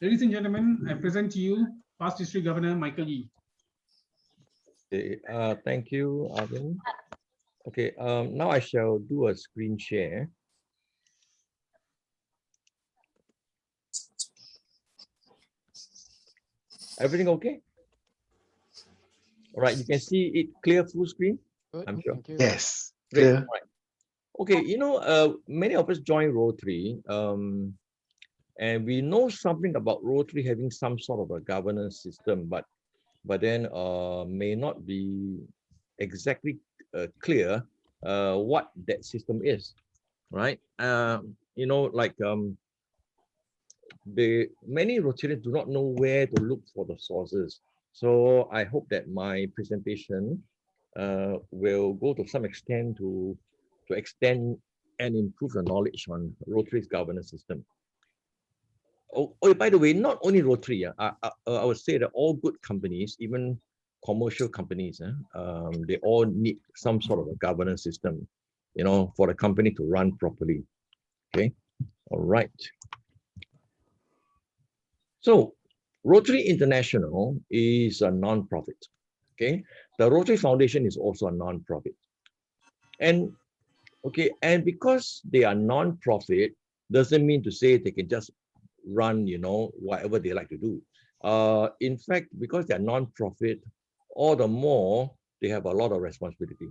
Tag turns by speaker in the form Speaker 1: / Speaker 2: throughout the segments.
Speaker 1: Ladies and gentlemen, I present to you past history governor Michael Yee.
Speaker 2: Okay, thank you, Arvind. Okay, now I shall do a screen share. Everything okay? All right, you can see it clear full screen, I'm sure.
Speaker 3: Thank you.
Speaker 4: Yes,
Speaker 2: Great.
Speaker 4: clear.
Speaker 2: All right. Okay, many of us joined Rotary, and we know something about Rotary having some sort of a governance system, but then may not be exactly clear what that system is, right? Many Rotarians do not know where to look for the sources. So I hope that my presentation will go to some extent to extend and improve the knowledge on Rotary's governance system. Oh, by the way, not only Rotary, I would say that all good companies, even commercial companies, they all need some sort of a governance system, for the company to run properly. Okay, all right. So Rotary International is a non-profit. Okay, the Rotary Foundation is also a non-profit, and because they are non-profit doesn't mean to say they can just run, whatever they like to do. In fact, because they're non-profit, all the more they have a lot of responsibility.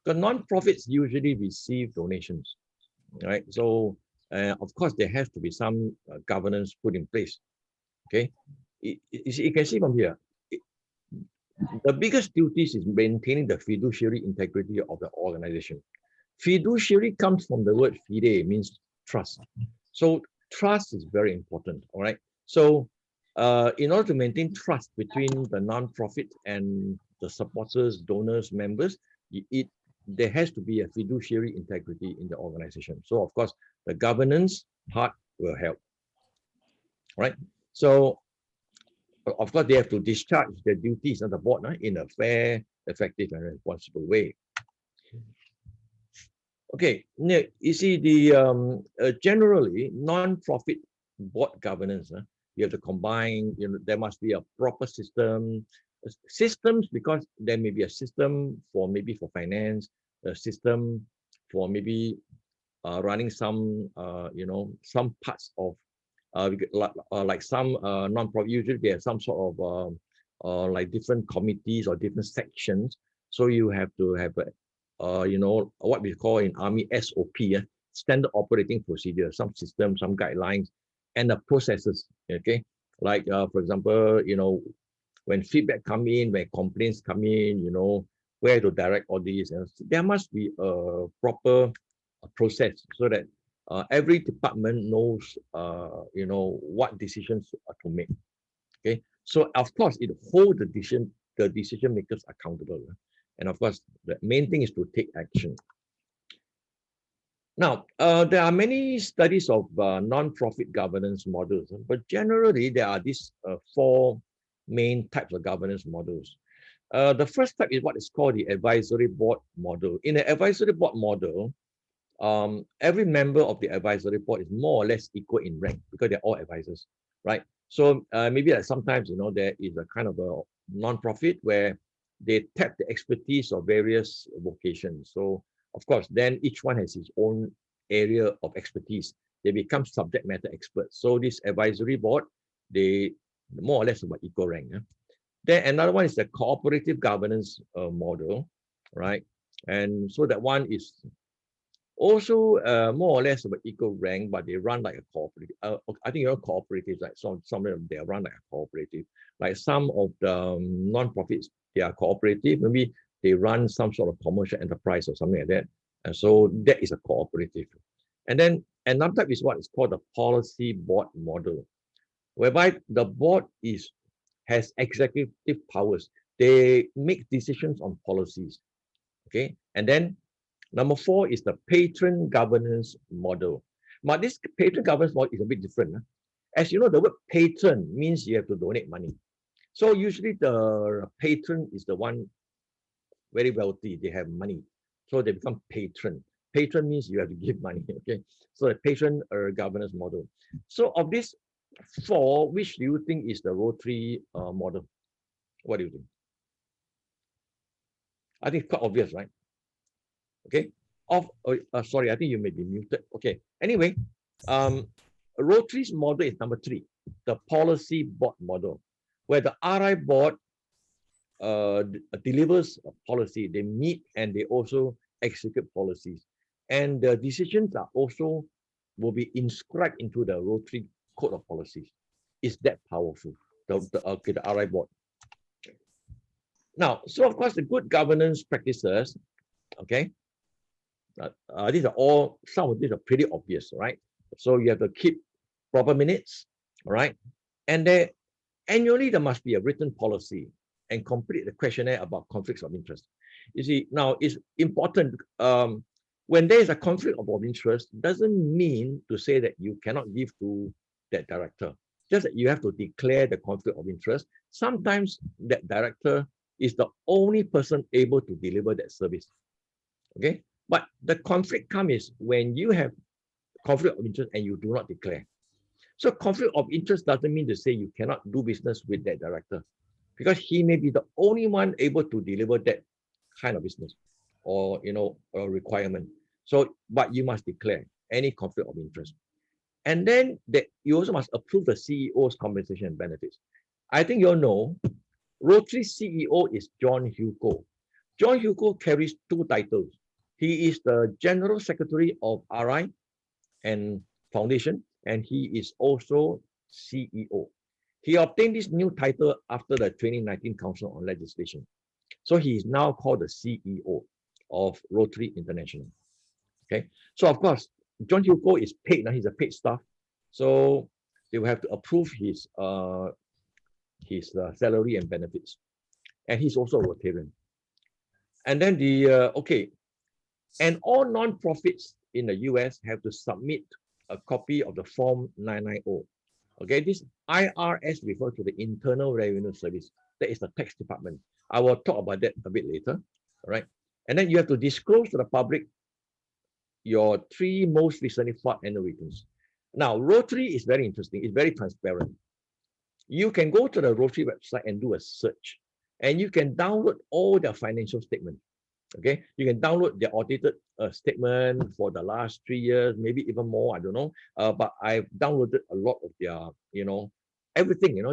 Speaker 2: The non-profits usually receive donations, right? So, of course, there has to be some governance put in place. Okay, you can see from here, the biggest duties is maintaining the fiduciary integrity of the organization. Fiduciary comes from the word fide, means trust. So trust is very important, all right? So in order to maintain trust between the non-profit and the supporters, donors, members, there has to be a fiduciary integrity in the organization. So of course, the governance part will help, right? So of course, they have to discharge their duties on the board in a fair, effective, and responsible way. Okay, now you see generally non-profit board governance. You have to combine. There must be a proper system. Systems, because there may be a system for finance, a system for maybe running some some parts of like some non-profit. Usually they have some sort of like different committees or different sections. So you have to have what we call in Army SOP, standard operating procedure, some systems, some guidelines, and the processes. Okay, like for example, when feedback come in, when complaints come in, where to direct all these, and there must be a proper process so that every department knows, what decisions to make. Okay, so of course it holds the decision makers accountable. And of course, the main thing is to take action. Now, there are many studies of non-profit governance models, but generally there are these 4 main types of governance models. The first type is what is called the advisory board model. In the advisory board model, every member of the advisory board is more or less equal in rank because they're all advisors, right? So maybe like sometimes, there is a kind of a non-profit where they tap the expertise of various vocations. So of course, then each one has its own area of expertise. They become subject matter experts. So this advisory board, they more or less about equal rank. Then another one is the cooperative governance model, right? And so that one is also more or less about equal rank, but they run like a cooperative. I think cooperatives, like some of them, they run like a cooperative. Like some of the non-profits, they are cooperative. Maybe they run some sort of commercial enterprise or something like that. And so that is a cooperative. And then another type is what is called the policy board model, whereby the board has executive powers. They make decisions on policies. Okay, and then number 4 is the patron governance model. But this patron governance model is a bit different. As you know, the word patron means you have to donate money. So usually the patron is the one very wealthy, they have money. So they become patron. Patron means you have to give money, okay? So the patron governance model. So of this 4, which do you think is the Rotary model? What do you think? I think it's quite obvious, right? Okay. Sorry, I think you may be muted. Okay. Anyway, Rotary's model is number 3, the policy board model, where the RI board delivers a policy. They meet and they also execute policies, and the decisions are also will be inscribed into the Rotary Code of Policies. Is that powerful? The RI board. Now, so of course, the good governance practices, okay, these are all, some of these are pretty obvious, right? So you have to keep proper minutes, all right? And then annually, there must be a written policy and complete the questionnaire about conflicts of interest. You see, now it's important, when there is a conflict of interest, doesn't mean to say that you cannot give to that director. Just that you have to declare the conflict of interest. Sometimes that director is the only person able to deliver that service, okay? But the conflict comes when you have conflict of interest and you do not declare. So conflict of interest doesn't mean to say you cannot do business with that director, because he may be the only one able to deliver that kind of business or, you know, a requirement. So, but you must declare any conflict of interest. And then that you also must approve the CEO's compensation and benefits. I think you'll know, Rotary CEO is John Hugo. John Hugo carries 2 titles. He is the General Secretary of RI and Foundation, and he is also CEO. He obtained this new title after the 2019 Council on Legislation. So he is now called the CEO of Rotary International. Okay, so of course, John Hugo is paid now, he's a paid staff. So they will have to approve his salary and benefits. And he's also a Rotarian. And then and all non-profits in the US have to submit a copy of the Form 990. Okay, this IRS refers to the Internal Revenue Service. That is the tax department. I will talk about that a bit later. All right. And then you have to disclose to the public your 3 most recently filed annual returns. Now, Rotary is very interesting. It's very transparent. You can go to the Rotary website and do a search, and you can download all their financial statements. Okay, you can download their audited statement for the last 3 years, maybe even more, I don't know. But I've downloaded a lot of their, you know, everything, you know,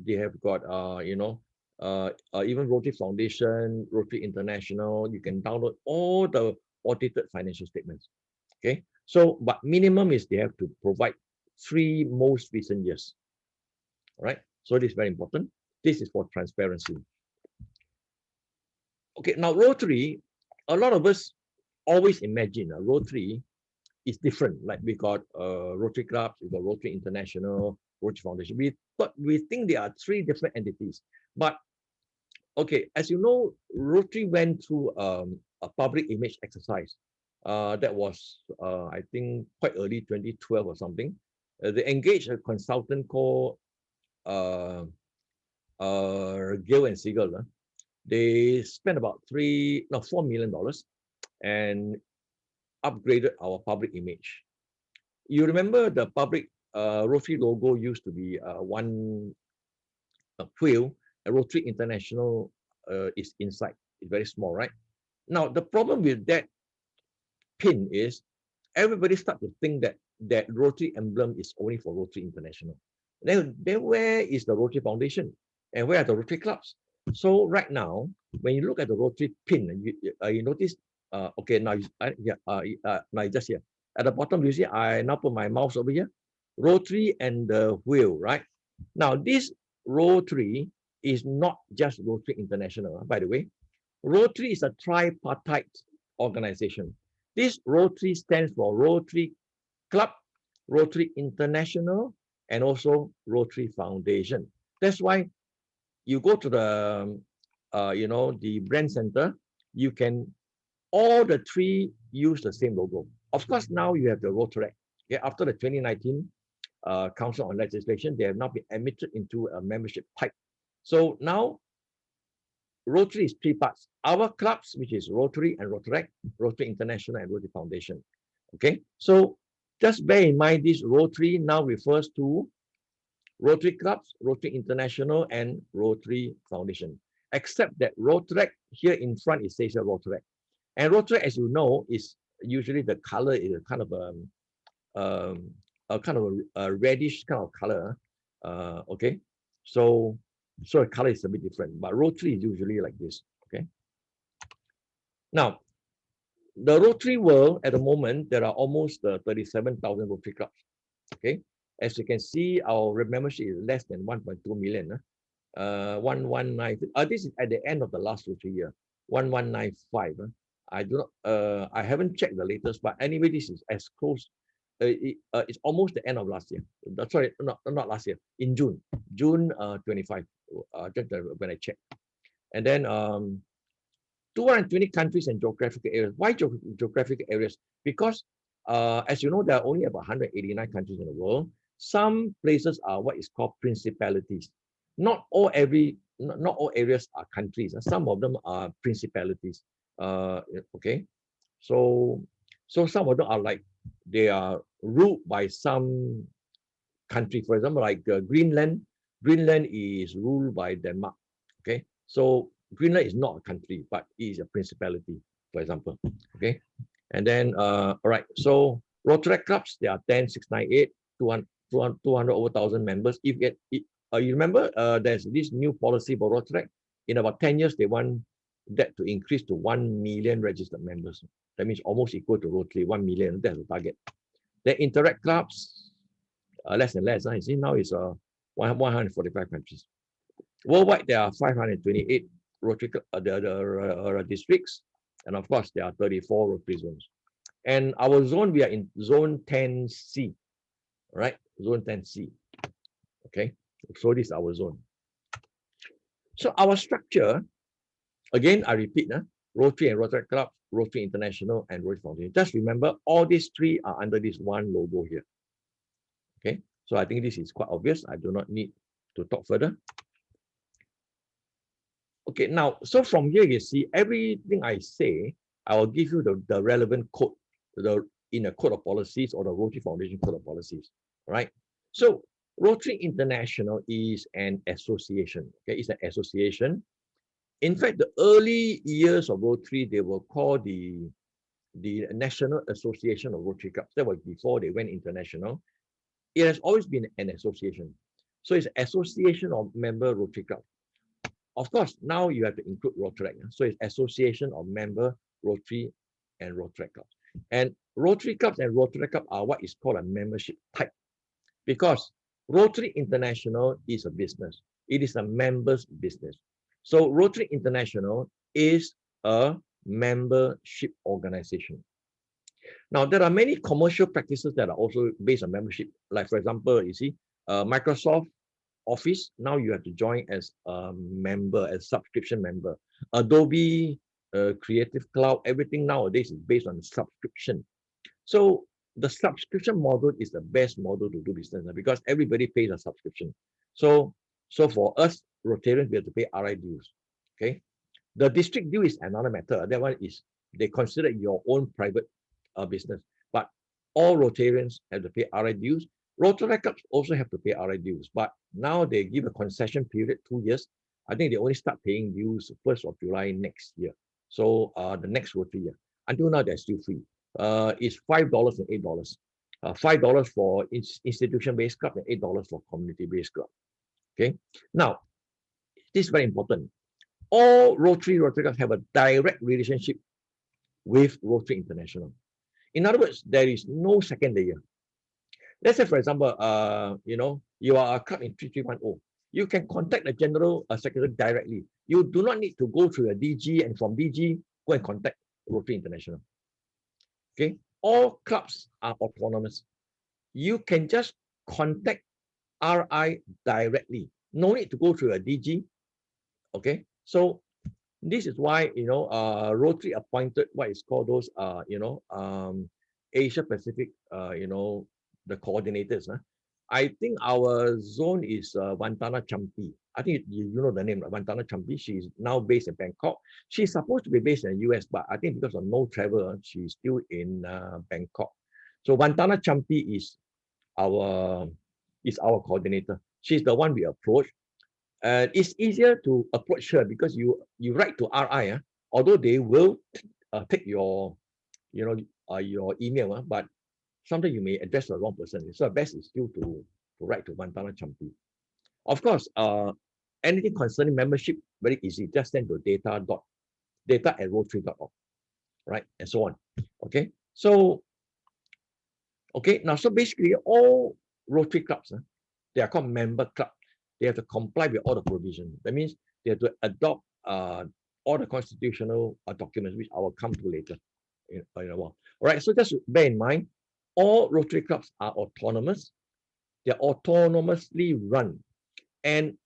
Speaker 2: they have got, you know, even Rotary Foundation, Rotary International, you can download all the audited financial statements. Okay, so, but minimum is they have to provide 3 most recent years. All right, so this is very important. This is for transparency. Okay, now Rotary, a lot of us always imagine Rotary is different. Like we got Rotary clubs, we got Rotary International, Rotary Foundation. We think there are 3 different entities. But okay, as you know, Rotary went through a public image exercise. That was, I think, quite early 2012 or something. They engaged a consultant called Gill and Siegel. They spent about $4 million and upgraded our public image. You remember the public Rotary logo used to be one wheel. A Rotary International is inside. It's very small, right? Now, the problem with that pin is everybody start to think that that Rotary emblem is only for Rotary International. Then where is the Rotary Foundation? And where are the Rotary clubs? So right now, when you look at the Rotary pin, you notice, okay, now, now just here. At the bottom, you see, I now put my mouse over here. Rotary and the wheel, right? Now, this Rotary is not just Rotary International, by the way. Rotary is a tripartite organization. This Rotary stands for Rotary Club, Rotary International, and also Rotary Foundation. That's why you go to the, you know, the brand center, you can, all the 3 use the same logo. Of course, now you have the ROTARACT. Okay, after the 2019 Council on Legislation, they have now been admitted into a membership type. So now, Rotary is 3 parts. Our clubs, which is Rotary and ROTARACT, Rotary International and Rotary Foundation. Okay, so just bear in mind this Rotary now refers to Rotary Clubs, Rotary International, and Rotary Foundation. Except that ROTARACT here in front it says ROTARACT. And ROTARACT, as you know, is usually the color is a kind of a reddish kind of color. Okay, so the color is a bit different, but Rotary is usually like this. Okay. Now, the Rotary world at the moment, there are almost 37,000 Rotary clubs. Okay, as you can see, our membership is less than 1.2 million. 119. This is at the end of the last Rotary year. 1195. I do not. I haven't checked the latest, but anyway, this is as close. It's almost the end of last year. Sorry, not last year. In June 25. Just when I checked, and then 220 countries and geographical areas. Why geographical areas? Because as you know, there are only about 189 countries in the world. Some places are what is called principalities. Not all areas are countries. Some of them are principalities. Okay, so some of them are like they are ruled by some country. For example, like Greenland. Greenland is ruled by Denmark. Okay, so Greenland is not a country, but it is a principality, for example. Okay, and then all right. So ROTARACT clubs, there are 10, 698, 200 over 1,000 members. If you remember, there's this new policy for ROTARACT. In about 10 years, they want that to increase to 1 million registered members. That means almost equal to Rotary, 1 million. That's the target. The Interact clubs, less and less. You see now it's 145 countries. Worldwide, there are 528 Rotary districts, and of course, there are 34 Rotary zones. And our zone, we are in zone 10C, right? Zone 10C. Okay, so this is our zone. So our structure, again, I repeat, Rotary and ROTARACT Club, Rotary International, and Rotary Foundation. Just remember, all these three are under this one logo here. Okay, so I think this is quite obvious. I do not need to talk further. Okay, now, so from here, you see, everything I say, I will give you the relevant code, in a code of policies or the Rotary Foundation code of policies, right? So Rotary International is an association. Okay, it's an association. In fact, the early years of Rotary, they were called the National Association of Rotary Clubs. That was before they went international. It has always been an association. So it's an association of member Rotary Clubs. Of course, now you have to include ROTARACT. So it's association of member Rotary and ROTARACT clubs. And Rotary clubs and ROTARACT club are what is called a membership type. Because Rotary International is a business. It is a member's business. So Rotary International is a membership organization. Now, there are many commercial practices that are also based on membership. Like, for example, you see, Microsoft Office, now you have to join as a member, as subscription member. Adobe Creative Cloud, everything nowadays is based on subscription. So the subscription model is the best model to do business because everybody pays a subscription. So for us Rotarians, we have to pay RI dues. Okay, the district due is another matter. That one is they consider your own private business, but all Rotarians have to pay RI dues. ROTARACT clubs also have to pay RI dues, but now they give a concession period 2 years. I think they only start paying dues 1st of July next year. So the next Rotary year. Until now, they're still free. It's $5 and $8. $5 for institution-based club and $8 for community-based club. Okay. Now, this is very important. All Rotary clubs have a direct relationship with Rotary International. In other words, there is no second layer. Let's say, for example, you are a club in 3310. You can contact the general secretary directly. You do not need to go through a DG and from DG go and contact Rotary International. Okay, all clubs are autonomous. You can just contact RI directly. No need to go through a DG. Okay, so this is why Rotary appointed what is called those Asia Pacific the coordinators. I think our zone is Vantana Champi. I think you know the name, Vantana Champi. She's now based in Bangkok. She's supposed to be based in the US, but I think because of no travel, she's still in Bangkok. So Vantana Champi is our coordinator. She's the one we approach. And it's easier to approach her because you write to RI, although they will take your, your email, but sometimes you may address the wrong person. So best is still to write to Mantala Champi. Of course, anything concerning membership, very easy. Just send to data@rotary.org, right? And so on. Okay. So, okay, now so basically all Rotary clubs, they are called member club. They have to comply with all the provisions. That means they have to adopt all the constitutional documents, which I will come to later in a while. All right, so just bear in mind, all Rotary clubs are autonomous. They're autonomously run. And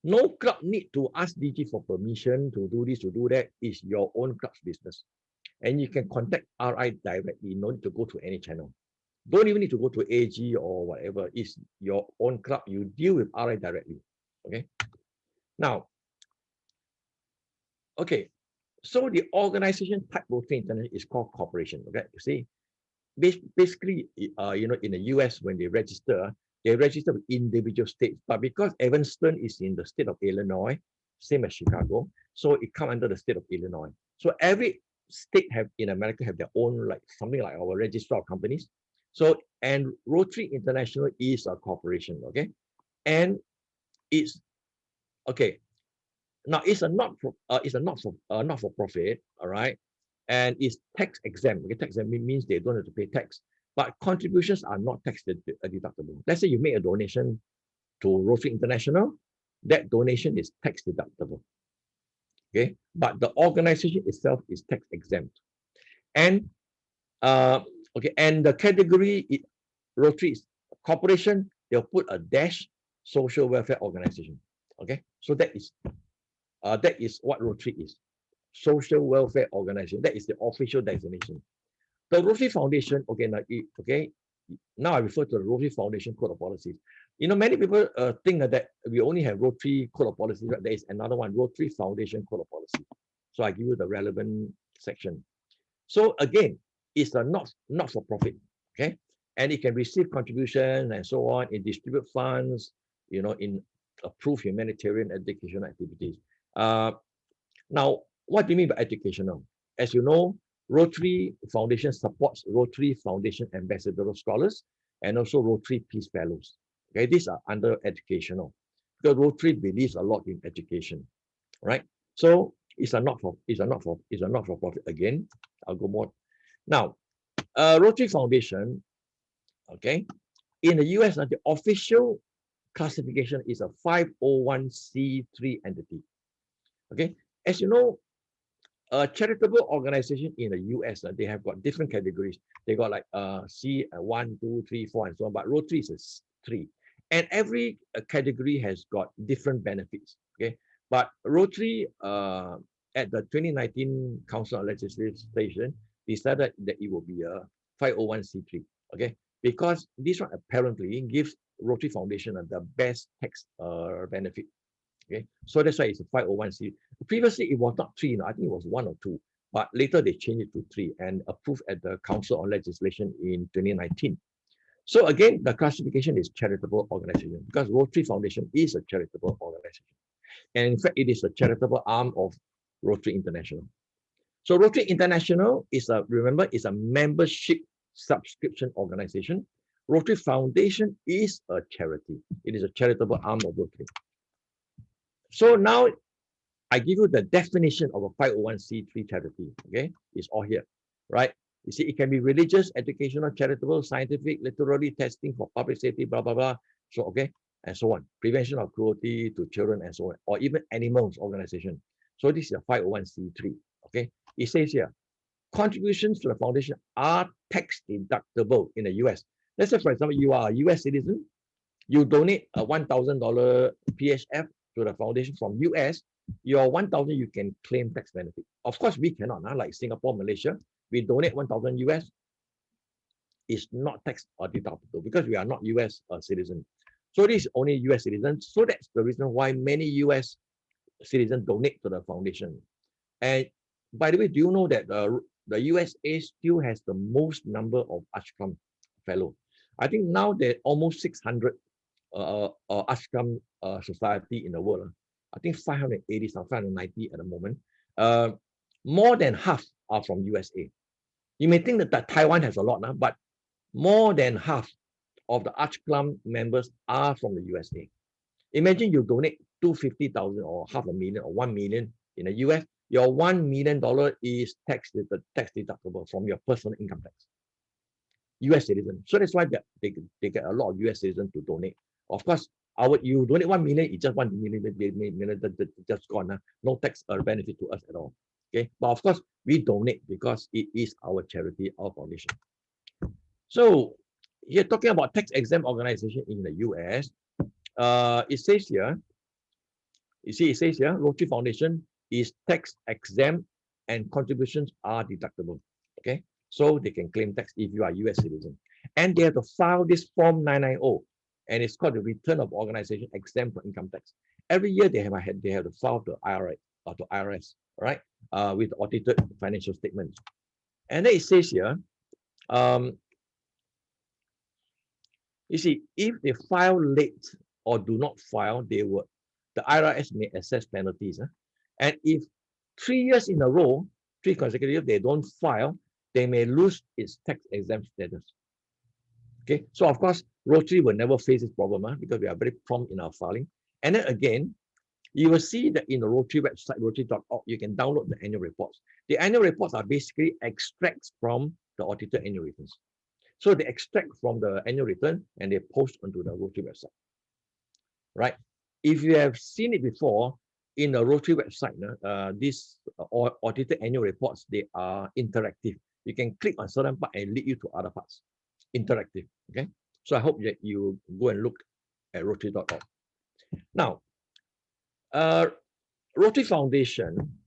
Speaker 2: no club need to ask DG for permission to do this, to do that. It's your own club's business. And you can contact RI directly, no need to go to any channel. Don't even need to go to AG or whatever. It's your own club. You deal with RI directly. Okay. Now, okay. So the organization type Rotary International is called corporation. Okay. You see, basically, in the US, when they register with individual states. But because Evanston is in the state of Illinois, same as Chicago, so it comes under the state of Illinois. So every state in America have their own, like something like our registrar of companies. So, and Rotary International is a corporation, okay? And it's, okay, now it's a not-for-profit, all right? And it's tax exempt. Okay, tax exempt means they don't have to pay tax, but contributions are not tax deductible. Let's say you make a donation to Rotary International, that donation is tax deductible. Okay, but the organization itself is tax exempt. And okay, and the category Rotary is corporation, they'll put a dash social welfare organization. Okay, so that is what Rotary is. Social welfare organization. That is the official designation. The Rotary Foundation, now I refer to the Rotary Foundation Code of Policies. Many people think that we only have Rotary Code of Policies, but there is another one, Rotary Foundation Code of Policies. So I give you the relevant section. So again, it's a not-for-profit, okay? And it can receive contributions and so on, it distribute funds, in approved humanitarian educational activities. Now, what do you mean by educational? As you know, Rotary Foundation supports Rotary Foundation Ambassador Scholars and also Rotary Peace Fellows. Okay, these are under educational because Rotary believes a lot in education, right? So it's a not-for-profit again. I'll go more. Now, Rotary Foundation, okay, in the US, the official classification is a 501c3 entity. Okay, as you know, a charitable organization in the US, they have got different categories. They got like C 1, 2, 3, 4, and so on. But Rotary is 3, and every category has got different benefits. Okay, but Rotary at the 2019 Council on Legislation decided that it will be a 501c3. Okay, because this one apparently gives Rotary Foundation the best tax benefit. Okay, so that's why it's a 501c. Previously, it was not 3, I think it was 1 or 2, but later they changed it to 3 and approved at the Council on Legislation in 2019. So again, the classification is charitable organization because Rotary Foundation is a charitable organization. And in fact, it is a charitable arm of Rotary International. So Rotary International is remember, is a membership subscription organization. Rotary Foundation is a charity. It is a charitable arm of Rotary. So now I give you the definition of a 501c3 charity. Okay, it's all here, right? You see, it can be religious, educational, charitable, scientific, literary, testing for public safety, blah, blah, blah. So, okay, and so on. Prevention of cruelty to children and so on, or even animals organization. So this is a 501c3, okay? It says here, contributions to the foundation are tax deductible in the US. Let's say, for example, you are a US citizen, you donate a $1,000 PHF to the foundation from US, your 1,000 you can claim tax benefit. Of course, we cannot, like Singapore, Malaysia, we donate 1,000 US, is not tax deductible because we are not US citizen. So this is only US citizens. So that's the reason why many US citizens donate to the foundation. And by the way, do you know that the USA still has the most number of Ashram fellows? I think now there are almost 600 Ashram society in the world. I think 580, some 590 at the moment. More than half are from USA. You may think that Taiwan has a lot now, but more than half of the Ashram members are from the USA. Imagine you donate $250,000 or $500,000 or $1 million in the US. Your $1 million is tax deductible from your personal income tax. US citizen. So that's why they get a lot of US citizens to donate. Of course, you donate 1 million, it's just 1 million just gone. No tax benefit to us at all. Okay, but of course, we donate because it is our charity, our foundation. So you're talking about tax exempt organization in the US. It says here, Rotary Foundation is tax exempt and contributions are deductible. Okay, so they can claim tax if you are a US citizen. And they have to file this Form 990, and it's called the Return of Organization Exempt from Income Tax. Every year they have to file to IRS, right, with audited financial statements. And then it says here, you see, if they file late or do not file, the IRS may assess penalties. And if 3 years in a row, 3 consecutive years, they don't file, they may lose its tax exempt status. Okay, so of course, Rotary will never face this problem because we are very prompt in our filing. And then again, you will see that in the Rotary website, rotary.org, you can download the annual reports. The annual reports are basically extracts from the audited annual returns. So they extract from the annual return and they post onto the Rotary website, right? If you have seen it before, in the Rotary website, these audited annual reports, they are interactive. You can click on certain part and lead you to other parts. Interactive, okay? So I hope that you go and look at rotary.org. Now, Rotary Foundation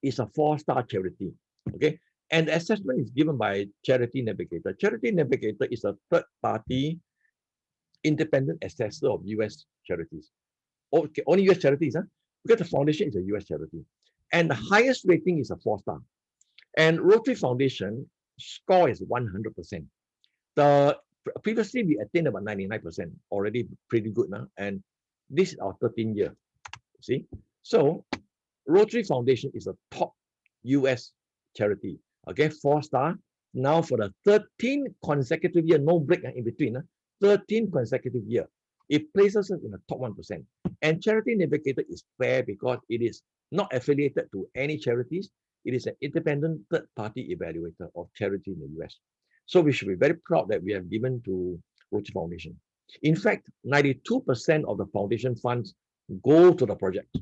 Speaker 2: is a 4-star charity, okay? And the assessment is given by Charity Navigator. Charity Navigator is a third-party independent assessor of US charities. Okay, only US charities, because the foundation is a US charity. And the highest rating is a 4-star. And Rotary Foundation score is 100%. Previously, we attained about 99%, already pretty good now. And this is our 13th year, see? So Rotary Foundation is a top US charity, okay, 4-star. Now for the 13th consecutive year, no break in between, 13th consecutive year, it places us in the top 1%. And Charity Navigator is fair because it is not affiliated to any charities. It is an independent third-party evaluator of charity in the US. So we should be very proud that we have given to Rotary Foundation. In fact, 92% of the foundation funds go to the project.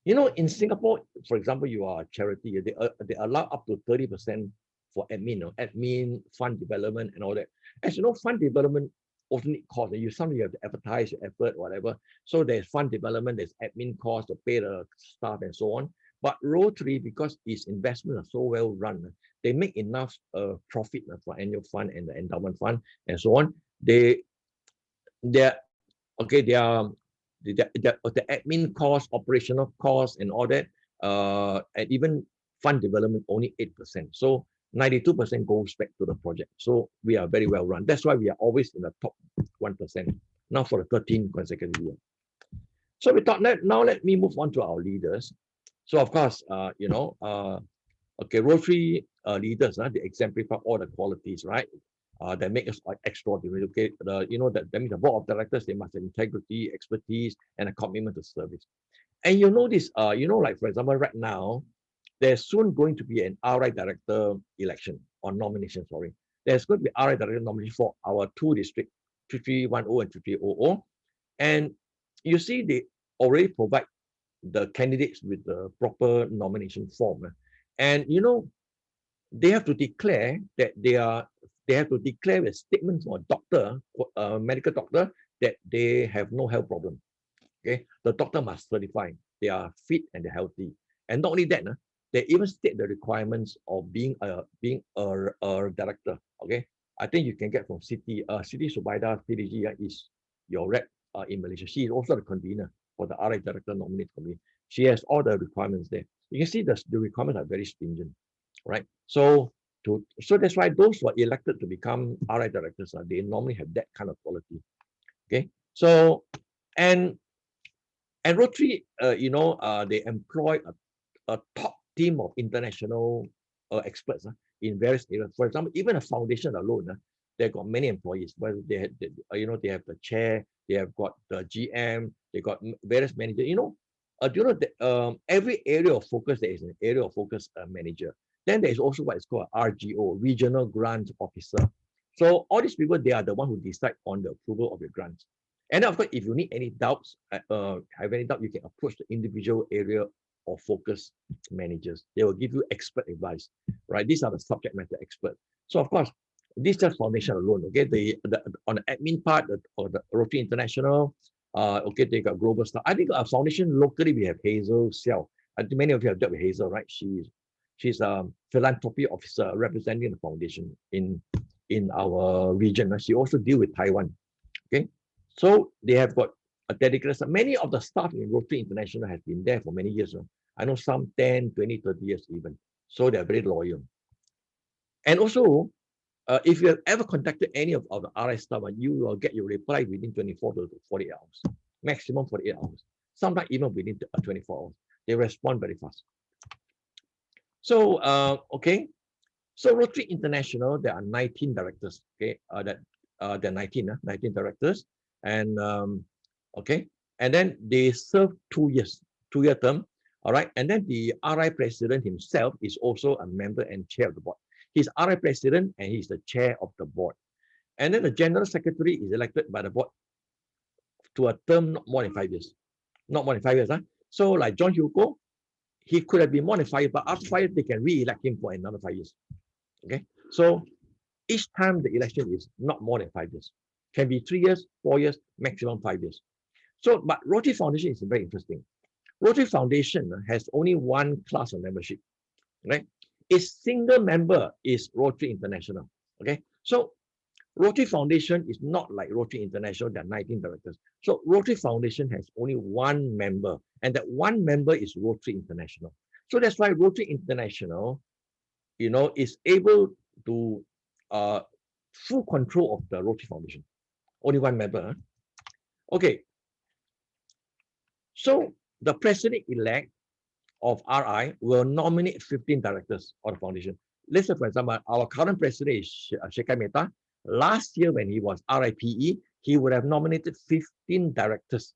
Speaker 2: You know, in Singapore, for example, you are a charity, they allow up to 30% for admin, fund development, and all that. As you know, fund development also need cost. You have to advertise your effort, whatever. So there's fund development, there's admin cost to pay the staff and so on. But Rotary, because its investments are so well run, they make enough profit for annual fund and the endowment fund and so on. The admin costs, operational costs, and all that, and even fund development only 8%. So 92% goes back to the project. So we are very well run. That's why we are always in the top 1%. Now for the 13th consecutive year. So we thought now let me move on to our leaders. So of course, Rotary leaders, they exemplify all the qualities, right? That make us extraordinary. Okay, that means the board of directors, they must have integrity, expertise, and a commitment to service. And you know this, like for example, right now, there's soon going to be an RI director election or nomination. Sorry, there's going to be RI director nomination for our 2 districts, 3310 and 3300. And you see, they already provide the candidates with the proper nomination form. And they have to declare that they have to declare a statement from a doctor, medical doctor, that they have no health problem. Okay, the doctor must certify they are fit and they're healthy. And not only that, they even state the requirements of being a director. Okay, I think you can get from Siti Subaida PDG is your rep in Malaysia. She is also the convener for the RI Director Nominate Committee. She has all the requirements there. You can see the requirements are very stringent, right? So that's why those who are elected to become RI directors, they normally have that kind of quality. Okay. So, and Rotary, they employ a top team of international experts in various areas. For example, even a foundation alone, they've got many employees. Well, they have the chair, they have got the GM, they got various managers. Every area of focus there is an area of focus manager. Then there is also what is called RGO, Regional Grant Officer. So all these people, they are the one who decide on the approval of your grants. And of course, if you need any doubts, have any doubt, you can approach the individual area or focus managers. They will give you expert advice, right? These are the subject matter experts. So of course, this just foundation alone, okay? On the admin part of the Rotary International, okay, they got global stuff. I think our foundation locally, we have Hazel Xiao. I think many of you have dealt with Hazel, right? She's a philanthropy officer representing the foundation in our region. She also deals with Taiwan, okay? So they have got a dedicated staff. Many of the staff in Rotary International has been there for many years. I know some 10, 20, 30 years even. So they're very loyal. And also, if you have ever contacted any of the RI staff, you will get your reply within 24 to 48 hours, maximum 48 hours, sometimes even within 24 hours. They respond very fast. So, okay. So Rotary International, there are 19 directors, okay? There are 19 directors. And okay, and then they serve 2 years, 2-year term, all right. And then the RI president himself is also a member and chair of the board. He's RI president and he's the chair of the board. And then the general secretary is elected by the board to a term not more than 5 years, not more than 5 years. So like John Hugo, he could have been more than 5 years, but after 5 years they can re-elect him for another 5 years. Okay, so each time the election is not more than 5 years. Can be 3 years, 4 years, maximum 5 years. So, but Rotary Foundation is very interesting. Rotary Foundation has only one class of membership, right? Its single member is Rotary International, okay? So, Rotary Foundation is not like Rotary International, there are 19 directors. So, Rotary Foundation has only one member, and that one member is Rotary International. So, that's why Rotary International, is able to full control of the Rotary Foundation. Only one member. Okay. So the president-elect of RI will nominate 15 directors of the foundation. Let's say, for example, our current president is Shekhar Mehta. Last year, when he was RIPE, he would have nominated 15 directors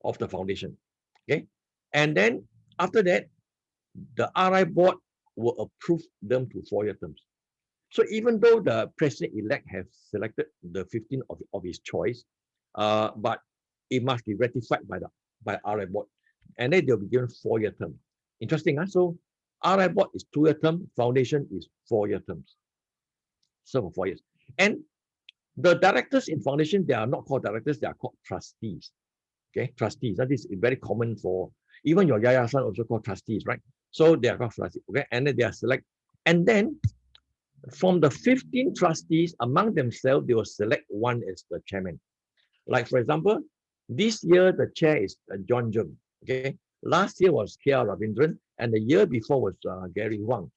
Speaker 2: of the foundation. Okay. And then after that, the RI board will approve them to 4-year terms. So even though the president-elect has selected the 15 of his choice, but it must be ratified by RI board, and then they'll be given 4-year term. Interesting, huh? So RI board is 2-year term, foundation is 4-year terms. So for 4 years. And the directors in foundation, they are not called directors, they are called trustees. Okay, trustees. That is very common for even your yayasan also called trustees, right? So they are called trustees. Okay, and then they are select, and then from the 15 trustees among themselves, they will select one as the chairman. Like for example, this year the chair is John Jung. Okay, last year was K.R. Ravindran, and the year before was Gary Wang.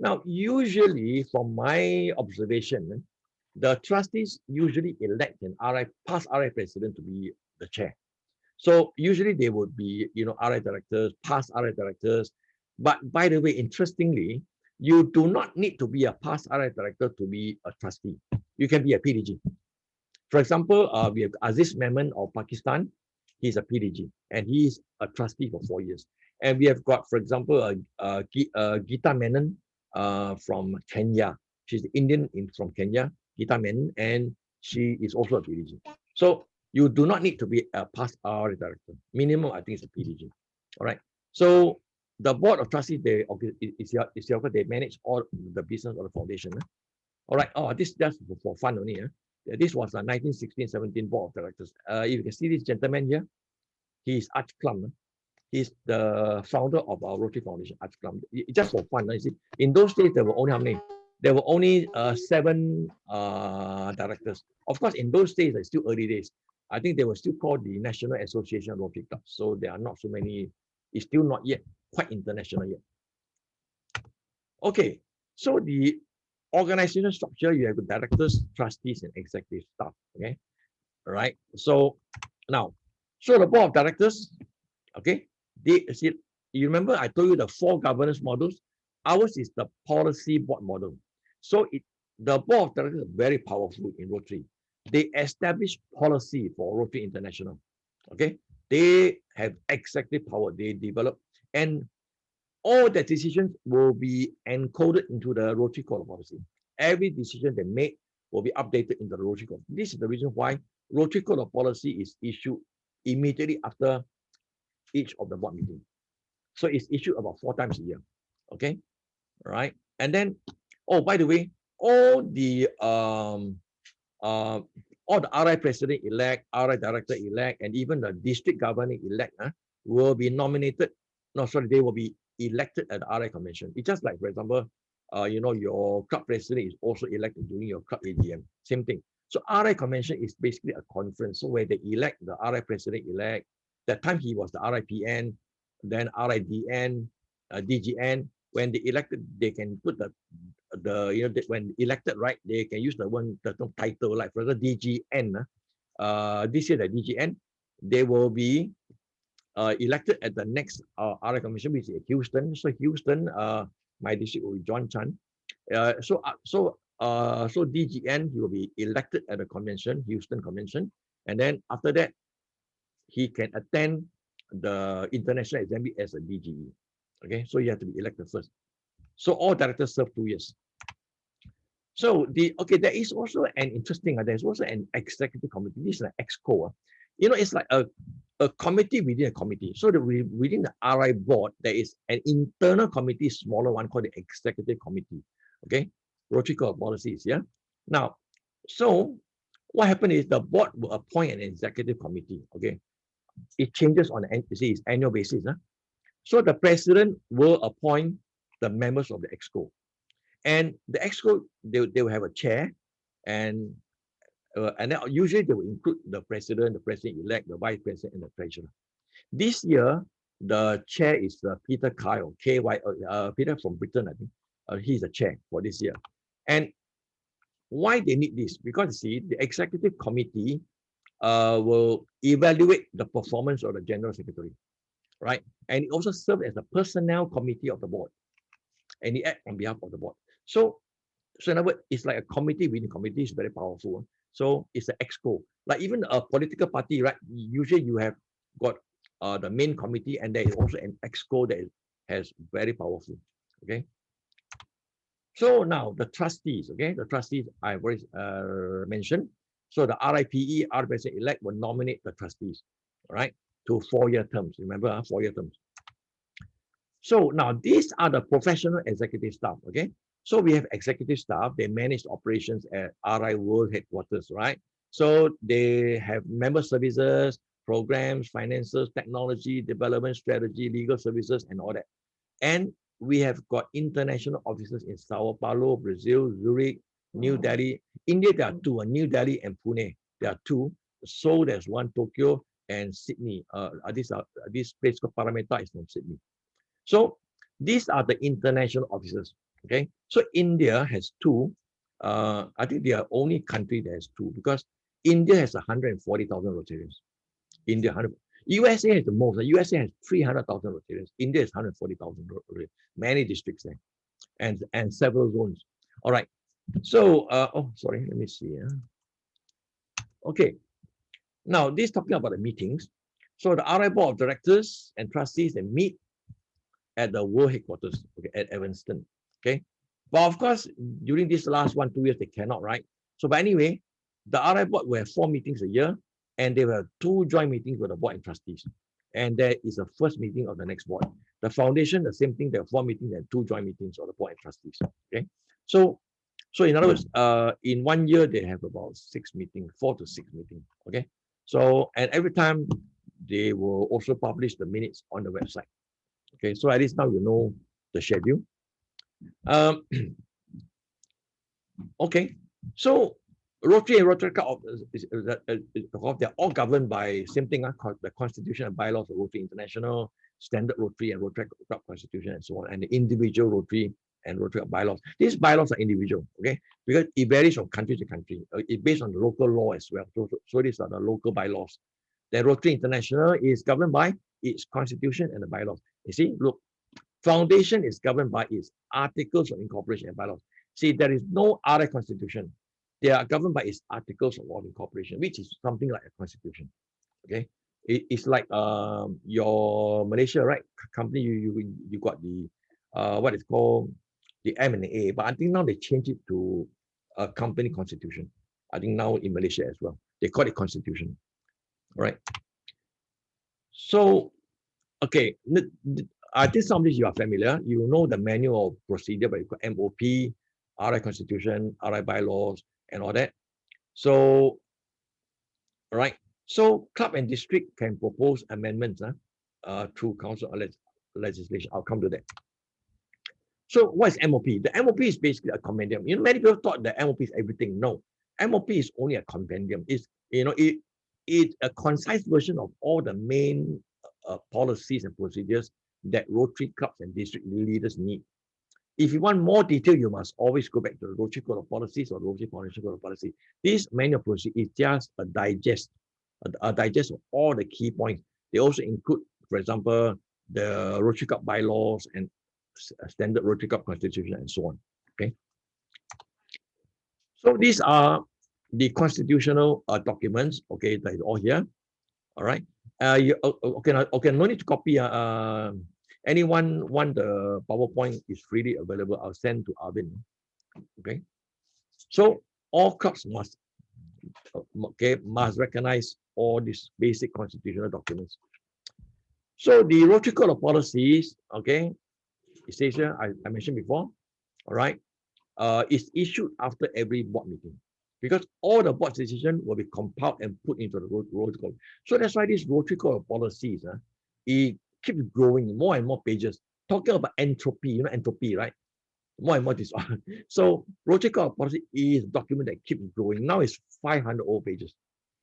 Speaker 2: Now, usually, from my observation, the trustees usually elect an past RI president to be the chair. So usually they would be, RI directors, past RI directors. But by the way, interestingly, you do not need to be a past RI director to be a trustee. You can be a PDG. For example, we have Aziz Memon of Pakistan. He's a PDG, and he is a trustee for 4 years. And we have got, for example, Geeta Menon from Kenya. She's Indian from Kenya, Geeta Menon, and she is also a PDG. So you do not need to be a past RI director. Minimum, I think, is a PDG. All right. So the board of trustees, they manage all the business of the foundation. All right. Oh, this just for fun only. This was a 1916-17 board of directors. You can see this gentleman here. He's Arch Klum. He's the founder of our Rotary Foundation, Arch Klum. Just for fun. You see, in those days, there were only how many? There were only 7 directors. Of course, in those days, it's still early days. I think they were still called the National Association of Rotary Clubs. So there are not so many. It's still not yet quite international yet. Okay, so the organizational structure, you have the directors, trustees, and executive staff. Okay, right? So now, so the board of directors, okay, they see, you remember I told you the 4 governance models. Ours is the policy board model. So the board of directors is very powerful in Rotary. They establish policy for Rotary International. Okay, they have executive power. They develop, and all the decisions will be encoded into the Rotary Code of Policy. Every decision they make will be updated in the Rotary Code. This is the reason why Rotary Code of Policy is issued immediately after each of the board meeting. So it's issued about 4 times a year. Okay, right? And then, oh, by the way, all the RI president-elect, RI director-elect, and even the district governor-elect will be nominated. No, sorry, they will be elected at the RI convention. It's just like, for example, you know, your club president is also elected during your club AGM. Same thing. So RI convention is basically a conference, so where they elect the RI president-elect. That time he was the RIPN, then RIDN, DGN. When they elected, they can put the you know, when elected, right, they can use the term title, like for example DGN. This year the DGN, they will be elected at the next RI convention, which is Houston. So Houston, my district will be John Chan. So DGN, he will be elected at the convention, Houston convention, and then after that, he can attend the international assembly as a DGE. Okay, so you have to be elected first. So all directors serve 2 years. So there is also an interesting, there's also an executive committee. This is an exco. You know, it's like a committee within a committee. So within the RI board, there is an internal committee, smaller one called the executive committee. Okay, Rotary Code of Policies. Yeah. Now, so what happened is the board will appoint an executive committee. Okay, it changes on an annual basis. So the president will appoint the members of the exco. And the exco, they will have a chair, and then usually they will include the president-elect, the vice president, and the treasurer. This year, the chair is Peter Kyle, Peter from Britain, I think. He's the chair for this year. And why they need this? Because, see, the executive committee will evaluate the performance of the general secretary, right? And it also serves as the personnel committee of the board, and it acts on behalf of the board. So in other words, it's like a committee within committee. Is very powerful. So it's an exco. Like even a political party, right? Usually you have got the main committee, and there is also an exco that has very powerful. Okay. So now the trustees. Okay, the trustees I've already mentioned. So the RIPE, RI president-elect, will nominate the trustees. All right, to 4-year terms. Remember, 4-year terms. So now these are the professional executive staff. Okay. So we have executive staff, they manage operations at RI World Headquarters, right? So they have member services, programs, finances, technology, development, strategy, legal services, and all that. And we have got international offices in Sao Paulo, Brazil, Zurich, New Delhi. India, there are 2, New Delhi and Pune. There are 2. Seoul, there's 1, Tokyo, and Sydney. This place called Paramita is from Sydney. So these are the international offices. Okay, so India has 2. I think they are only country that has 2, because India has 140,000 Rotarians. USA has the most. USA has 300,000 Rotarians. India has 140,000 Rotarians. Many districts there, and several zones. All right. So sorry, let me see. Okay. Now this talking about the meetings. So the RI board of directors and trustees, they meet at the world headquarters, okay, at Evanston. Okay, but of course, during these last 1-2 years, they cannot, right? So, but anyway, the RI board will have 4 meetings a year, and they will have 2 joint meetings with the board and trustees. And there is a first meeting of the next board. The foundation, the same thing, there are 4 meetings and 2 joint meetings of the board and trustees. Okay, so in other words, in 1 year, they have about 6 meetings, 4 to 6 meetings. Okay, so, and every time they will also publish the minutes on the website. Okay, so at least now you know the schedule. Okay, so Rotary and ROTARACT, they're all governed by same thing, the Constitution and bylaws of Rotary International, Standard Rotary and ROTARACT Constitution, and so on, and the individual Rotary and Rotary Club bylaws. These bylaws are individual, okay? Because it varies from country to country. It's based on the local law as well. So these are the local bylaws. The Rotary International is governed by its constitution and the bylaws. You see, look, Foundation is governed by its articles of incorporation and bylaws. See, there is no other constitution. They are governed by its articles of incorporation, which is something like a constitution. Okay, it's like your Malaysia, right? Company, you got the what is called the M&A, but I think now they changed it to a company constitution. I think now in Malaysia as well, they call it constitution. All right. So, okay, I think some of this you are familiar. You know the manual of procedure, but you got MOP, RI constitution, RI bylaws, and all that. So, all right. So, club and district can propose amendments through council or legislation. I'll come to that. So, what is MOP? The MOP is basically a compendium. You know, many people thought that MOP is everything. No, MOP is only a compendium. It's a concise version of all the main policies and procedures that Rotary clubs and district leaders need. If you want more detail, you must always go back to the Rotary Code of Policies or Rotary Foundation Code of Policy. This manual procedure is just a digest of all the key points. They also include, for example, the Rotary Club bylaws and standard Rotary Club constitution and so on. Okay. So these are the constitutional documents. Okay, that is all here. All right. Okay, no need to copy. Anyone want the PowerPoint is freely available. I'll send to Arvin. Okay. So all clubs must recognize all these basic constitutional documents. So the Rotary Code of Policies, okay, it says here, I mentioned before, all right, is issued after every board meeting, because all the board decisions will be compiled and put into the Rotary Code. So that's why this Rotary Code of Policies, it keeps growing, more and more pages. Talking about entropy, you know entropy, right? More and more this one. So Rotary Code of Policy is a document that keeps growing. Now it's 500 old pages.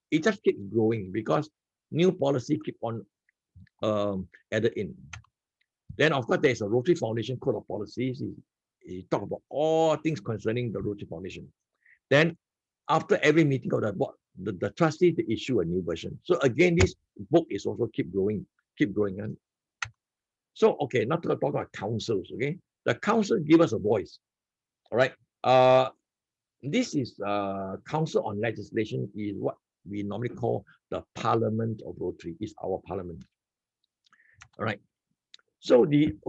Speaker 2: It just keeps growing because new policy keep on added in. Then of course there's a Rotary Foundation Code of Policies. It talks about all things concerning the Rotary Foundation. Then after every meeting of the board, the trustees they issue a new version. So again, this book is also keep growing. So okay, now to talk about councils. Okay, the council give us a voice. All right. This is Council on Legislation is what we normally call the Parliament of Rotary. Is our parliament. All right. So in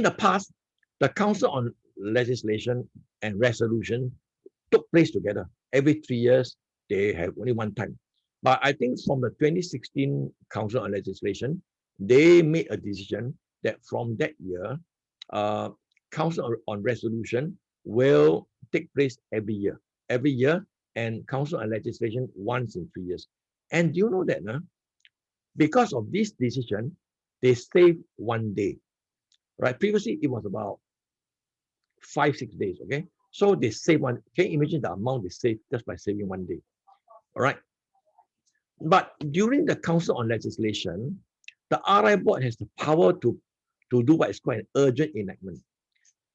Speaker 2: the past, the Council on Legislation and Resolution took place together. Every 3 years, they have only one time. But I think from the 2016 Council on Legislation, they made a decision that from that year, Council on Resolution will take place every year, and Council on Legislation once in 3 years. And do you know that because of this decision, they saved 1 day, right? Previously, it was about 5-6 days, okay? So they save one. Can you imagine the amount they save just by saving 1 day? All right. But during the Council on Legislation, the RI board has the power to do what is called an urgent enactment.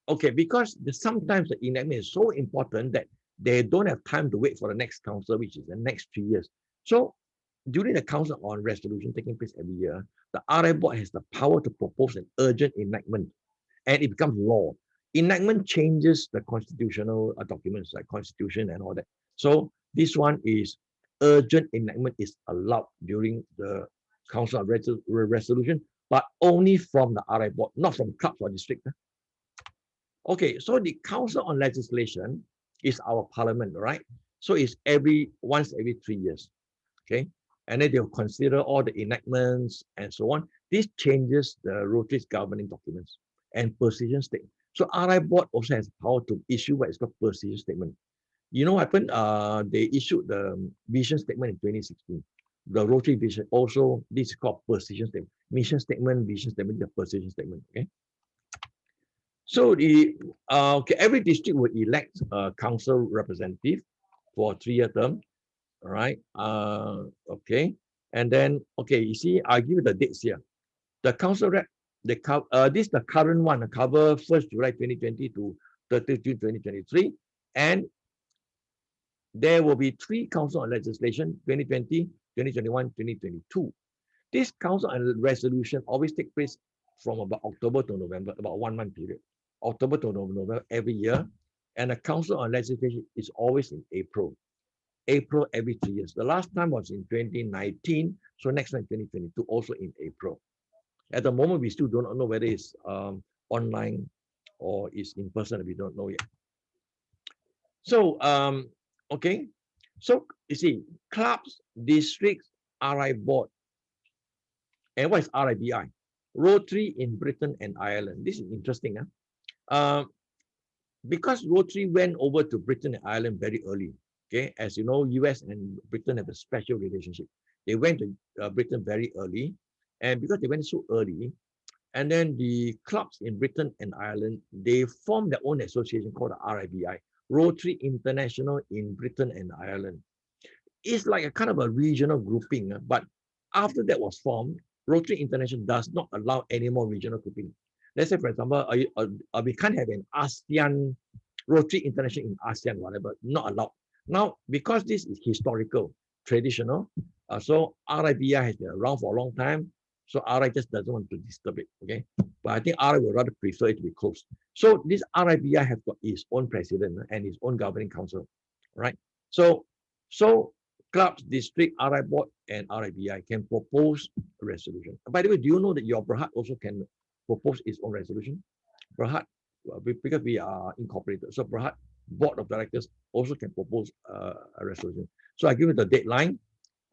Speaker 2: Okay, because sometimes the enactment is so important that they don't have time to wait for the next council, which is the next 3 years. So during the Council on Resolution taking place every year, the RI board has the power to propose an urgent enactment, and it becomes law. Enactment changes the constitutional documents like constitution and all that. So this one is urgent enactment is allowed during the Council on Resolution, but only from the RI board, not from clubs or district. Okay, so the Council on Legislation is our parliament, right? So it's once every 3 years, okay? And then they'll consider all the enactments and so on. This changes the Rotary's governing documents and position statement. So RI board also has power to issue what is called position statement. You know what happened? They issued the vision statement in 2016. The Rotary vision also, this is called position statement. Mission statement, vision statement, the position statement, okay? So every district will elect a council representative for a 3-year term. All right. Okay. And then, okay, you see, I'll give you the dates here. The council rep they cover this is the current one, cover 1st July 2020 to 30th June 2023, and there will be 3 council on legislation 2020, 2021, 2022. This council on resolution always take place from about October to November, about 1 month period. October to November every year, and the council on legislation is always in April. April every 3 years. The last time was in 2019, so next one 2022, also in April. At the moment, we still do not know whether it's online or is in person. We don't know yet. So, okay. So, you see, clubs, districts, RI board. And what is RIBI? Rotary in Britain and Ireland. This is interesting. Because Rotary went over to Britain and Ireland very early. Okay, as you know, US and Britain have a special relationship. They went to Britain very early, and because they went so early, and then the clubs in Britain and Ireland, they formed their own association called the RIBI, Rotary International in Britain and Ireland. It's like a kind of a regional grouping, but after that was formed, Rotary International does not allow any more regional grouping. Let's say, for example, we can't have an ASEAN, Rotary International in ASEAN, whatever, not allowed. Now, because this is historical, traditional, so RIBI has been around for a long time, so RI just doesn't want to disturb it, okay? But I think RI would rather prefer it to be closed. So this RIBI has got its own president and its own governing council, right? So clubs, district, RI board, and RIBI can propose a resolution. By the way, do you know that your Berhad also can propose its own resolution? Berhad, because we are incorporated, so Berhad board of directors also can propose a resolution. So I give you the deadline.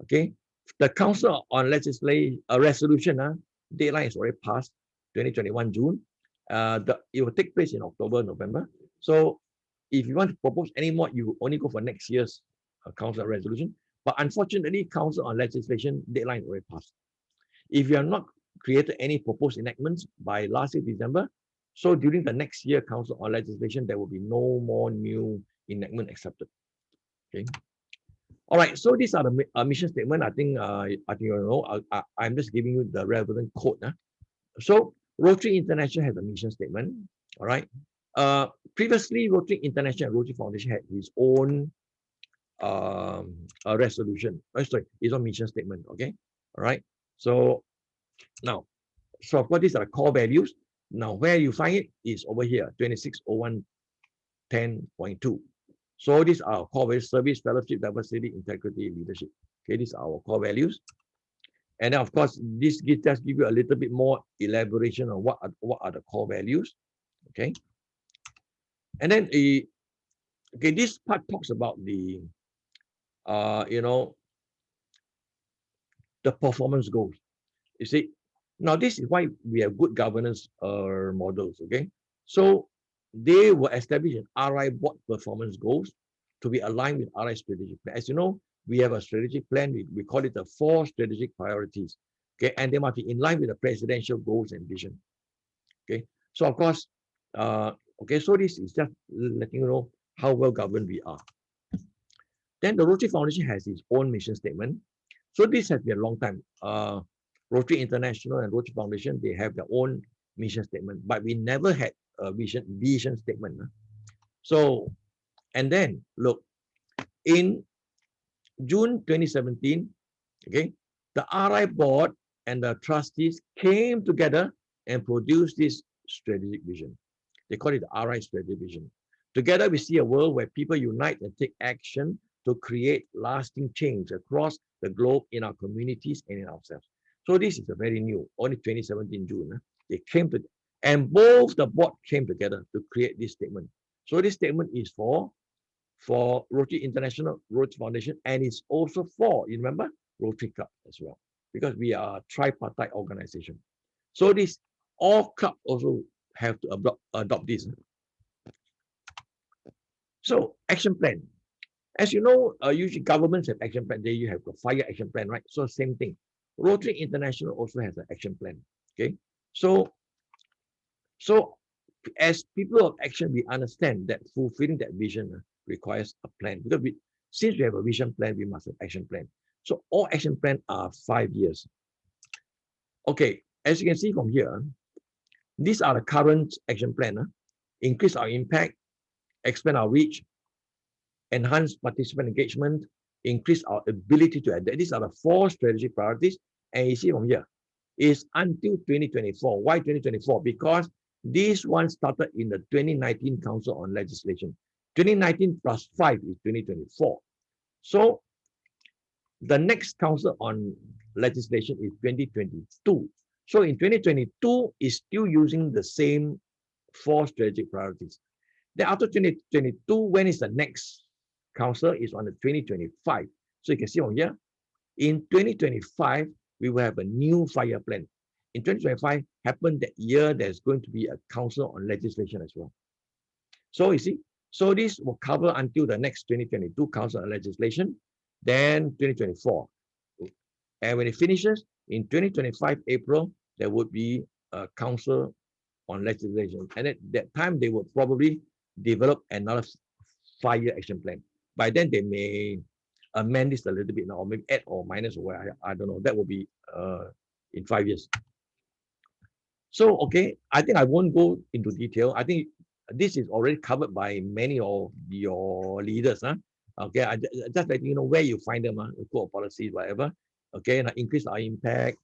Speaker 2: Okay, the council on legislation resolution deadline is already passed, 2021 June. It will take place in October, November. So if you want to propose any more, you only go for next year's council resolution. But unfortunately, council on legislation deadline is already passed. If you have not created any proposed enactments by last year December, so during the next year council on legislation, there will be no more new enactment accepted. Okay. All right. So these are the mission statement. I think you know. I'm just giving you the relevant code. So Rotary International has a mission statement. All right. Previously, Rotary International and Rotary Foundation had its own resolution. Sorry, its own mission statement. Okay. All right. So now, so what these are the core values. Now, where you find it is over here, 260110.2. So these are our core values: service, fellowship, diversity, integrity, leadership. Okay, these are our core values. And then, of course, this just give you a little bit more elaboration on what are the core values. Okay. And then, okay, this part talks about the, you know, the performance goals. You see, now this is why we have good governance models, okay? So they will establish an RI board performance goals to be aligned with RI strategic plan. As you know, we have a strategic plan. We call it the 4 strategic priorities, okay? And they must be in line with the presidential goals and vision, okay? So of course, okay, so this is just letting you know how well governed we are. Then the Rotary Foundation has its own mission statement. So this has been a long time. Rotary International and Rotary Foundation, they have their own mission statement, but we never had a vision statement. So, and then look, in June 2017, okay, the RI board and the trustees came together and produced this strategic vision. They call it the RI strategic vision. Together, we see a world where people unite and take action to create lasting change across the globe in our communities and in ourselves. So this is a very new, only 2017 June. They came to, and both the board came together to create this statement. So this statement is for Rotary International, Rotary Foundation, and it's also for, you remember, Rotary Club as well, because we are a tripartite organization. So this, all clubs also have to adopt this. So action plan. As you know, usually governments have action plan. There you have a fire action plan, right? So same thing. Rotary International also has an action plan. Okay, so as people of action, we understand that fulfilling that vision requires a plan. Because since we have a vision plan, we must have action plan. So all action plan are 5 years. Okay, as you can see from here, These are the current action plan. Increase our impact, expand our reach, enhance participant engagement, increase our ability to adapt. These are the 4 strategic priorities. And you see from here, is until 2024. Why 2024? Because this one started in the 2019 Council on Legislation. 2019 plus 5 is 2024. So the next Council on Legislation is 2022. So in 2022 is still using the same 4 strategic priorities. Then after 2022, when is the next Council? Is on the 2025. So you can see on here, in 2025, we will have a new 5-year plan. In 2025, happened that year, there's going to be a Council on Legislation as well. So you see, so this will cover until the next 2022 Council on Legislation, then 2024. And when it finishes, in 2025 April, there would be a Council on Legislation. And at that time, they will probably develop another 5-year action plan. By then, they may amend this a little bit now, or maybe add or minus, or where I don't know. That will be in 5 years. So, okay, I think I won't go into detail. I think this is already covered by many of your leaders. Okay, I just let you know where you find them, the core policies, whatever. Okay, and increase our impact,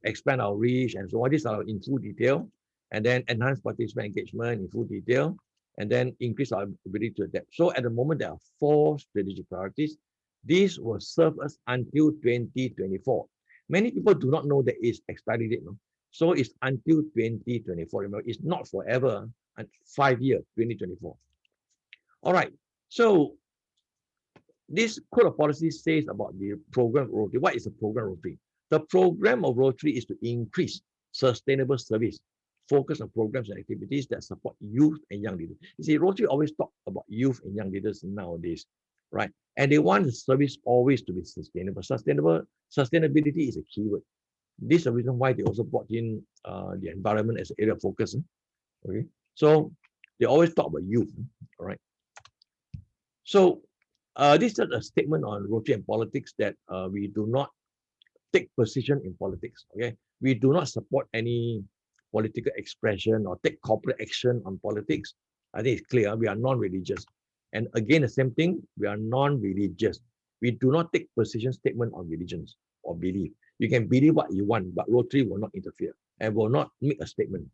Speaker 2: expand our reach, and so on. These are in full detail. And then enhance participant engagement in full detail. And then increase our ability to adapt. So at the moment, there are 4 strategic priorities. These will serve us until 2024. Many people do not know there is expiry date. No? So it's until 2024. Remember, it's not forever, and 5 years, 2024. All right. So this code of policy says about the program of Rotary. What is the program of Rotary? The program of Rotary is to increase sustainable service, focus on programs and activities that support youth and young leaders. You see, Rotary always talk about youth and young leaders nowadays, right? And they want the service always to be sustainable. Sustainability is a keyword. This is the reason why they also brought in the environment as an area of focus. Okay, so they always talk about youth. All right. So this is a statement on Rotary and politics that we do not take position in politics. Okay, we do not support any political expression or take corporate action on politics. I think it's clear we are non-religious. And again, the same thing, we are non-religious. We do not take position statement on religions or belief. You can believe what you want, but Rotary will not interfere and will not make a statement.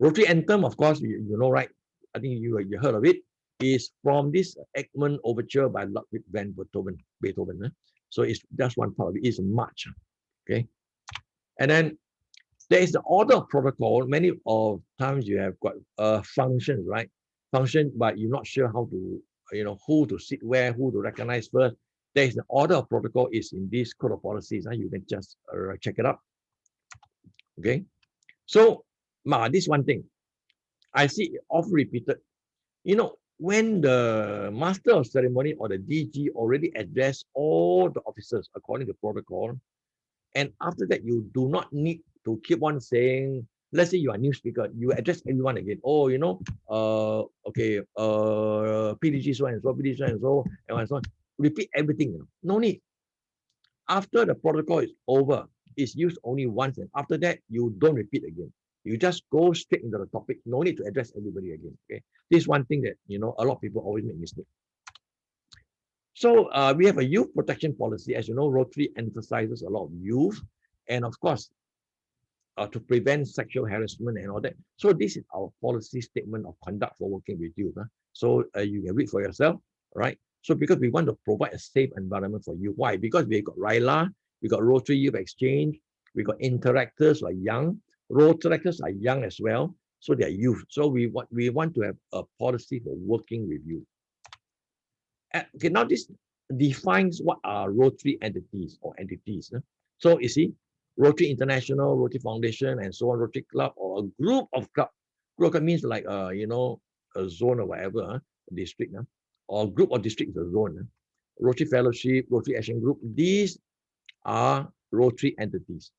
Speaker 2: Rotary anthem, of course, you know, right? I think you heard of it. Is from this Egmont Overture by Ludwig van Beethoven. So it's just one part of it. It's a march. Okay, and then there is the order of protocol. Many of times you have got functions, right? Function, but you're not sure how to, who to sit where, who to recognize first. There is the order of protocol is in this code of policies. You can just check it out. Okay, so this one thing I see often repeated. When the master of ceremony or the DG already addressed all the officers according to protocol, and after that you do not need to keep on saying, let's say you are a new speaker, you address everyone again. Oh, okay, PDG so and so, PDG so and so, repeat everything. No need. After the protocol is over, it's used only once, and after that, you don't repeat again. You just go straight into the topic. No need to address everybody again. Okay, this is one thing that a lot of people always make mistake. So we have a youth protection policy. As you know, Rotary emphasizes a lot of youth, and of course, to prevent sexual harassment and all that. So this is our policy statement of conduct for working with youth. So you can read for yourself, right? So because we want to provide a safe environment for youth. Why? Because we got RYLA, we got Rotary Youth Exchange, we got interactors who are young. Rotaractors are young as well, so they are youth. So we want to have a policy for working with youth. Okay, now this defines what are Rotary entities or entities. So you see, Rotary International, Rotary Foundation, and so on, Rotary Club, or a group of club. Group means like a zone or whatever, district, or group or district is a zone. Rotary Fellowship, Rotary Action Group, these are Rotary entities.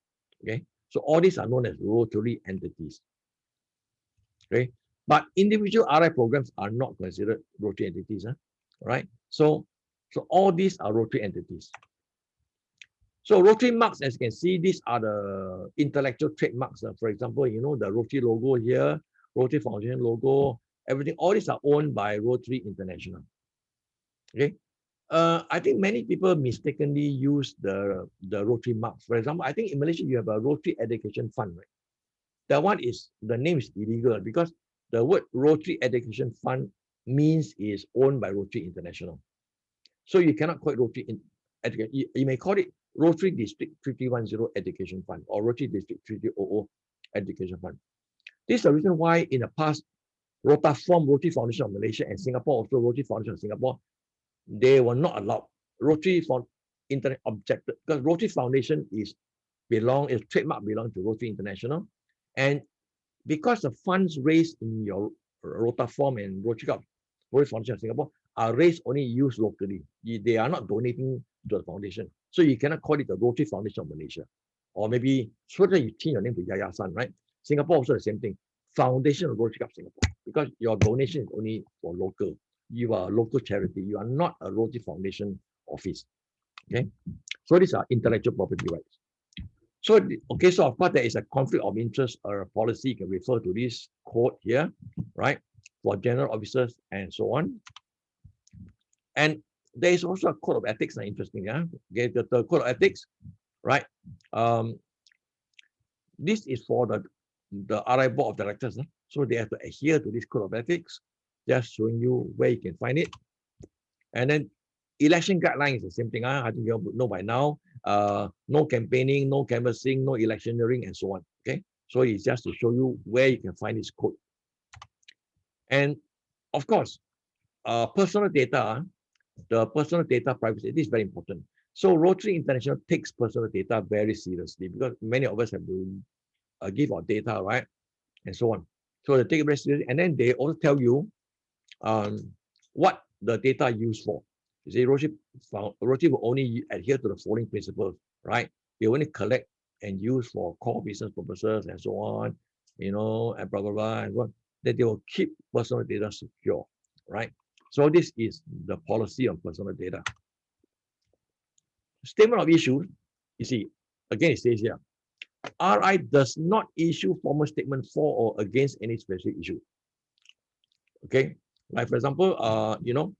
Speaker 2: Okay, so all these are known as Rotary entities. Okay, but individual RI programs are not considered Rotary entities. Right? So all these are Rotary entities. So Rotary marks, as you can see, these are the intellectual trademarks. For example, you know, the Rotary logo here, Rotary Foundation logo, everything, all these are owned by Rotary International. Okay. I think many people mistakenly use the Rotary marks. For example, I think in Malaysia, you have a Rotary Education Fund, right? That one is, the name is illegal because the word Rotary Education Fund means is owned by Rotary International. So you cannot call it Rotary Education. You may call it Rotary District 3310 Education Fund or Rotary District 3300 Education Fund. This is the reason why in the past, Rotaform, Rotary Foundation of Malaysia, and Singapore, also Rotary Foundation of Singapore, they were not allowed. Rotary for Internet objected because Rotary Foundation is trademark belong to Rotary International, and because the funds raised in your Rotaform and Rotary Foundation of Singapore are raised only used locally. They are not donating to the foundation, so you cannot call it the Rotary Foundation of Malaysia, or maybe so that you change your name to Yaya San, right? Singapore also the same thing. Foundation of Rotary Club Singapore, because your donation is only for local. You are a local charity. You are not a Rotary Foundation office. Okay, so these are intellectual property rights. So okay, so of course there is a conflict of interest or a policy. You can refer to this code here, right, for general officers and so on. And there is also a code of ethics. Interesting, yeah. Okay, the code of ethics, right? This is for the RI board of directors. So they have to adhere to this code of ethics. Just showing you where you can find it. And then election guidelines is the same thing. I think you all know by now. No campaigning, no canvassing, no electioneering, and so on. Okay. So it's just to show you where you can find this code. And of course, personal data, the personal data privacy, this is very important. So Rotary International takes personal data very seriously because many of us have to give our data, right? And so on. So they take it very seriously. And then they also tell you what the data used for. You see, Rotary will only adhere to the following principles, right? They only collect and use for core business purposes and so on, you know, and blah, blah, blah, and what. That they will keep personal data secure, right? So this is the policy of personal data. Statement of issues, you see, again, it says here, RI does not issue formal statement for or against any specific issue. Okay, like for example, you know,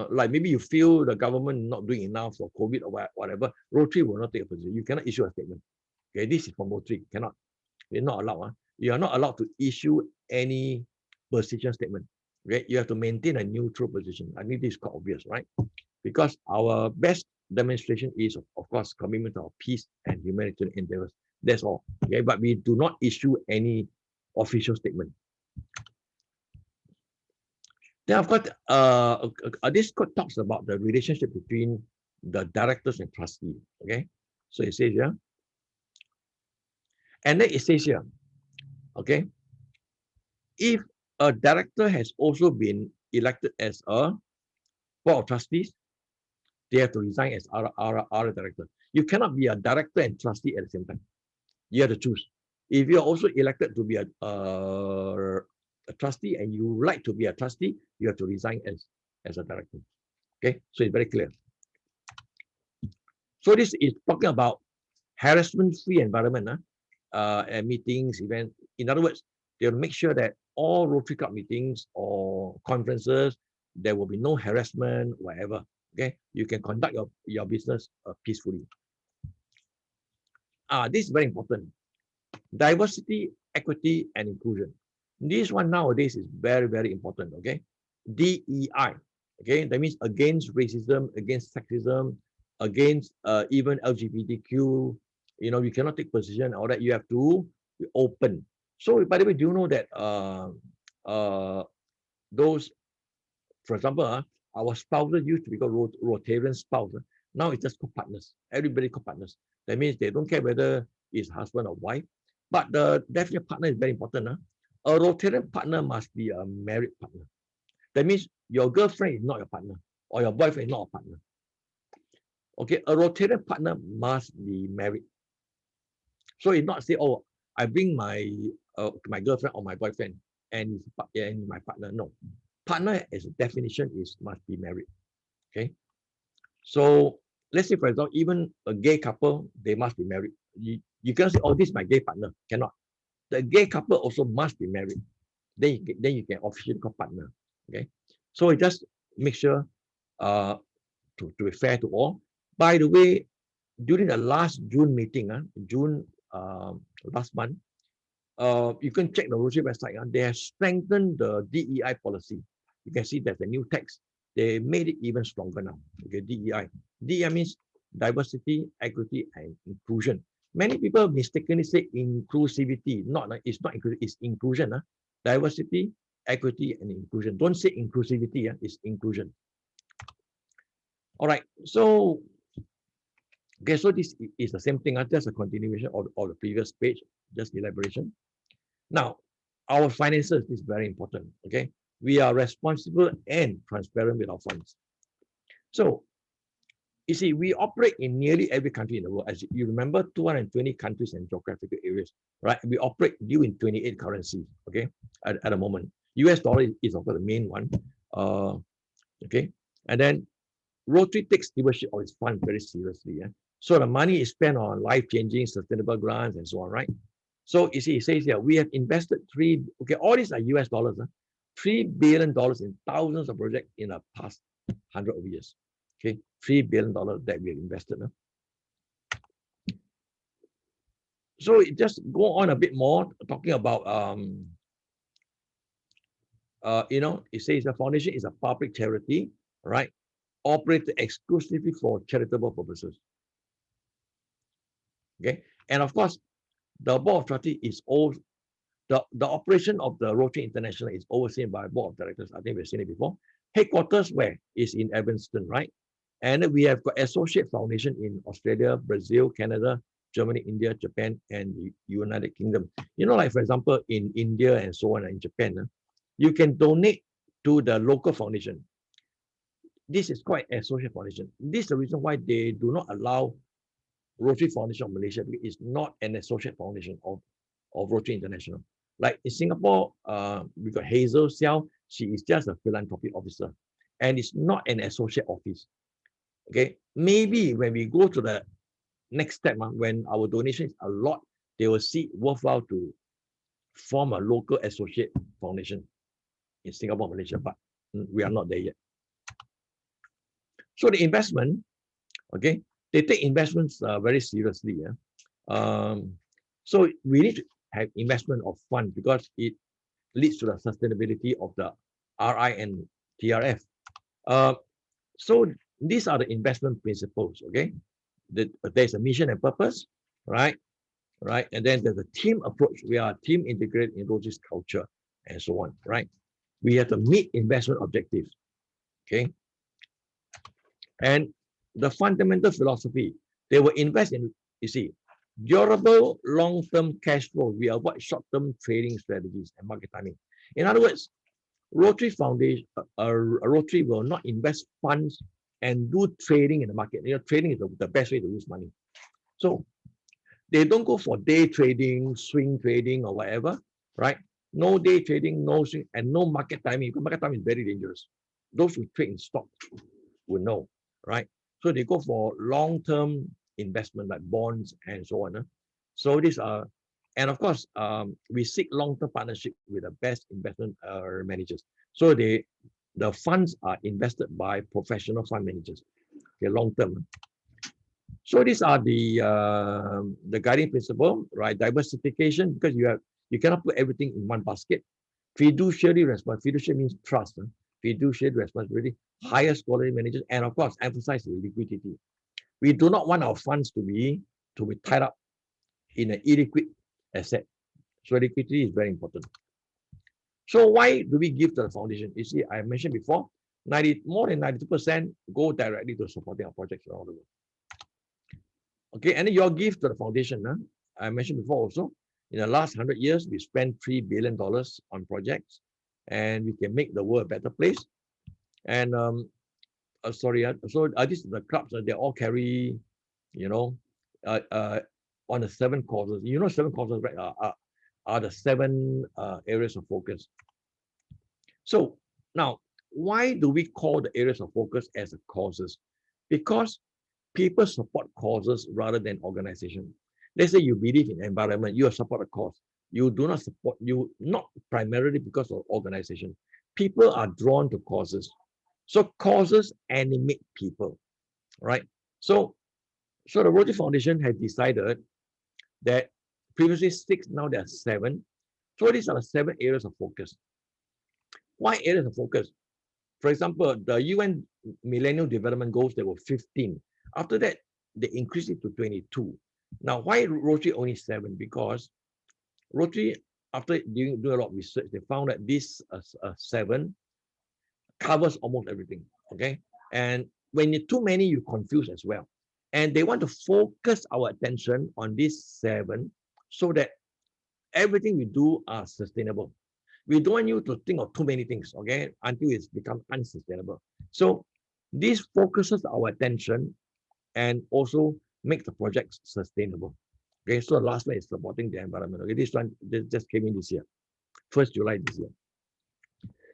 Speaker 2: like maybe you feel the government not doing enough for COVID or whatever, Rotary will not take a position. You cannot issue a statement. Okay, this is from Rotary. Cannot. You're not allowed. You are not allowed to issue any position statement. Okay, you have to maintain a neutral position. I think this is quite obvious, right? Because our best demonstration is, of course, commitment to peace and humanitarian endeavors. That's all. Okay, but we do not issue any official statement. Then, of course, this code talks about the relationship between the directors and trustees. Okay, so it says here, and then it says here, okay, if a director has also been elected as a board of trustees, they have to resign as other director. You cannot be a director and trustee at the same time. You have to choose. If you're also elected to be a trustee and you like to be a trustee, you have to resign as a director. Okay, so it's very clear. So this is talking about harassment-free environment and meetings, events. In other words, they will make sure that all Rotary Club meetings or conferences, there will be no harassment, whatever. Okay, you can conduct your business peacefully. This is very important. Diversity, equity, and inclusion. This one nowadays is very, very important. Okay, DEI. Okay, that means against racism, against sexism, against even LGBTQ. You know, you cannot take position. All that you have to be open. So, by the way, do you know that those, for example, our spouses used to be called Rotarian spouse. Now it's just co-partners. Everybody co-partners. That means they don't care whether it's husband or wife. But the definite partner is very important. A Rotarian partner must be a married partner. That means your girlfriend is not your partner, or your boyfriend is not a partner. Okay, a Rotarian partner must be married. So it's not say, oh, I bring my girlfriend or my boyfriend and my partner. No, partner as a definition is must be married. Okay, so let's say, for example, even a gay couple, they must be married. You cannot say, oh, this is my gay partner. Cannot. The gay couple also must be married. Then you can officially call partner. Okay. So it just make sure to be fair to all. By the way, during the last June meeting, June last month, you can check the Rotary website. They have strengthened the DEI policy. You can see there's a new text. They made it even stronger now. Okay, DEI. DEI means diversity, equity, and inclusion. Many people mistakenly say inclusivity. It's not inclusion, it's inclusion. Diversity, equity, and inclusion. Don't say inclusivity, it's inclusion. All right, so okay, so this is the same thing. Just a continuation of the previous page, just elaboration. Now, our finances is very important. Okay, we are responsible and transparent with our funds. So, you see, we operate in nearly every country in the world. As you remember, 220 countries and geographical areas, right? We operate in 28 currencies. Okay, at the moment, US dollar is of course the main one. Okay, and then Rotary takes stewardship of its fund very seriously. So the money is spent on life-changing, sustainable grants and so on, right? So you see, it says here, we have invested all these are US dollars, $3 billion in thousands of projects in the past 100 of years. Okay, $3 billion that we have invested. So it just go on a bit more, talking about, it says the foundation is a public charity, right? Operated exclusively for charitable purposes. Okay, and of course, the board of trustees is all the operation of the Rotary International is overseen by board of directors. I think we've seen it before. Headquarters where is in Evanston, right? And we have got associate foundation in Australia, Brazil, Canada, Germany, India, Japan, and the United Kingdom. Like for example, in India and so on, and in Japan, you can donate to the local foundation. This is quite an associate foundation. This is the reason why they do not allow Rotary Foundation of Malaysia, because it's not an associate foundation of Rotary International. Like in Singapore, we got Hazel Xiao. She is just a philanthropy officer, and it's not an associate office. Okay, maybe when we go to the next step, when our donation is a lot, they will see it worthwhile to form a local associate foundation in Singapore, Malaysia, but we are not there yet. So the investment, okay, they take investments very seriously. So we need to have investment of funds because it leads to the sustainability of the RI and TRF. So these are the investment principles. Okay, there's a mission and purpose, right? And then there's a team approach. We are team integrated in Rotary's culture and so on, right? We have to meet investment objectives. Okay, and the fundamental philosophy, they will invest in, durable long-term cash flow. We avoid short-term trading strategies and market timing. In other words, Rotary Foundation, Rotary will not invest funds and do trading in the market. Trading is the best way to lose money. So they don't go for day trading, swing trading, or whatever, right? No day trading, no swing, and no market timing. Because market timing is very dangerous. Those who trade in stock will know, right? So they go for long-term investment like bonds and so on. So these are, and of course, we seek long-term partnership with the best investment managers. So the funds are invested by professional fund managers, okay, long-term. So these are the guiding principle, right? Diversification, because you cannot put everything in one basket. Fiduciary responsibility. Fiduciary means trust. Fiduciary responsibility, highest quality managers, and of course, emphasize liquidity. We do not want our funds to be tied up in an illiquid asset. So liquidity is very important. So why do we give to the foundation? You see, I mentioned before, more than 92% go directly to supporting our projects around the world. Okay, and then your gift to the foundation, I mentioned before also, in the last 100 years, we spent $3 billion on projects, and we can make the world a better place. And so these the clubs, they all carry, on the 7 causes. 7 causes, right, are the 7 areas of focus. So now, why do we call the areas of focus as the causes? Because People support causes rather than organization. Let's say you believe in environment, you support a cause. You do not support, you not primarily because of organization. People are drawn to causes. So causes animate people, right? So the Rotary Foundation has decided that previously 6, now there are 7. So these are the 7 areas of focus. Why areas of focus? For example, the UN Millennium Development Goals, there were 15. After that, they increased it to 22. Now, why Rotary only 7? Because Rotary, after doing a lot of research, they found that this 7 covers almost everything, okay? And when you're too many, you confuse as well. And they want to focus our attention on these 7 so that everything we do are sustainable. We don't want you to think of too many things, okay, until it's become unsustainable. So this focuses our attention and also makes the projects sustainable. Okay, so the last one is supporting the environment. Okay, this one just came in this year, 1st July this year.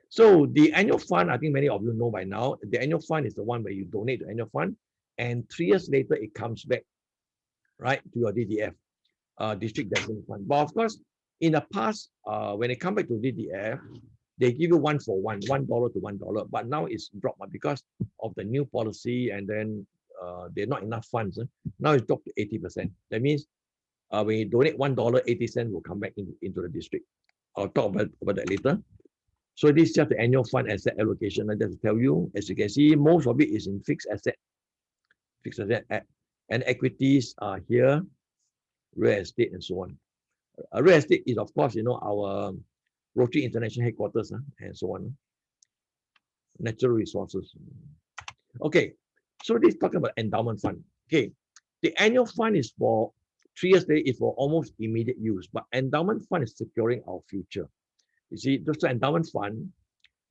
Speaker 2: So the annual fund, I think many of you know by now, the annual fund is the one where you donate the annual fund, and 3 years later it comes back, right, to your DDF, District Development Fund. But of course, in the past, when they come back to DDF, they give you 1 for 1, $1 to $1. But now it's dropped because of the new policy, and then there are not enough funds. Now it's dropped to 80%. That means when you donate $1, 80 cents will come back into the district. I'll talk about that later. So this is just the annual fund asset allocation. I just tell you, as you can see, most of it is in fixed asset, and equities are here, real estate, and so on. Real estate is, of course, our Rotary International headquarters and so on. Natural resources. Okay, so this is talking about endowment fund. Okay, the annual fund is for 3 years later, is for almost immediate use, but endowment fund is securing our future. You see, just the endowment fund.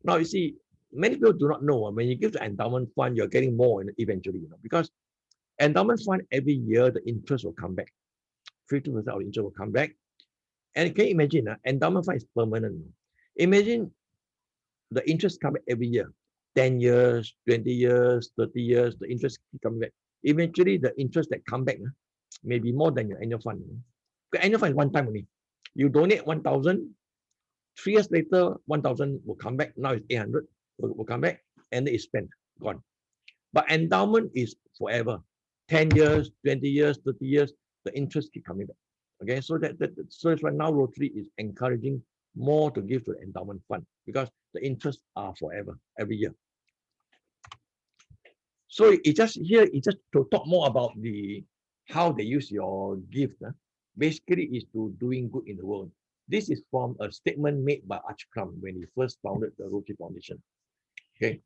Speaker 2: Now, you see, many people do not know when you give the endowment fund, you're getting more eventually, because endowment fund every year, the interest will come back. 50% of the interest will come back. And can you imagine, endowment fund is permanent. Imagine the interest come back every year, 10 years, 20 years, 30 years, the interest keep coming back. Eventually, the interest that come back may be more than your annual fund. The annual fund is one time only. You donate 1,000, 3 years later, 1,000 will come back. Now it's 800 will come back, and then it's spent, gone. But endowment is forever. 10 years, 20 years, 30 years, the interest keep coming back. Okay, so that's why now Rotary is encouraging more to give to the endowment fund, because the interests are forever, every year. So it's just to talk more about how they use your gift. Basically, is to doing good in the world. This is from a statement made by Arch Crum when he first founded the Rotary Foundation. Okay,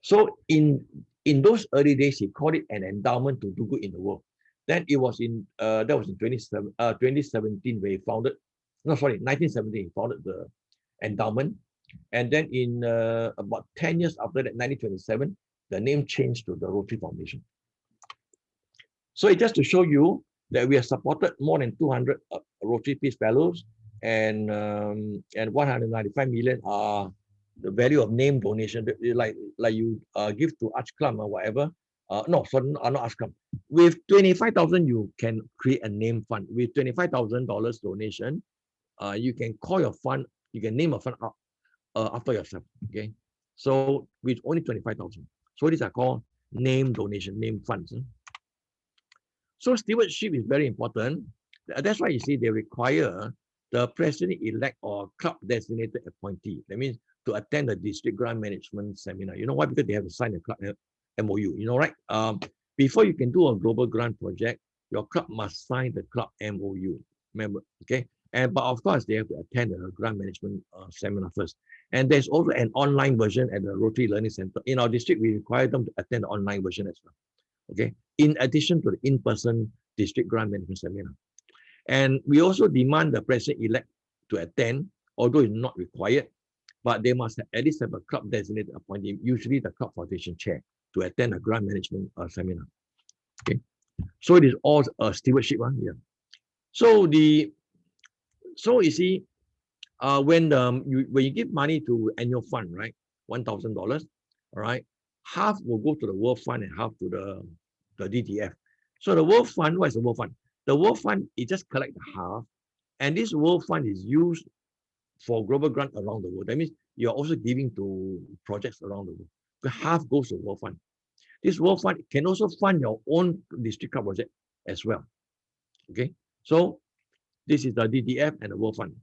Speaker 2: so in those early days, he called it an endowment to do good in the world. Then it was that was in 2017 where he founded, 1917 he founded the endowment. And then in about 10 years after that, 1927, the name changed to the Rotary Foundation. So it's just to show you that we have supported more than 200 Rotary Peace Fellows, and 195 million are the value of name donation, like you give to Arch Crum or whatever. Not Arch Crum. With 25,000, you can create a name fund. With $25,000 donation, you can call your fund. You can name a fund up after yourself. Okay, so with only 25,000. So these are called name donation, name funds. So stewardship is very important. That's why you see they require the president-elect or club-designated appointee. That means to attend the district grant management seminar. You know why? Because they have to sign a club MOU. You know, right? Before you can do a global grant project, your club must sign the club MOU. Remember, okay? But of course, they have to attend the grant management seminar first. And there's also an online version at the Rotary Learning Center. In our district, we require them to attend the online version as well. Okay, in addition to the in-person district grant management seminar. And we also demand the president-elect to attend, although it's not required, but they must at least have a club designated appointee, usually the club foundation chair, to attend a grant management seminar. Okay, so it is all stewardship here. So you see, when you give money to annual fund, right, $1,000, all right, half will go to the World Fund and half to the the DTF. So the World Fund, what is the World Fund? The World Fund, it just collects half, and this World Fund is used for global grant around the world. That means you're also giving to projects around the world. The half goes to World Fund. This World Fund can also fund your own district club project as well. Okay, so this is the DTF and the World Fund.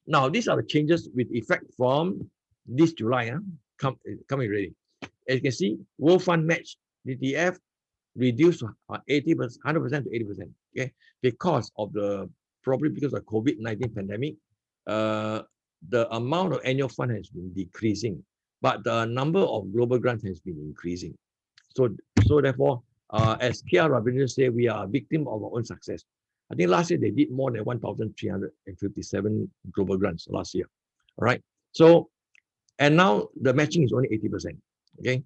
Speaker 2: Now, these are the changes with effect from this July, coming ready. As you can see, World Fund match DTF reduced 80%, 100% to 80%. Okay, because of probably because of COVID-19 pandemic, the amount of annual fund has been decreasing, but the number of global grants has been increasing. So therefore, as K.R. Rabindran said, we are a victim of our own success. I think last year they did more than 1,357 global grants last year. All right. So, and now the matching is only 80%. Okay.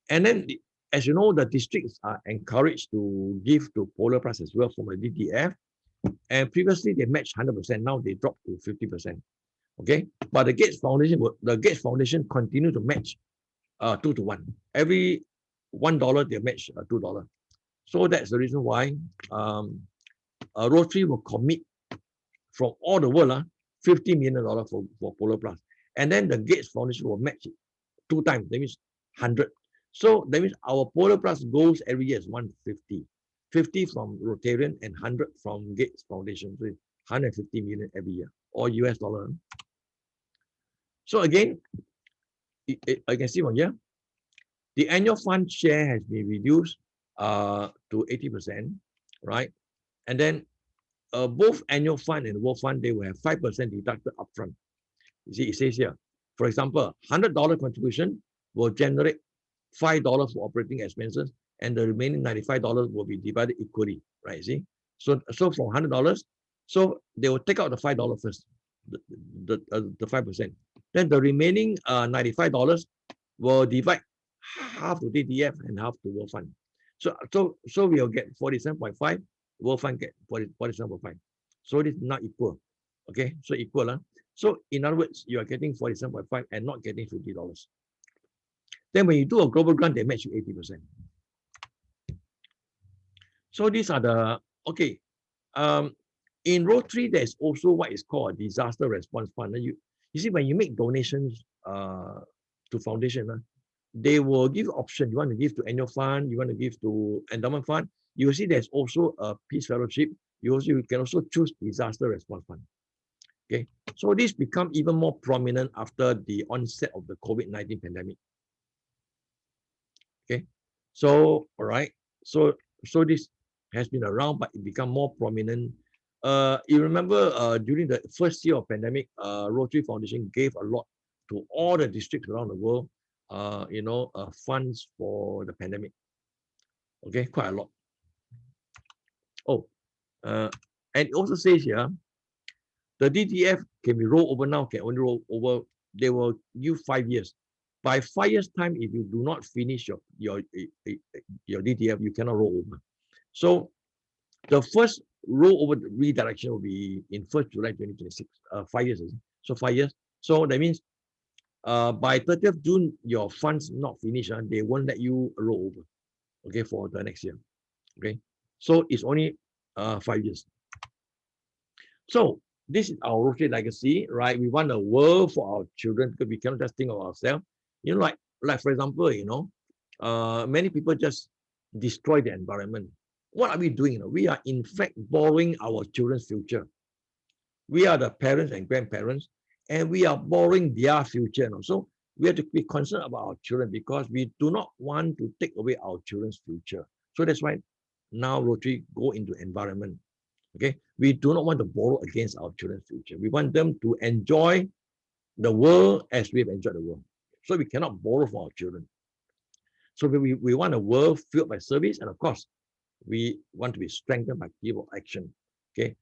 Speaker 2: And then, as you know, the districts are encouraged to give to Polar Plus as well from a DTF. And previously they matched 100%. Now they dropped to 50%. Okay. But the Gates Foundation continue to match 2 to 1. Every $1 they match $2. So that's the reason why Rotary will commit from all the world $50 million for Polar Plus. And then the Gates Foundation will match it 2 times. That means 100. So that means our Polar Plus goals every year is 150. 50 from Rotarian and 100 from Gates Foundation. So 150 million every year, or US dollar. So again, I can see from here, the annual fund share has been reduced to 80%, right? And then both annual fund and World Fund, they will have 5% deducted upfront. You see, it says here, for example, $100 contribution will generate $5 for operating expenses, and the remaining $95 will be divided equally, right? See, so from $100, so they will take out the $5 first, the 5%. Then the remaining $95 will divide half to DTF and half to World Fund. So we'll get 47.5. World Fund get 47.5. So it is not equal. Okay, so equal. So in other words, you are getting 47.5 and not getting $50. Then when you do a global grant, they match you 80%. So these are the, okay. In Rotary, there's also what is called a disaster response fund. You see, when you make donations to foundation, they will give option. You want to give to annual fund, you want to give to endowment fund. You will see there's also a peace fellowship. You can also choose disaster response fund. Okay, so this become even more prominent after the onset of the COVID-19 pandemic. Okay, so all right, so this has been around, but it become more prominent. You remember during the first year of pandemic, Rotary Foundation gave a lot to all the districts around the world, funds for the pandemic. Okay, quite a lot. Oh, and it also says here, the DTF can be rolled over now, can only roll over, they will give 5 years. By 5 years' time, if you do not finish your DTF, you cannot roll over. So the first rollover redirection will be in 1st July 2026, 5 years. So 5 years. So that means by 30th June, your funds not finished, they won't let you roll over, okay, for the next year. Okay, so it's only 5 years. So this is our Rotary legacy, right? We want a world for our children, because we cannot just think of ourselves. You know, like for example, many people just destroy the environment. What are we doing? We are in fact borrowing our children's future. We are the parents and grandparents, and we are borrowing their future. So we have to be concerned about our children, because we do not want to take away our children's future. So that's why now Rotary go into environment. Okay, we do not want to borrow against our children's future. We want them to enjoy the world as we have enjoyed the world. So we cannot borrow from our children. So we want a world filled by service, and of course, we want to be strengthened by people action. Okay,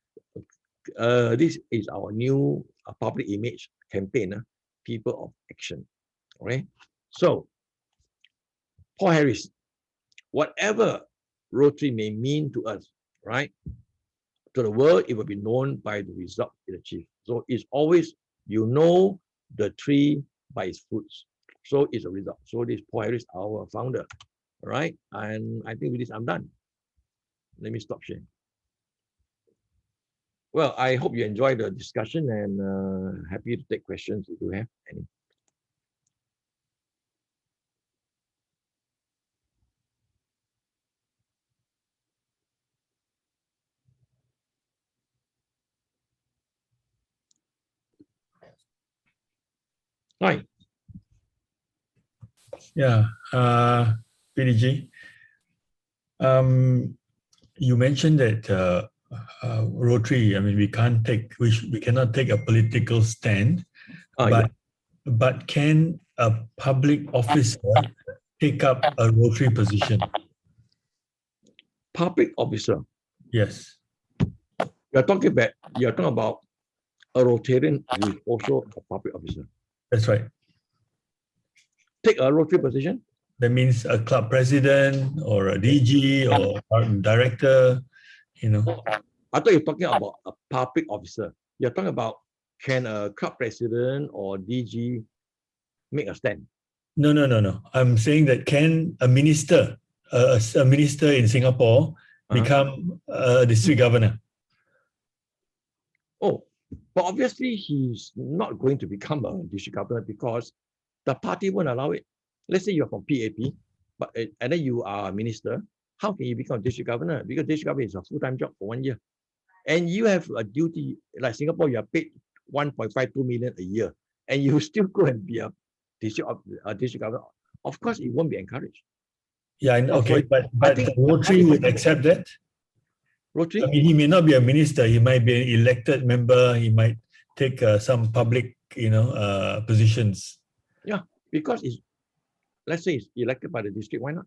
Speaker 2: this is our new public image campaign, people of action. Okay, so Paul Harris, whatever Rotary may mean to us, right? To the world, it will be known by the result it achieves. So it's always, the tree by its fruits. So it's a result. So this Paul Harris, our founder. All right, and I think with this I'm done. Let me stop sharing. Well, I hope you enjoyed the discussion, and happy to take questions if you have any. Hi.
Speaker 3: Yeah, PDG. You mentioned that Rotary. I mean, we cannot take a political stand, but can a public officer take up a Rotary position?
Speaker 2: Public officer.
Speaker 3: Yes.
Speaker 2: You're talking about a Rotarian who is also a public officer.
Speaker 3: That's right.
Speaker 2: Take a Rotary position?
Speaker 3: That means a club president or a DG or a director, you know.
Speaker 2: I thought you're talking about a public officer. You're talking about, can a club president or DG make a stand?
Speaker 3: No. I'm saying that can a minister, a minister in Singapore become a district governor?
Speaker 2: Oh, but obviously he's not going to become a district governor because the party won't allow it. Let's say you're from PAP, and then you are a minister. How can you become district governor? Because district governor is a full-time job for 1 year. And you have a duty, like Singapore, you are paid 1.52 million a year, and you still go and be a district governor. Of course, it won't be encouraged.
Speaker 3: Yeah, okay, but Rotary would accept that.
Speaker 2: Rotary?
Speaker 3: I mean, he may not be a minister. He might be an elected member. He might take some public, positions.
Speaker 2: Yeah, because let's say it's elected by the district. Why not?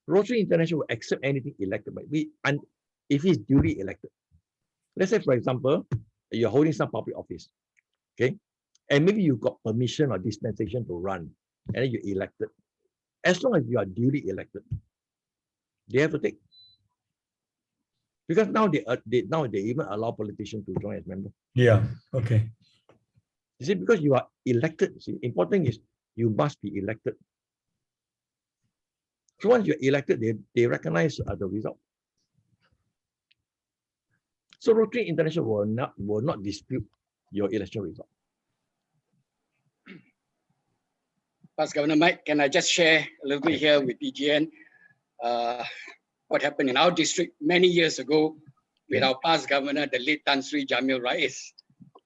Speaker 2: Rotary International will accept anything elected by and if he's duly elected. Let's say, for example, you're holding some public office, okay, and maybe you got permission or dispensation to run, and then you're elected. As long as you are duly elected, they have to take. Because now they even allow politicians to join as members.
Speaker 3: Yeah. Okay.
Speaker 2: You see, because you are elected. See, important is you must be elected. So once you're elected, they recognize the result. So Rotary International will not dispute your election result.
Speaker 4: Past Governor Mike, can I just share a little bit here with EGN? What happened in our district many years ago with our past governor, the late Tan Sri Jamil Rais,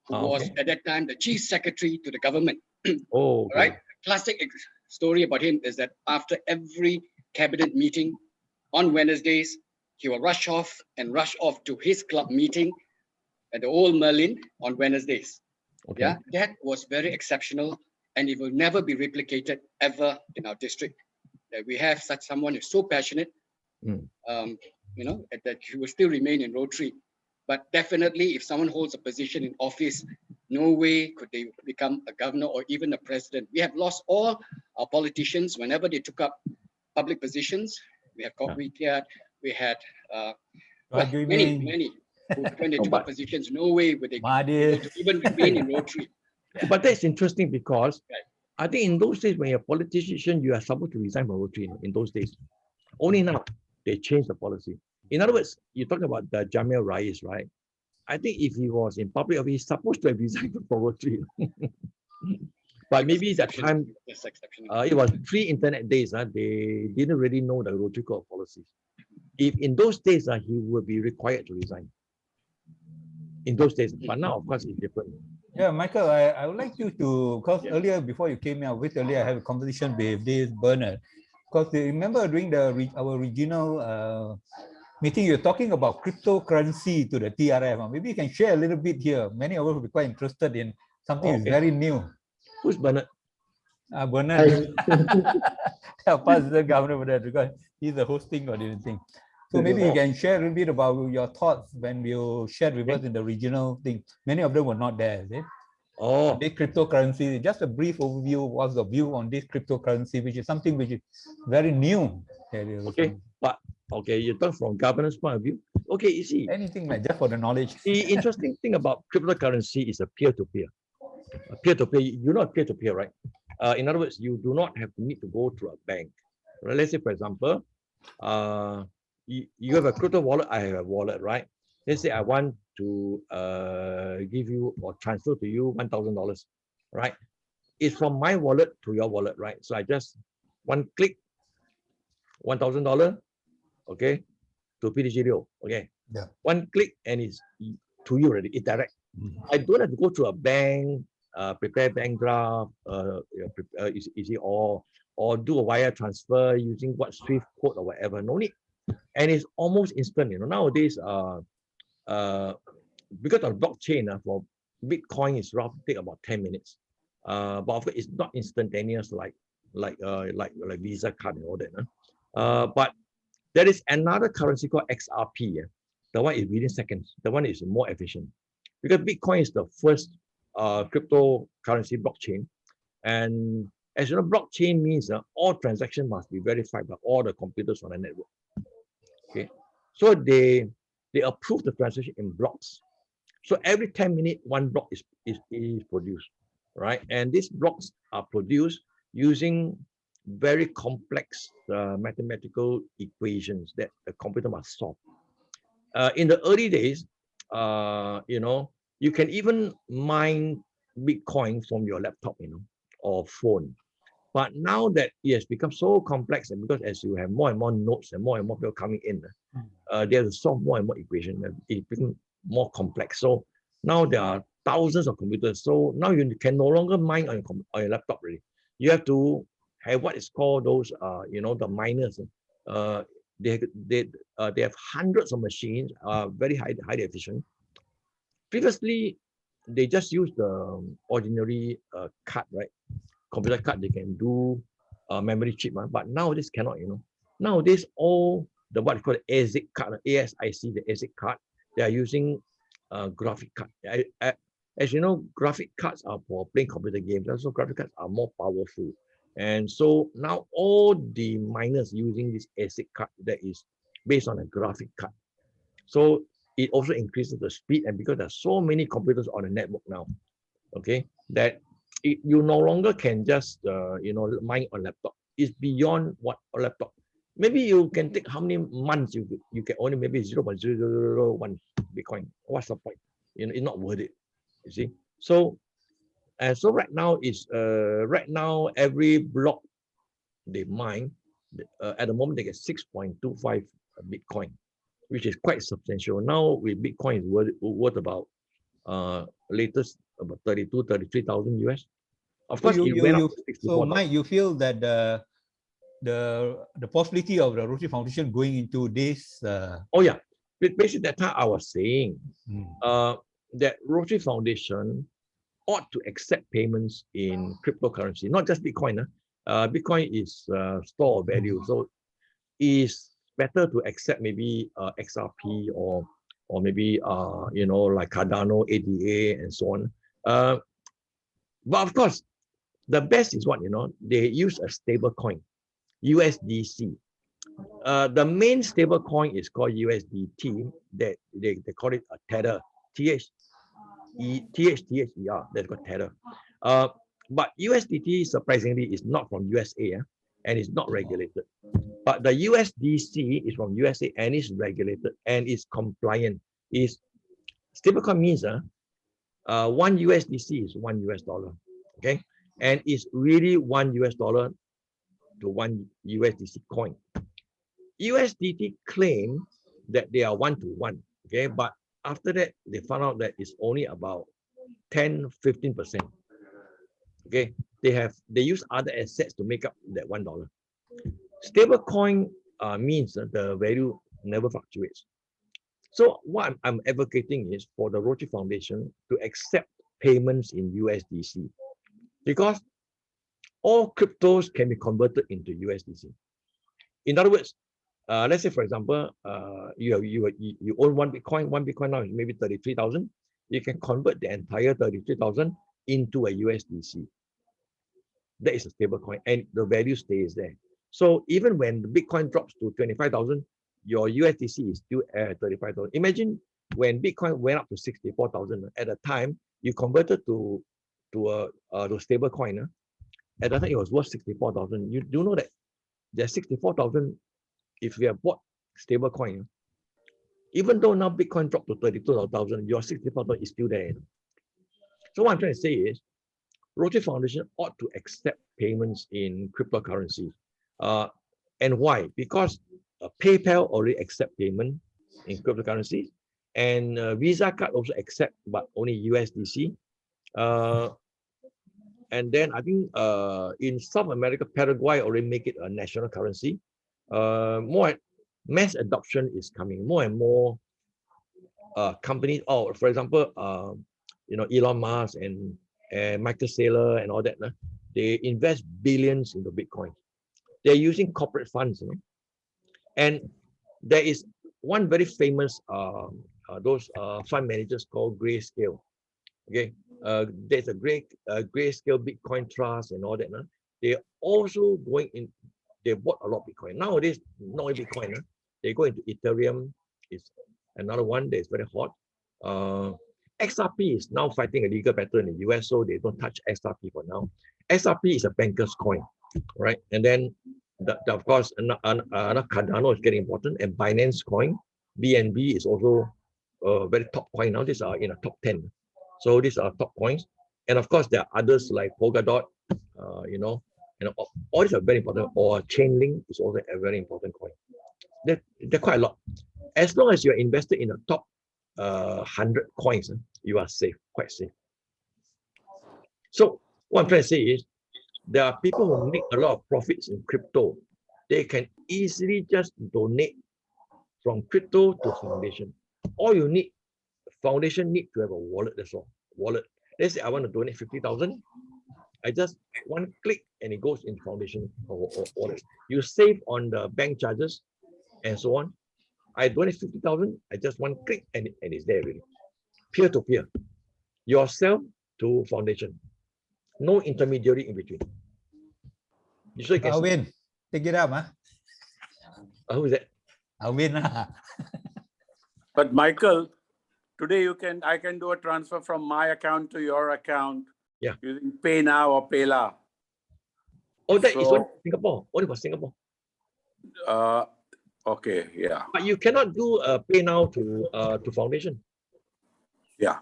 Speaker 4: who was at that time the chief secretary to the government.
Speaker 2: Oh, okay.
Speaker 4: Right. Classic story about him is that after every cabinet meeting on Wednesdays, he will rush off to his club meeting at the Old Merlin on Wednesdays. Okay. Yeah, that was very exceptional, and it will never be replicated ever in our district. That we have such someone who's so passionate, that he will still remain in Rotary. But definitely, if someone holds a position in office, no way could they become a governor or even a president. We have lost all our politicians whenever they took up public positions. We have we had many who, when they took up positions, no way would they even remain in Rotary.
Speaker 2: Yeah. But that's interesting because I think in those days when you're a politician, you are supposed to resign from Rotary in those days. Only now they changed the policy. In other words, you talk about the Jamil Rais, right? I think if he was in public office, he's supposed to have resigned from Rotary. But maybe that time, it was pre-internet days. They didn't really know the Rotary Code of policies. If in those days, he would be required to resign. In those days, but now, of course, it's different.
Speaker 5: Yeah, Michael, I would like you to, because earlier, before you came here, I had a conversation with this Bernard. Because you remember during our regional meeting, you're talking about cryptocurrency to the TRF. Maybe you can share a little bit here. Many of us will be quite interested in something that's very new.
Speaker 2: Who's Bernard?
Speaker 5: Bernard. Past the governor Bernard, because he's the hosting or anything. So maybe you can share a little bit about your thoughts when you shared with us in the regional thing. Many of them were not there, is it?
Speaker 2: Oh,
Speaker 5: this cryptocurrency, just a brief overview. What's the view on this cryptocurrency, which is something which is very new?
Speaker 2: Okay, but you talk from governance point of view. Okay, you see,
Speaker 5: anything like just for the knowledge.
Speaker 2: The interesting thing about cryptocurrency is a peer-to-peer. Peer-to-peer, you're not peer-to-peer, right? In other words, you do not have to need to go to a bank. Let's say, for example, you have a crypto wallet, I have a wallet, right? Let's say I want to give you or transfer to you $1,000, right? It's from my wallet to your wallet, right? So I just one click, $1,000, okay, to PDGDO, okay?
Speaker 5: Yeah.
Speaker 2: One click and it's to you already, it's direct. I don't have to go to a bank, prepare bank draft, or do a wire transfer using what Swift code or whatever. No need, and it's almost instant. Nowadays, because of blockchain, for Bitcoin is roughly take about 10 minutes. But of course, it's not instantaneous like Visa card and all that. But there is another currency called XRP. The one is within seconds. The one is more efficient because Bitcoin is the first cryptocurrency blockchain. And as you know, blockchain means all transactions must be verified by all the computers on the network. Okay, so they approve the transaction in blocks. So every 10 minutes, one block is produced, right? And these blocks are produced using very complex mathematical equations that a computer must solve. In the early days, you can even mine Bitcoin from your laptop, or phone. But now that it has become so complex, and because as you have more and more nodes and more people coming in, they have to solve more and more equations. It becomes more complex. So now there are thousands of computers. So now you can no longer mine on your laptop really. You have to have what is called those, the miners. They have hundreds of machines, very highly efficient. Previously, they just use the ordinary card, right? Computer card, they can do memory chip, but nowadays cannot, Nowadays, all the what is called ASIC card, ASIC, the ASIC card, they are using graphic card. As you know, graphic cards are for playing computer games, and so graphic cards are more powerful. And so now all the miners using this ASIC card that is based on a graphic card. So it also increases the speed, and because there's so many computers on the network now, okay, that you no longer can just mine on laptop. It's beyond what a laptop. Maybe you can take how many months you can only maybe 0.001 Bitcoin. What's the point? It's not worth it. You see. So right now is every block they mine at the moment they get 6.25 Bitcoin, which is quite substantial. Now with Bitcoin is worth about latest about 33,000 US. Of course, it went up to 64,000.
Speaker 5: So Mike, you feel that the possibility of the Rotary Foundation going into this?
Speaker 2: Oh yeah, basically that time I was saying that Rotary Foundation ought to accept payments in cryptocurrency, not just Bitcoin. Bitcoin is store of value, so it's better to accept maybe XRP or maybe like Cardano, ADA, and so on. But of course, the best is what they use a stable coin, USDC. The main stable coin is called USDT. That they call it a Tether, THER. That's called Tether. But USDT surprisingly is not from USA, and it's not regulated. But the USDC is from USA and is regulated and is compliant. Stablecoin means 1 USDC is $1 US, okay, and it's really $1 US to 1 USDC coin. USDT claim that they are 1-to-1, okay, but after that they found out that it's only about 10-15%. Okay, they use other assets to make up that $1. Stablecoin means the value never fluctuates. So what I'm advocating is for the Rotary Foundation to accept payments in USDC, because all cryptos can be converted into USDC. In other words, let's say for example, you own one Bitcoin now is maybe 33,000. You can convert the entire 33,000 into a USDC. That is a stable coin, and the value stays there. So even when the Bitcoin drops to 25,000, your USDC is still at 35,000. Imagine when Bitcoin went up to 64,000. At the time, you converted to a stable coin. At the time, it was worth 64,000. You do know that There's 64,000 if you have bought stable coin. Even though now Bitcoin dropped to 32,000, your 64,000 is still there. So what I'm trying to say is, Rotary Foundation ought to accept payments in cryptocurrencies. And why? Because PayPal already accept payment in cryptocurrencies, and Visa card also accept, but only USDC. And then I think in South America, Paraguay already make it a national currency. More mass adoption is coming. More and more companies. Oh, for example, Elon Musk and Michael Saylor and all that. They invest billions into Bitcoin. They're using corporate funds, And there is one very famous those fund managers called Grayscale. Okay, there's a Grayscale Bitcoin Trust and all that. They're also going in. They bought a lot of Bitcoin. Nowadays, not only Bitcoin. They go into Ethereum. Is another one that's very hot. XRP is now fighting a legal battle in the US, so they don't touch XRP for now. XRP is a banker's coin, right? And then, of course, Cardano is getting important, and Binance coin, BNB is also a very top coin now. These are in a top 10. So these are top coins. And of course, there are others like Polkadot, all these are very important. Or Chainlink is also a very important coin. They're quite a lot. As long as you're invested in the top 100 coins, you are safe, quite safe. So what I'm trying to say is, there are people who make a lot of profits in crypto. They can easily just donate from crypto to foundation. All you need, foundation need to have a wallet, that's all. Wallet. Let's say I want to donate 50,000. I just one click and it goes in foundation or wallet. You save on the bank charges and so on. I donate 50,000, I just one click and it's there really. Peer to peer. Yourself to foundation. No intermediary in between. So you can
Speaker 5: Alvin, take it up, huh?
Speaker 2: Who is that?
Speaker 5: Alvin.
Speaker 6: But Michael, today I can do a transfer from my account to your account.
Speaker 2: Yeah.
Speaker 6: Using Pay Now or PayLah.
Speaker 2: Oh, that is only Singapore. Only for Singapore.
Speaker 6: Okay, yeah.
Speaker 2: But you cannot do a Pay Now to foundation.
Speaker 6: Yeah.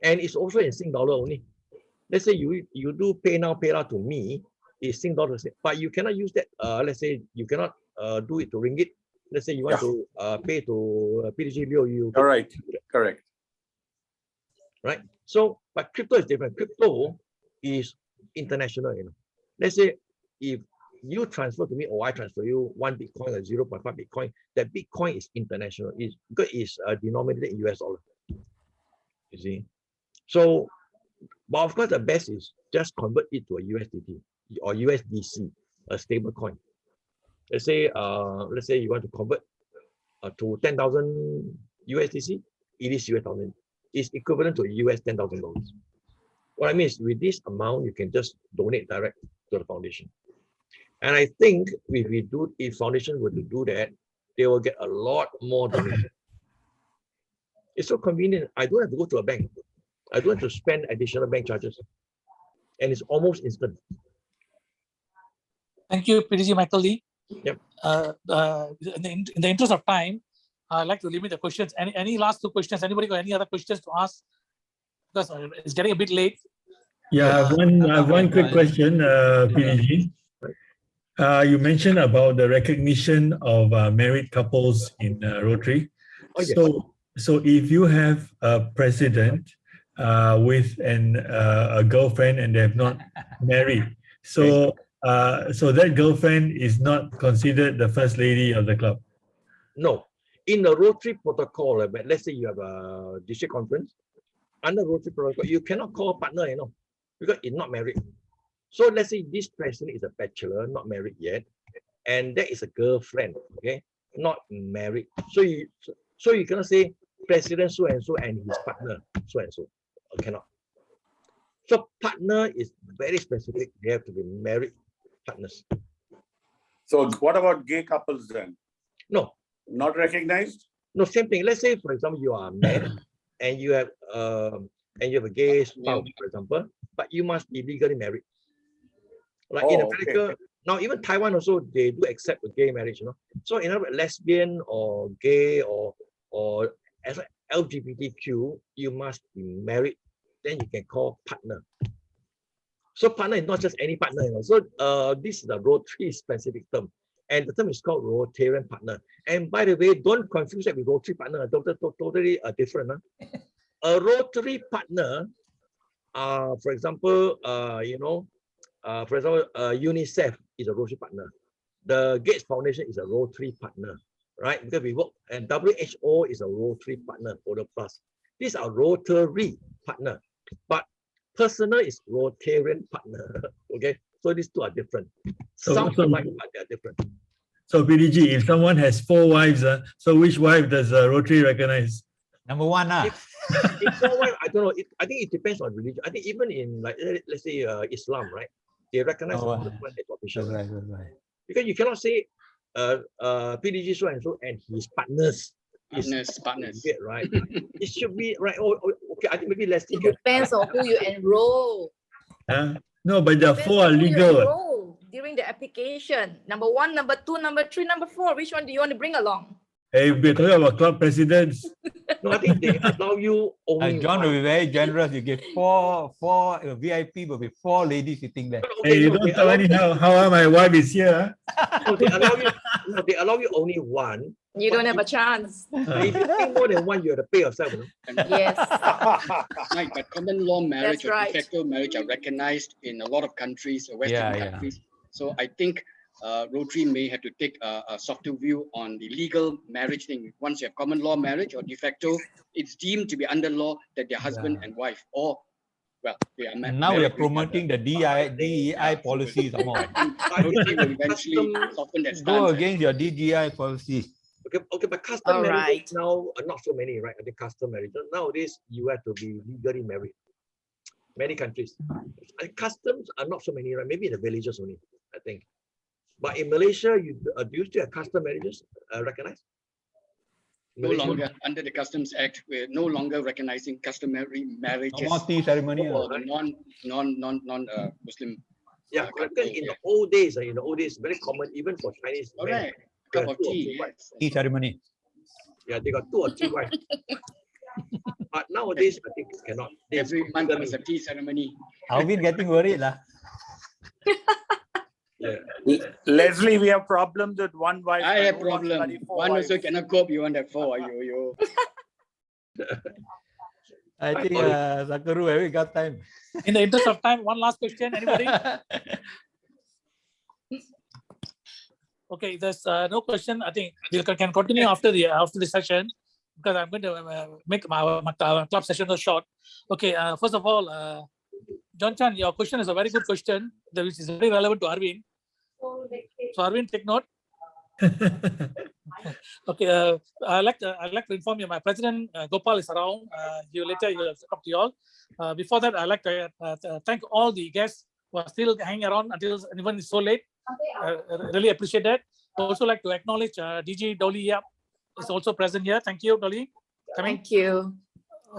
Speaker 2: And it's also in Sing dollar only. Let's say you do Pay Now, PayLah to me, it's Sing dollar. But you cannot use that. Let's say you cannot do it to ringgit. Let's say you want to pay to PDG Leo.
Speaker 6: All right. Correct.
Speaker 2: Right. So, but crypto is different. Crypto is international. Let's say if you transfer to me or I transfer you 1 Bitcoin or 0.5 Bitcoin, that Bitcoin is international. Because it's denominated in US dollar. You see. So, but of course, the best is just convert it to a USDT or USDC, a stable coin. Let's say you want to convert to 10,000 USDC. It is US$1,000. It's equivalent to US $10,000. What I mean is, with this amount, you can just donate direct to the foundation. And I think if foundation were to do that, they will get a lot more donation. It's so convenient. I don't have to go to a bank. I don't have to spend additional bank charges. And it's almost instant.
Speaker 7: Thank you, PDG Michael Lee.
Speaker 2: Yep.
Speaker 7: In the interest of time, I'd like to limit the questions. Any last 2 questions? Anybody got any other questions to ask? Because it's getting a bit late.
Speaker 3: Yeah, I have one quick question, PDG. You mentioned about the recognition of married couples in Rotary.
Speaker 2: Oh, yes.
Speaker 3: So if you have a president with a girlfriend and they have not married, so that girlfriend is not considered the first lady of the club?
Speaker 2: No. In the Rotary protocol, let's say you have a district conference, under Rotary protocol, you cannot call a partner, because it's not married. So let's say this president is a bachelor, not married yet, and that is a girlfriend, okay, not married. So you cannot say president so and so and his partner so and so. Cannot. So partner is very specific. They have to be married partners.
Speaker 6: So what about gay couples then?
Speaker 2: No.
Speaker 6: Not recognized?
Speaker 2: No, same thing. Let's say, for example, you are married and you have a gay spouse, for example, but you must be legally married. Like in America, Now, even Taiwan also, they do accept a gay marriage, you know. So, in other words, lesbian or gay or as LGBTQ, you must be married. Then you can call partner. So, partner is not just any partner, you know. So, this is a Rotary specific term, and the term is called Rotarian partner. And by the way, don't confuse that with Rotary partner. Totally different. Huh? A Rotary partner, for example, UNICEF is a Rotary partner. The Gates Foundation is a Rotary partner, right? Because we work, and WHO is a Rotary partner for the plus. These are Rotary partner, but personal is Rotarian partner. Okay, so these two are different. Some alike, but they are different.
Speaker 3: So PDG, if someone has 4 wives, so which wife does Rotary recognize?
Speaker 5: Number one,
Speaker 2: If 4 wives, I don't know. I think it depends on religion. I think even in, like, let's say Islam, right? They recognize the husband as official.
Speaker 5: Right.
Speaker 2: Because you cannot say PDG so and so and his partners.
Speaker 4: Partners.
Speaker 2: Right? It should be right. Okay. I think maybe Leslie.
Speaker 8: It depends on who you enroll.
Speaker 3: No, but the 4 are legal.
Speaker 8: During the application. Number 1, number 2, number 3, number 4. Which one do you want to bring along?
Speaker 3: Hey, we're talking about club presidents.
Speaker 2: No, I think they allow you only
Speaker 5: John
Speaker 2: one.
Speaker 5: will be very generous. You give four VIP, but with 4 ladies sitting there.
Speaker 2: Okay,
Speaker 3: Hey, you don't tell me how my wife is here.
Speaker 2: No, they allow you. No, they allow you only one.
Speaker 8: You don't have a chance.
Speaker 2: If you think more than one, you have to pay yourself. You know?
Speaker 8: Yes.
Speaker 4: Right, but common law marriage
Speaker 8: That's
Speaker 4: or
Speaker 8: right.
Speaker 4: de facto marriage are recognized in a lot of countries, Western countries. So I think Rotary may have to take a softer view on the legal marriage thing. Once you have common law marriage or de facto, it's deemed to be under law that they're husband and wife, or well, they are
Speaker 5: And now we are promoting the DEI policy some more.
Speaker 4: Rotary will eventually soften that stance.
Speaker 5: Go against your DGI policy.
Speaker 2: Okay, but custom
Speaker 8: All
Speaker 2: marriages
Speaker 8: right.
Speaker 2: now are not so many, right? I think custom marriages nowadays you have to be legally married. Many countries, and customs are not so many, right? Maybe in the villages only, I think. But in Malaysia, do you still have custom marriages recognized?
Speaker 4: No longer under the Customs Act, we're no longer recognizing customary marriages
Speaker 5: No more tea ceremony.
Speaker 4: for the non-Muslim.
Speaker 2: Yeah, because in the old days, very common even for Chinese.
Speaker 4: All
Speaker 2: men,
Speaker 4: right, cup of tea. Yes.
Speaker 5: Tea ceremony.
Speaker 2: Yeah, they got 2 or 3 wives. But nowadays, I think cannot.
Speaker 4: Every month there was a tea ceremony.
Speaker 5: Alvin getting worried lah.
Speaker 2: Yeah.
Speaker 6: Leslie, we have problems with one wife.
Speaker 4: I have
Speaker 6: who wants
Speaker 4: problem.
Speaker 6: bloody 4
Speaker 4: One
Speaker 6: wives.
Speaker 4: also cannot cope. You want that 4? Yo.
Speaker 5: I think Sakaru, have we got time?
Speaker 7: In the interest of time, one last question. Anybody? Okay, there's no question. I think we can continue after the session because I'm going to make my club session short. Okay, first of all, John Chan, your question is a very good question, which is very relevant to Arvind. So Arvind, take note. Okay, I'd like to inform you, my president Gopal is around. He will come to you all. Before that, I'd like to thank all the guests who are still hanging around until even it's so late. Really appreciate that. I also like to acknowledge DG Dolly Yap is also present here. Thank you, Dolly.
Speaker 8: Thank you.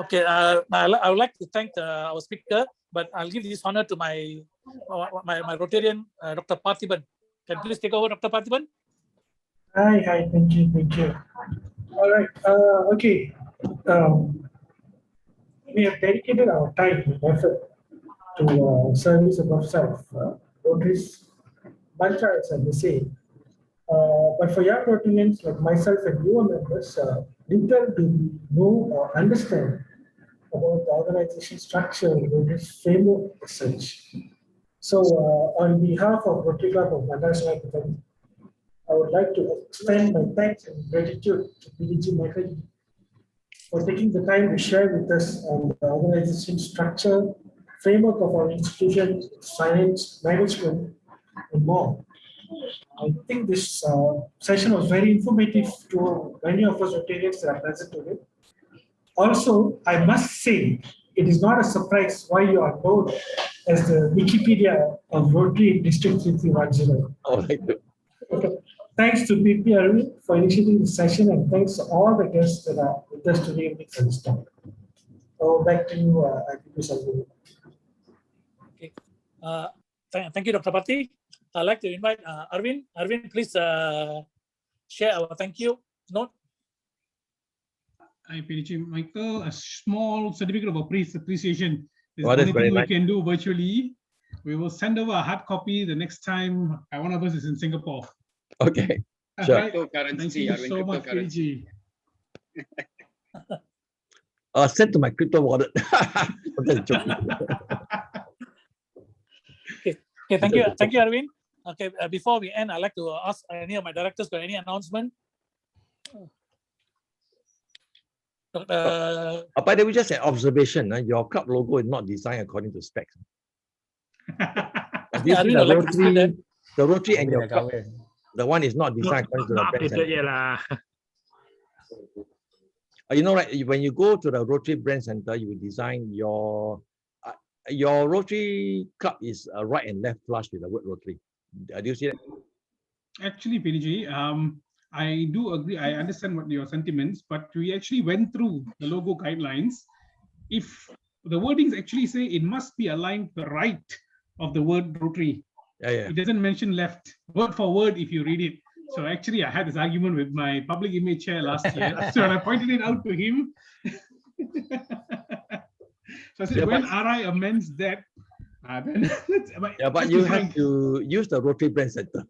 Speaker 7: Okay, I would like to thank our speaker, but I'll give this honor to my Rotarian, Dr. Parthiban. Can you please take over, Dr. Parthiban?
Speaker 9: Hi, thank you. All right, okay. We have dedicated our time and effort to service above self. Rotary's mantra is the same. But for young Rotarians like myself and newer members, little do we know or understand about the organization structure, Rotary's framework as such. So on behalf of Rotary Club of Madras, I would like to extend my thanks and gratitude to PDG Michael for taking the time to share with us on the organization structure, framework of our institution, finance, management, and more. I think this session was very informative to many of us Rotarians that are present today. Also, I must say, it is not a surprise why you are known as the Wikipedia of Rotary District 3310.
Speaker 2: Oh, thank you.
Speaker 9: Okay. Thanks to PP Arvind for initiating the session, and thanks to all the guests that are with us today for this talk. So back to you,
Speaker 7: Okay. Thank you, Dr. Pati. I'd like to invite Arvind. Arvind, please share our thank you note.
Speaker 1: Hi, PDG Michael. A small certificate of appreciation is
Speaker 2: Oh,
Speaker 1: the
Speaker 2: that's
Speaker 1: only
Speaker 2: very
Speaker 1: thing we
Speaker 2: nice.
Speaker 1: can do virtually. We will send over a hard copy the next time one of us is in Singapore.
Speaker 2: Okay, sure.
Speaker 1: Right.
Speaker 4: Cryptocurrency,
Speaker 1: Thank you
Speaker 4: Arvind,
Speaker 1: so much,
Speaker 4: cryptocurrency.
Speaker 1: PDG.
Speaker 2: Send to my crypto wallet. I'm just joking.
Speaker 7: Okay, thank you, Arvind. Okay, before we end, I'd like to ask any of my directors got any announcement.
Speaker 2: By the way, just an observation. Your club logo is not designed according to specs. Do you see
Speaker 7: Arvind, I'd like to say that.
Speaker 2: the Rotary and your club, the one is not designed according to the brand center. You know, right? When you go to the Rotary Brand Center, you will design your Rotary club is right and left flush with the word Rotary. Do you see that?
Speaker 1: Actually, PDG, I do agree. I understand what your sentiments, but we actually went through the logo guidelines. If the wordings actually say it must be aligned to the right of the word Rotary,
Speaker 2: Yeah.
Speaker 1: it doesn't mention left word for word if you read it. So actually, I had this argument with my public image chair last year. So when I pointed it out to him, so I said, when RI amends that, then
Speaker 2: but you have to use the Rotary Brand Center.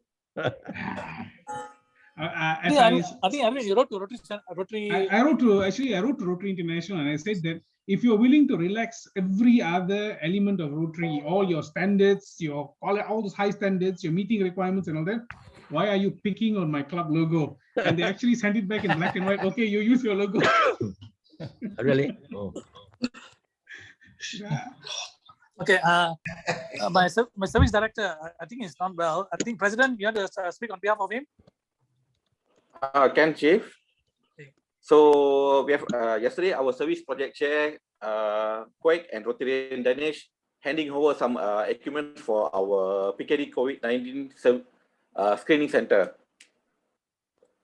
Speaker 7: I think Arvind, you wrote to Rotary.
Speaker 1: I wrote to Rotary International, and I said that if you're willing to relax every other element of Rotary, all your standards, all those high standards, your meeting requirements and all that, why are you picking on my club logo? And they actually sent it back in black and white. Okay, you use your logo.
Speaker 2: Really? Oh.
Speaker 7: Okay, my service director, I think is not well. I think President, you want to speak on behalf of him?
Speaker 10: Can Chief. So we have yesterday our service project chair, Quake and Rotarian Danish, handing over some equipment for our PKD COVID-19 screening center.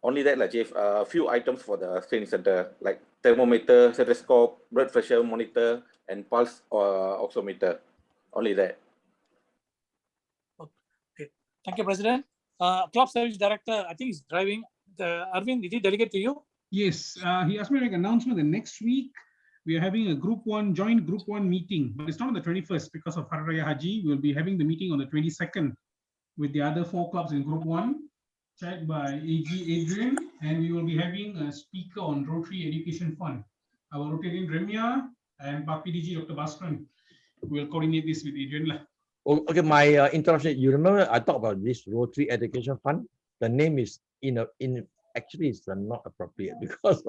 Speaker 10: Only that, Chief. A few items for the screening center, like thermometer, stethoscope, blood pressure monitor, and pulse oximeter. Only that.
Speaker 7: Okay, thank you, President. Club service director, I think he's driving. Arvind, did he delegate to you?
Speaker 1: Yes, he asked me to make an announcement that next week we are having a joint group one meeting, but it's not on the 21st because of Hari Raya Haji. We'll be having the meeting on the 22nd with the other 4 clubs in group one, chaired by AG Adrian, and we will be having a speaker on Rotary Education Fund. Our Rotarian Remya and PDG Dr. Bhaskaran will coordinate this with Adrian.
Speaker 2: Okay, my interruption. You remember I talked about this Rotary Education Fund? The name is actually it's not appropriate because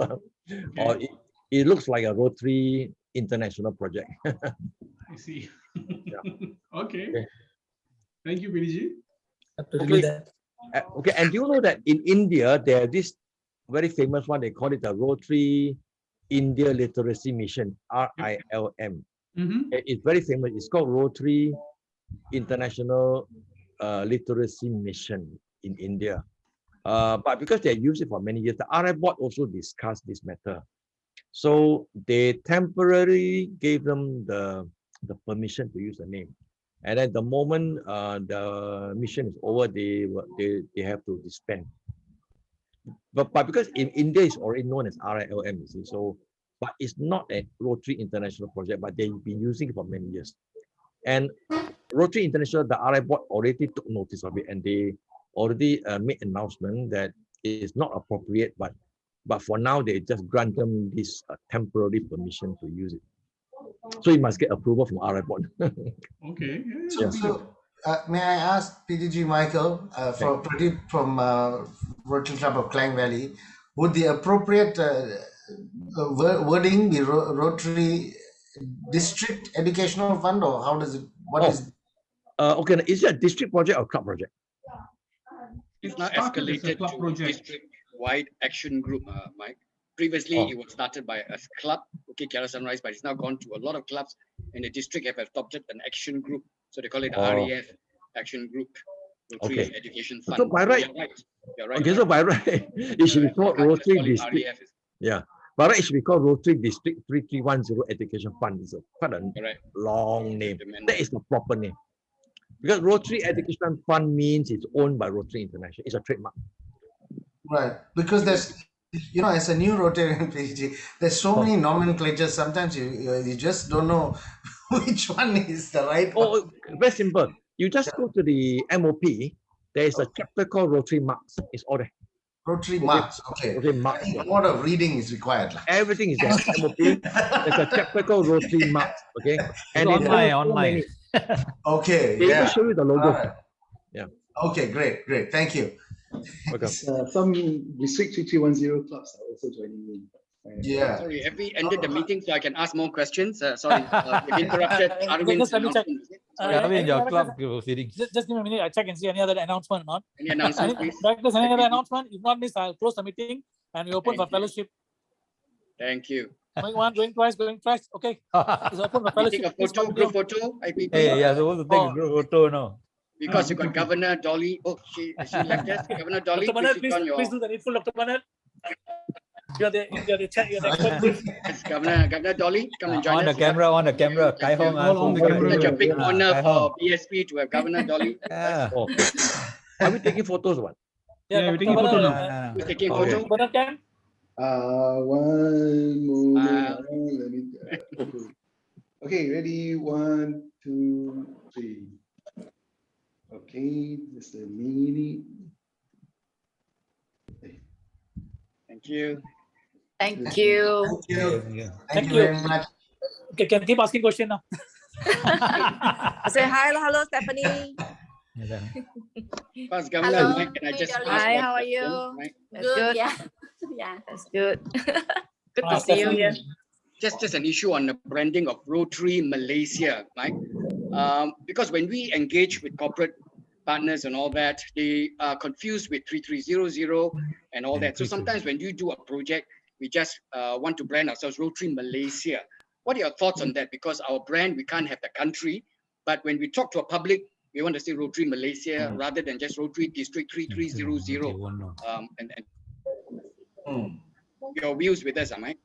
Speaker 2: it looks like a Rotary international project.
Speaker 1: I see. Okay.
Speaker 2: Okay.
Speaker 1: Thank you, PDG.
Speaker 2: Okay, and do you know that in India there is this very famous one? They call it the Rotary India Literacy Mission, RILM. It's very famous. It's called Rotary International Literacy Mission in India. But because they used it for many years, the RI board also discussed this matter. So they temporarily gave them the permission to use the name. And at the moment the mission is over, they have to disband. But because in India it's already known as RILM, you see, so but it's not a Rotary International project, but they've been using it for many years. And Rotary International, the RI board already took notice of it, and they already made announcement that it is not appropriate, but for now they just grant them this temporary permission to use it. So you must get approval from RI board.
Speaker 1: Okay.
Speaker 11: So may I ask PDG Michael from Rotary Club of Klang Valley, would the appropriate wording be Rotary District Educational Fund, or how does it?
Speaker 2: Okay, is it a district project or club project?
Speaker 4: It's now escalated to district-wide action group, Mike. Previously, it was started by a club, Kerala Sunrise, but it's now gone to a lot of clubs, and the district have adopted an action group. So they call it REF, Action Group, Rotary Education Fund.
Speaker 2: So by right,
Speaker 4: you're right.
Speaker 2: Okay, so by right, it should be called Rotary District. Yeah, by right, it should be called Rotary District 3310 Education Fund. It's quite a long name. That is the proper name. Because Rotary Education Fund means it's owned by Rotary International. It's a trademark.
Speaker 11: Right, because there's, you know, as a new Rotarian PG, there's so many nomenclatures. Sometimes you just don't know which one is the right one.
Speaker 2: Oh, very simple. You just go to the MOP. There is a chapter called Rotary Marks. It's all there.
Speaker 11: Rotary Marks. Okay.
Speaker 2: Rotary Marks.
Speaker 11: I think a lot of reading is required.
Speaker 2: Everything is there. MOP. There's a chapter called Rotary Marks. Okay. And
Speaker 5: it's online.
Speaker 11: Okay.
Speaker 2: They
Speaker 11: Yeah.
Speaker 2: will show you the logo.
Speaker 11: Right.
Speaker 2: Yeah.
Speaker 11: Okay. Great. Thank you.
Speaker 2: Okay.
Speaker 12: Some District 3310 clubs are also joining in.
Speaker 11: Yeah.
Speaker 4: Sorry, have we ended the meeting so I can ask more questions? Sorry, we've interrupted Arvind's
Speaker 7: Just let me check.
Speaker 4: announcement.
Speaker 5: Arvind, your club proceeding.
Speaker 7: Just give me a minute. I check and see any other announcement or not.
Speaker 4: Any announcement, please?
Speaker 7: Directors, any other announcement? If not, miss, I'll close the meeting and we open for fellowship.
Speaker 4: Thank you.
Speaker 7: Going once, going twice, going twice. Okay. It's open for
Speaker 4: We take
Speaker 7: fellowship.
Speaker 4: a photo, group photo, IPP.
Speaker 5: Hey, you're supposed to take a group photo now.
Speaker 4: Because you got Governor Dolly. Oh, she left us. Governor Dolly,
Speaker 7: Dr. Bernard,
Speaker 4: please switch on your.
Speaker 7: please do the needful, Dr. Bernard. You're the expert.
Speaker 4: Yes, Governor Dolly, come and join
Speaker 5: On the
Speaker 4: us.
Speaker 5: camera, Kai Hong.
Speaker 1: on the camera.
Speaker 4: Such a big
Speaker 5: Yeah,
Speaker 4: honor
Speaker 5: Kai
Speaker 4: for
Speaker 5: Hong.
Speaker 4: BSP to have Governor Dolly.
Speaker 5: Yeah.
Speaker 2: Oh. Are we taking photos or what?
Speaker 1: Yeah, we're
Speaker 7: Dr.
Speaker 1: taking photo
Speaker 7: Bernard,
Speaker 1: now.
Speaker 4: Who's taking
Speaker 2: Okay.
Speaker 4: photo?
Speaker 7: Bernard can?
Speaker 12: One moment. Let me. Okay, ready? 1, 2, 3. Okay, Mr. Mini.
Speaker 4: Thank you.
Speaker 8: Thank you.
Speaker 11: Thank you.
Speaker 5: Yeah.
Speaker 11: Thank you very much.
Speaker 7: Okay, can keep asking question now.
Speaker 8: Say hi, hello, Stephanie.
Speaker 4: First, Governor,
Speaker 8: Hello.
Speaker 4: Mike, can I just ask
Speaker 8: Hi,
Speaker 4: one
Speaker 8: how are
Speaker 4: question,
Speaker 8: you?
Speaker 4: Mike?
Speaker 8: That's good. Yeah. Yeah, that's good. Good to see you here.
Speaker 4: Just an issue on the branding of Rotary Malaysia, Mike. Because when we engage with corporate partners and all that, they are confused with 3300 and all that. So sometimes when you do a project, we just want to brand ourselves Rotary Malaysia. What are your thoughts on that? Because our brand, we can't have the country, but when we talk to a public, we want to say Rotary Malaysia rather than just Rotary District 3300. And your views with us, Mike?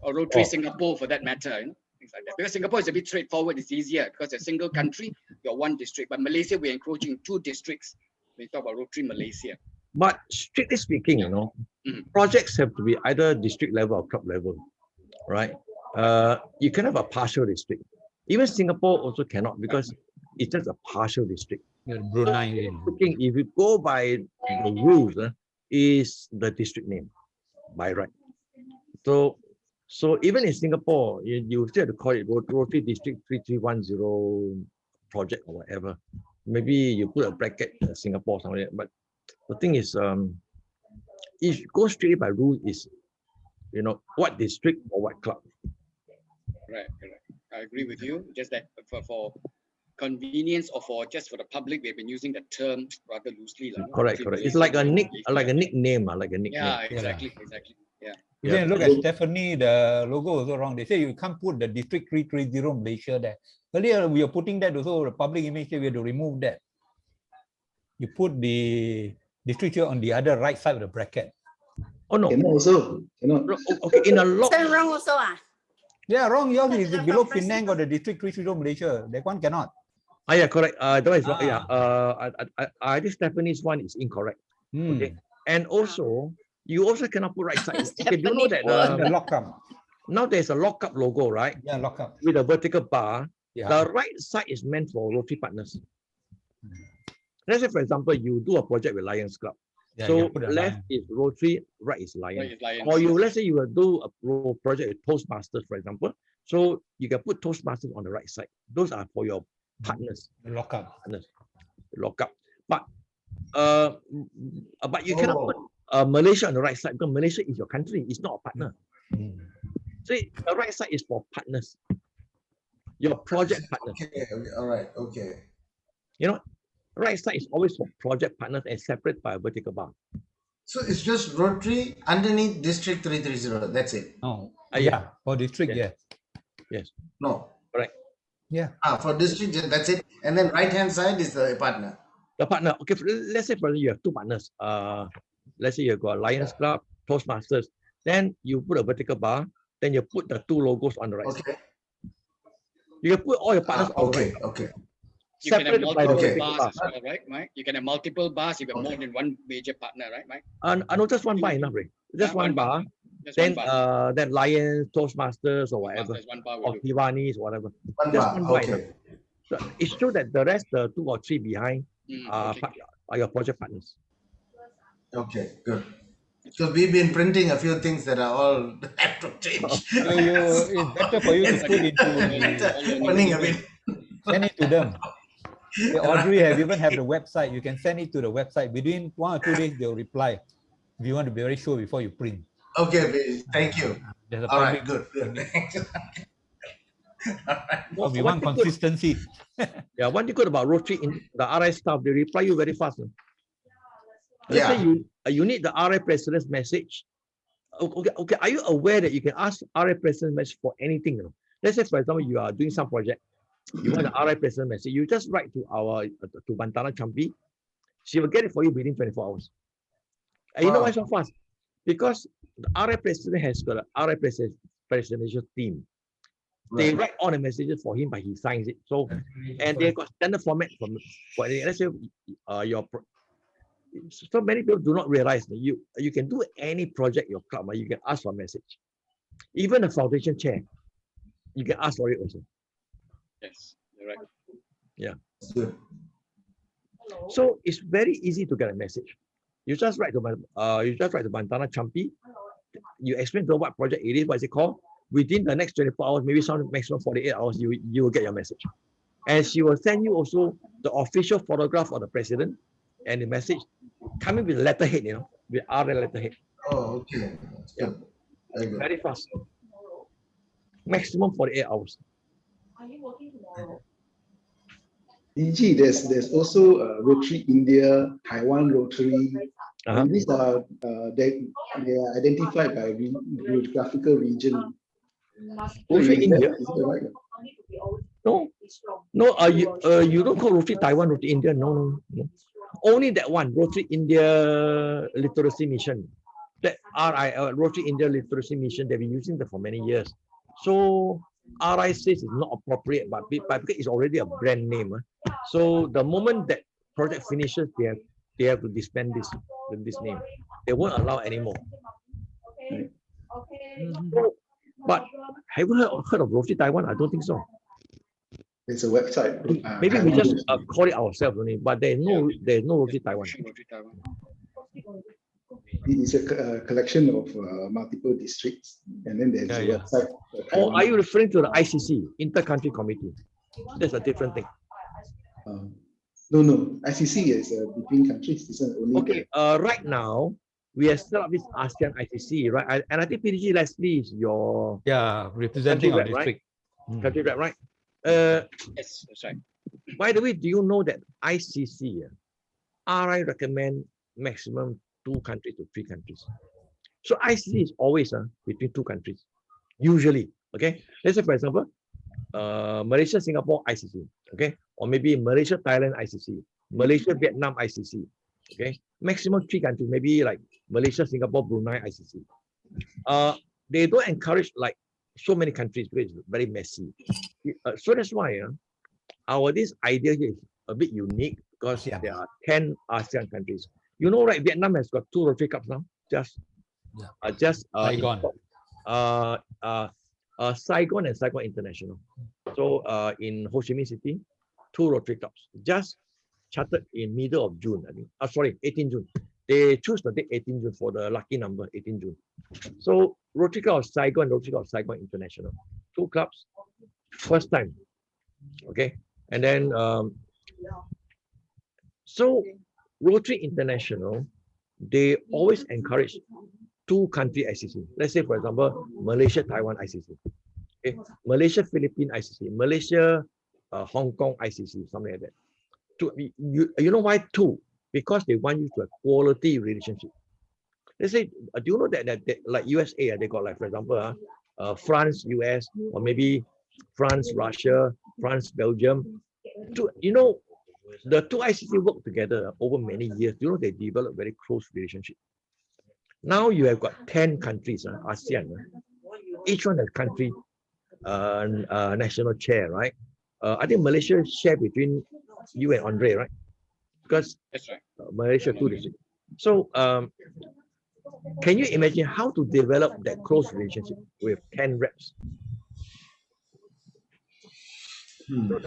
Speaker 4: Or Rotary Singapore for that matter, you know, things like that. Because Singapore is a bit straightforward, it's easier because a single country, you're one district. But Malaysia, we're encroaching 2 districts. We talk about Rotary Malaysia.
Speaker 2: But strictly speaking, you know, projects have to be either district level or club level, right? You can have a partial district. Even Singapore also cannot because it's just a partial district.
Speaker 5: Brunei.
Speaker 2: If you go by the rules, is the district name by right. So even in Singapore, you still have to call it Rotary District 3310 project or whatever. Maybe you put a bracket Singapore somewhere. But the thing is, if you go straight by rule is, you know, what district or what club.
Speaker 4: Right. I agree with you. Just that for convenience or for the public, we've been using the term rather loosely. Like,
Speaker 2: Correct. It's like a nickname.
Speaker 4: Yeah, exactly. Yeah.
Speaker 5: You can look at Stephanie, the logo also wrong. They say you can't put the District 330 Malaysia there. Earlier, we are putting that also, the public image, we have to remove that. You put the district here on the other right side of the bracket.
Speaker 2: Oh, no.
Speaker 12: Cannot also. Cannot.
Speaker 2: Okay, in a lot.
Speaker 8: Is that wrong also?
Speaker 5: Yeah, wrong. Yours is below Penang or the District 330 Malaysia. That one cannot.
Speaker 2: Yeah, correct. That one is wrong. Yeah. I think Stephanie's one is incorrect. Okay. And also, you also cannot put right side. Okay, do you know that
Speaker 5: the lockup.
Speaker 2: Now there's a lockup logo, right?
Speaker 5: Yeah, lockup.
Speaker 2: With a vertical bar.
Speaker 5: Yeah.
Speaker 2: The right side is meant for Rotary partners. Let's say, for example, you do a project with Lions Club.
Speaker 5: Yeah,
Speaker 2: so left is Rotary, right is Lions. Or let's say you will do a project with Toastmasters, for example. So you can put Toastmasters on the right side. Those are for your partners.
Speaker 5: Lockup.
Speaker 2: Lockup. But you cannot put Malaysia on the right side because Malaysia is your country. It's not a partner. So the right side is for partners. Your project partners.
Speaker 11: Okay. All right. Okay.
Speaker 2: You know, right side is always for project partners and separate by a vertical bar.
Speaker 11: So it's just Rotary underneath District 330. That's it.
Speaker 5: Oh, yeah. For district,
Speaker 2: yes.
Speaker 5: Yes.
Speaker 11: No.
Speaker 2: Correct.
Speaker 5: Yeah.
Speaker 11: For district, that's it. And then right hand side is the partner.
Speaker 2: The partner. Okay. Let's say for you have 2 partners. Let's say you've got Lions Club, Toastmasters. Then you put a vertical bar. Then you put the 2 logos on the right side. You can put all your partners on the right.
Speaker 11: Okay.
Speaker 4: You can have
Speaker 2: Separated by the
Speaker 4: multiple
Speaker 2: big
Speaker 4: bars
Speaker 2: bar.
Speaker 4: as well, right, Mike? You can have multiple bars if you have more than one major partner, right, Mike?
Speaker 2: No, just one bar enough, right? Just one bar.
Speaker 4: Just
Speaker 2: Then
Speaker 4: one bar.
Speaker 2: then Lions, Toastmasters or whatever,
Speaker 4: Masters, one bar will
Speaker 2: or
Speaker 4: do.
Speaker 2: Kiwanis, whatever.
Speaker 11: One
Speaker 2: Just
Speaker 11: bar,
Speaker 2: one bar
Speaker 11: okay.
Speaker 2: enough. So it's true that the rest, the 2 or 3 behind,
Speaker 4: Okay.
Speaker 2: are your project partners.
Speaker 11: Okay, good. So we've been printing a few things that are all have to change.
Speaker 5: It's better for you to put into
Speaker 11: Running a bit.
Speaker 5: send it to them. Hey, Audrey have even have the website. You can send it to the website. Within 1 or 2 days, they'll reply. If you want to be very sure before you print.
Speaker 11: Okay, thank you.
Speaker 5: There's a
Speaker 11: All right,
Speaker 5: public.
Speaker 11: good.
Speaker 5: Oh, we want consistency.
Speaker 2: Yeah, one thing good about Rotary in the RI staff, they reply you very fast. Let's say you need the RI president's message. Okay. Are you aware that you can ask RI president's message for anything? Let's say, for example, you are doing some project, you want the RI president message, you just write to to Bantana Champi. She will get it for you within 24 hours. And you know why so fast? Because the RI president has got a RI presidential team. They write all the messages for him, but he signs it. So, and they got standard format for let's say so many people do not realize that you can do any project your club, you can ask for a message. Even the foundation chair, you can ask for it also.
Speaker 4: Yes, you're right.
Speaker 2: Yeah. So it's very easy to get a message. You just write to Bantana Champi. You explain to her what project it is, what is it called. Within the next 24 hours, maybe some maximum 48 hours, you will get your message. And she will send you also the official photograph of the president and the message coming with letterhead, with RI letterhead.
Speaker 11: Oh, okay.
Speaker 2: Yeah. Very fast. Maximum 48 hours.
Speaker 8: Are you working tomorrow?
Speaker 12: DG, there's also Rotary India, Taiwan Rotary. And these are they are identified by geographical region.
Speaker 2: Rotary India?
Speaker 12: Is that right?
Speaker 2: No, you don't call Rotary Taiwan, Rotary India. No. Only that one, Rotary India Literacy Mission. That Rotary India Literacy Mission, they've been using that for many years. So RI says it's not appropriate, but because it's already a brand name. So the moment that project finishes, they have to disband this name. They won't allow anymore. Right. But have you heard of Rotary Taiwan? I don't think so.
Speaker 12: There's a website.
Speaker 2: Maybe we just call it ourselves only, but there's no Rotary Taiwan.
Speaker 12: It is a collection of multiple districts, and then there's a website.
Speaker 2: Or are you referring to the ICC, Inter-Country Committee? That's a different thing.
Speaker 12: No. ICC is between countries. This is only
Speaker 2: okay. Right now, we have set up this ASEAN ICC, right? And I think PDG Leslie is your
Speaker 5: representing our district.
Speaker 2: Right? Country rep, right?
Speaker 4: Yes, that's right.
Speaker 2: By the way, do you know that ICC, RI recommend maximum 2 countries to 3 countries? So ICC is always between 2 countries, usually. Okay, let's say for example, Malaysia, Singapore, ICC. Okay, or maybe Malaysia, Thailand, ICC, Malaysia, Vietnam, ICC. Okay, maximum 3 countries, maybe like Malaysia, Singapore, Brunei, ICC. They don't encourage like so many countries because it's very messy. So that's why this idea here is a bit unique because there are 10 ASEAN countries. You know, right? Vietnam has got 2 Rotary Cups now.
Speaker 5: Saigon.
Speaker 2: Saigon and Saigon International. So in Ho Chi Minh City, 2 Rotary Cups just chartered in middle of June. I think. Sorry, 18 June. They choose the date 18 June for the lucky number 18 June. So Rotary Club of Saigon and Rotary Club of Saigon International, 2 clubs, first time. Okay, and then so Rotary International, they always encourage 2 country ICC. Let's say, for example, Malaysia, Taiwan ICC, okay, Malaysia, Philippines ICC, Malaysia, Hong Kong ICC, something like that. You know why 2? Because they want you to have quality relationship. Let's say, do you know that like USA, they got like, for example, France, US, or maybe France, Russia, France, Belgium. You know, the 2 ICC work together over many years. You know, they develop very close relationship. Now you have got 10 countries, ASEAN. Each one has country national chair, right? I think Malaysia share between you and Andre, right? Because
Speaker 4: That's right.
Speaker 2: Malaysia 2 districts. So can you imagine how to develop that close relationship with 10 reps? So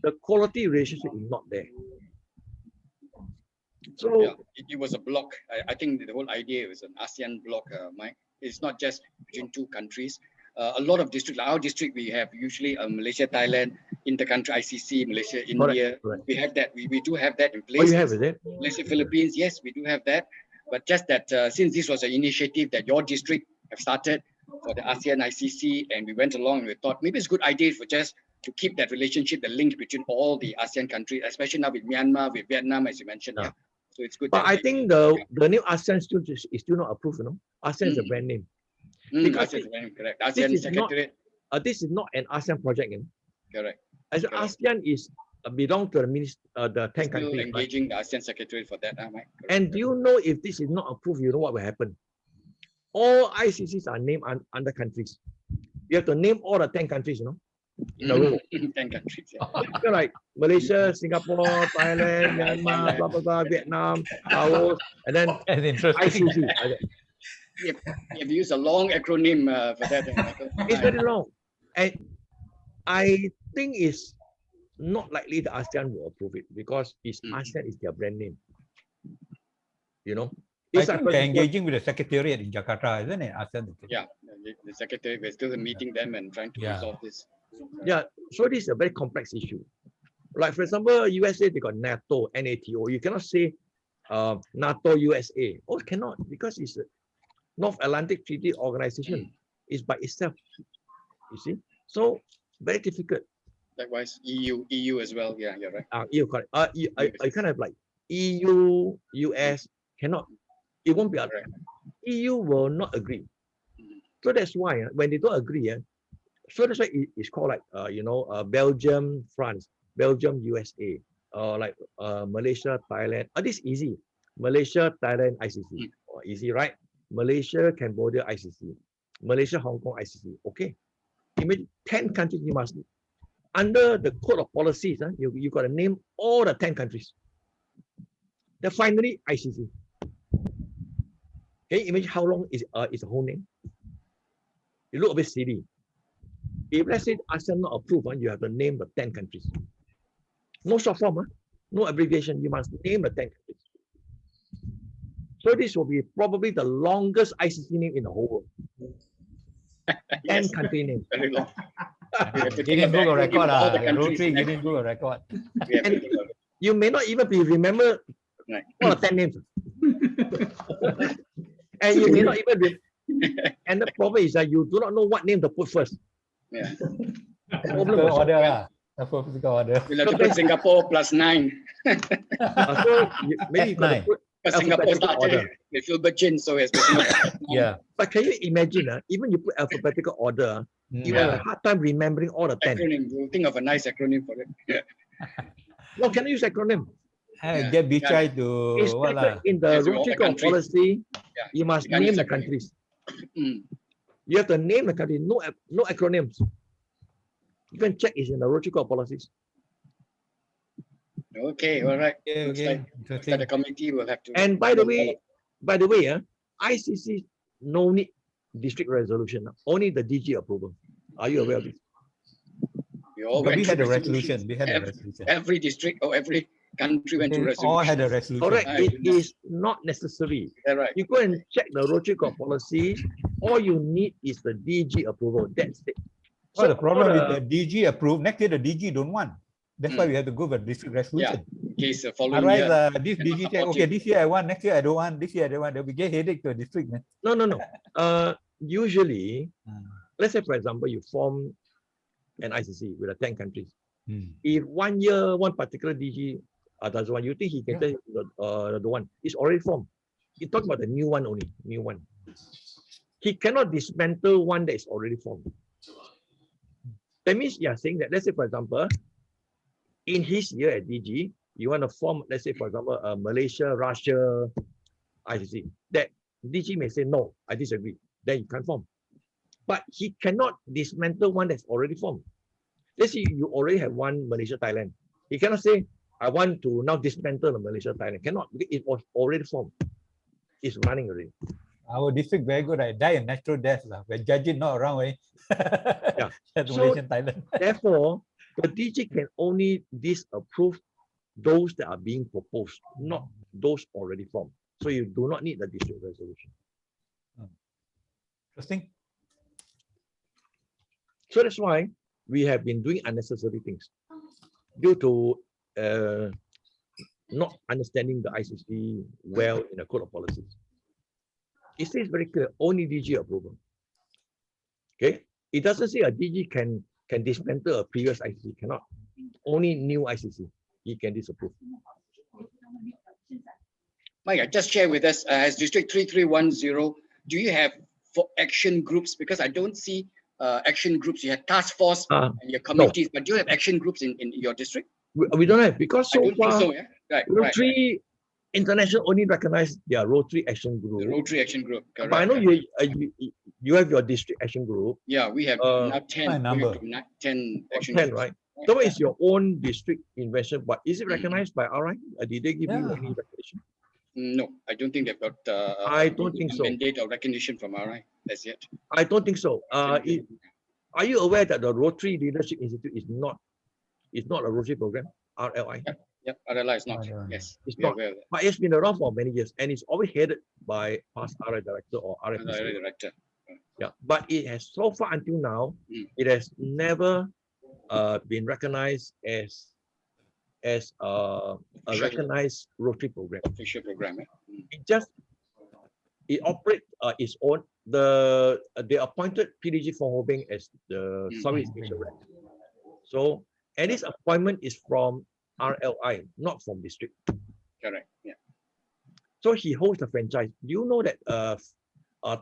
Speaker 2: the quality relationship is not there. So
Speaker 4: yeah, it was a block. I think the whole idea was an ASEAN block, Mike. It's not just between two countries. A lot of districts, our district, we have usually Malaysia, Thailand, inter-country ICC, Malaysia, India.
Speaker 2: Correct.
Speaker 4: We have that. We do have that in place.
Speaker 2: Oh, you have, is it?
Speaker 4: Malaysia, Philippines, yes, we do have that. But just that since this was an initiative that your district have started for the ASEAN ICC, and we went along and we thought maybe it's a good idea for just to keep that relationship, the link between all the ASEAN countries, especially now with Myanmar, with Vietnam, as you mentioned. Yeah. So it's good.
Speaker 2: But I think the new ASEAN is still not approved, you know. ASEAN is a brand name. Because
Speaker 4: ASEAN is brand name, correct. ASEAN Secretariat.
Speaker 2: This is not an ASEAN project, you know.
Speaker 4: Correct.
Speaker 2: As ASEAN is belong to the 10 countries.
Speaker 4: Still engaging the ASEAN Secretariat for that, Mike.
Speaker 2: And do you know if this is not approved, you know what will happen? All ICCs are named under countries. You have to name all the 10 countries, you know. In a row.
Speaker 4: 10 countries. Yeah.
Speaker 2: Like Malaysia, Singapore, Thailand, Myanmar, blah blah blah, Vietnam, Laos, and then ICC.
Speaker 4: You have used a long acronym for that.
Speaker 2: It's very long, and I think it's not likely the ASEAN will approve it because ASEAN is their brand name. You know.
Speaker 5: I think they're engaging with the Secretariat in Jakarta, isn't it? ASEAN.
Speaker 4: Yeah, the Secretary, we're still meeting them and trying to resolve this.
Speaker 2: Yeah, so this is a very complex issue. Like for example, USA, they got NATO, NATO. You cannot say NATO, USA. Oh, cannot, because it's a North Atlantic Treaty Organization. It's by itself, you see. So very difficult.
Speaker 4: Likewise, EU as well. Yeah, you're right.
Speaker 2: EU, correct. I kind of like EU, US cannot. It won't be right. EU will not agree. So that's why when they don't agree, so that's why it's called like Belgium, France, Belgium, USA, like Malaysia, Thailand. This is easy. Malaysia, Thailand, ICC. Easy, right? Malaysia, Cambodia, ICC. Malaysia, Hong Kong, ICC. Okay. Imagine 10 countries you must. Under the code of policies, you got to name all the 10 countries. Then finally, ICC. Can you imagine how long is the whole name? It looks a bit silly. If let's say ASEAN not approved, you have to name the 10 countries. No short form, no abbreviation. You must name the 10 countries. So this will be probably the longest ICC name in the whole world. 10 country names.
Speaker 4: Very long.
Speaker 5: Guinness Book of Record. Rotary Guinness Book of Record.
Speaker 2: And you may not even be remember all the 10 names. And you may not even and the problem is that you do not know what name to put first.
Speaker 4: Yeah.
Speaker 5: Order.
Speaker 4: We'll have to put Singapore +9.
Speaker 2: So maybe you got to put
Speaker 4: Singapore started with Gilbertchin, so it's
Speaker 2: yeah. But can you imagine, even you put alphabetical order, you have a hard time remembering all the 10.
Speaker 4: Acronym. We'll think of a nice acronym for it. Yeah.
Speaker 2: No, can you use acronym?
Speaker 5: Get Bichai to
Speaker 2: in the Rotary policy, you must name the countries. You have to name the country, no acronyms. You can check it's in the Rotary policies.
Speaker 4: Okay, all right. Okay. Looks like the committee will have to.
Speaker 2: And by the way, ICC no need district resolution, only the DG approval. Are you aware of this?
Speaker 5: We had a resolution. We had a resolution.
Speaker 4: Every district or every country went to resolution.
Speaker 5: All had a resolution.
Speaker 2: Correct. It is not necessary.
Speaker 4: Right.
Speaker 2: You go and check the Rotary policy. All you need is the DG approval. That's it.
Speaker 5: So the problem with the DG approved, next year the DG don't want. That's why we have to go for district resolution.
Speaker 4: Yeah. In case following
Speaker 5: year, this DG say, okay, this year I want, next year I don't want, this year I don't want. They'll be get headache to a district, man.
Speaker 2: No. Usually, let's say for example, you form an ICC with 10 countries. If 1 year, one particular DG doesn't want, you think he can take the one. It's already formed. You talk about the new one only, new one. He cannot dismantle one that is already formed. That means you are saying that, let's say for example, in his year at DG, you want to form, let's say for example, Malaysia, Russia, ICC. That DG may say, no, I disagree. Then you can't form. But he cannot dismantle one that's already formed. Let's say you already have one Malaysia, Thailand. He cannot say, I want to now dismantle the Malaysia Thailand. Cannot, because it was already formed. It's running already.
Speaker 5: Our district very good. I die a natural death. When judge is not around,
Speaker 2: Yeah. So,
Speaker 5: Malaysian Thailand.
Speaker 2: therefore, the DG can only disapprove those that are being proposed, not those already formed. So you do not need the district resolution.
Speaker 5: Interesting.
Speaker 2: So that's why we have been doing unnecessary things due to not understanding the ICC well in the code of policies. It says very clear, only DG approval. Okay, it doesn't say a DG can dismantle a previous ICC, cannot. Only new ICC, he can disapprove.
Speaker 4: Mike, just share with us, as District 3310, do you have for action groups? Because I don't see action groups. You have task force and your committees, but do you have action groups in your district?
Speaker 2: We don't have, because so far,
Speaker 4: so, yeah?
Speaker 2: Rotary International only recognize their Rotary Action Group.
Speaker 4: The Rotary Action Group, correct.
Speaker 2: But I know you have your district action group.
Speaker 4: Yeah, we have now 10.
Speaker 5: Number.
Speaker 4: 10 action
Speaker 2: 10,
Speaker 4: groups.
Speaker 2: right? So is your own district invention, but is it recognized by RI? Did they give you any recognition?
Speaker 4: No, I don't think they've got
Speaker 2: I don't think so.
Speaker 4: mandate or recognition from RI as yet.
Speaker 2: I don't think so. Are you aware that the Rotary Leadership Institute is not a Rotary program, RLI?
Speaker 4: Yep, RLI is not. Yes,
Speaker 2: it's not. But it's been around for many years, and it's always headed by past RI director or RI
Speaker 4: director.
Speaker 2: Yeah, but it has so far until now, it has never been recognized as a recognized Rotary program.
Speaker 4: Official program.
Speaker 2: It operates its own. They appointed PDG Fong Ho Beng as the Southeast Asia rep. So, and this appointment is from RLI, not from district.
Speaker 4: Correct. Yeah.
Speaker 2: So he holds the franchise. Do you know that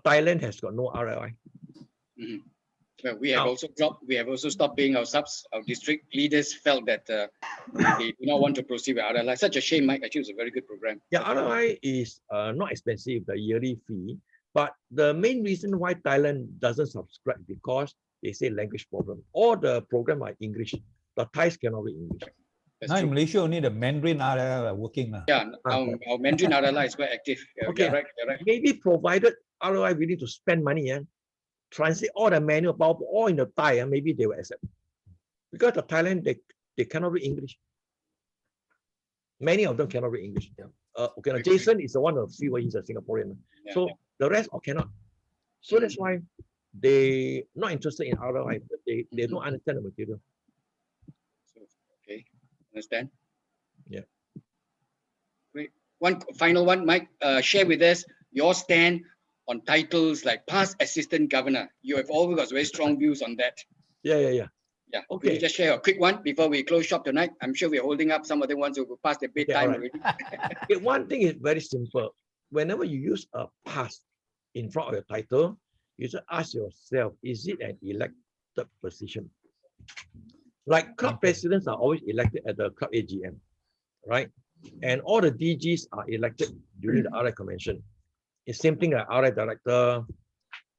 Speaker 2: Thailand has got no RLI?
Speaker 4: Well, we have also dropped. We have also stopped paying our subs. Our district leaders felt that they do not want to proceed with RLI. Such a shame, Mike. Actually, it's a very good program.
Speaker 2: Yeah, RLI is not expensive, the yearly fee. But the main reason why Thailand doesn't subscribe because they say language problem. All the program are English. The Thais cannot read English.
Speaker 5: Now in Malaysia, only the Mandarin RLI are working now.
Speaker 4: Yeah, our Mandarin RLI is quite active.
Speaker 2: Okay,
Speaker 4: right.
Speaker 2: Maybe provided RLI willing to spend money and translate all the manual, all in the Thai, and maybe they will accept. Because the Thailand, they cannot read English. Many of them cannot read English. Okay, now Jason is the one of few, he's a Singaporean. So the rest all cannot. So that's why they not interested in RLI, but they don't understand the material.
Speaker 4: Okay, understand.
Speaker 2: Yeah.
Speaker 4: Great. One final one, Mike. Share with us your stand on titles like past assistant governor. You have always got very strong views on that.
Speaker 2: Yeah.
Speaker 4: Okay. Could you just share a quick one before we close shop tonight? I'm sure we're holding up some of the ones who will pass their bedtime already.
Speaker 2: Okay, one thing is very simple. Whenever you use a past in front of your title, you just ask yourself, is it an elected position? Like club presidents are always elected at the club AGM, right? And all the DGs are elected during the RI convention. It's same thing like RI director,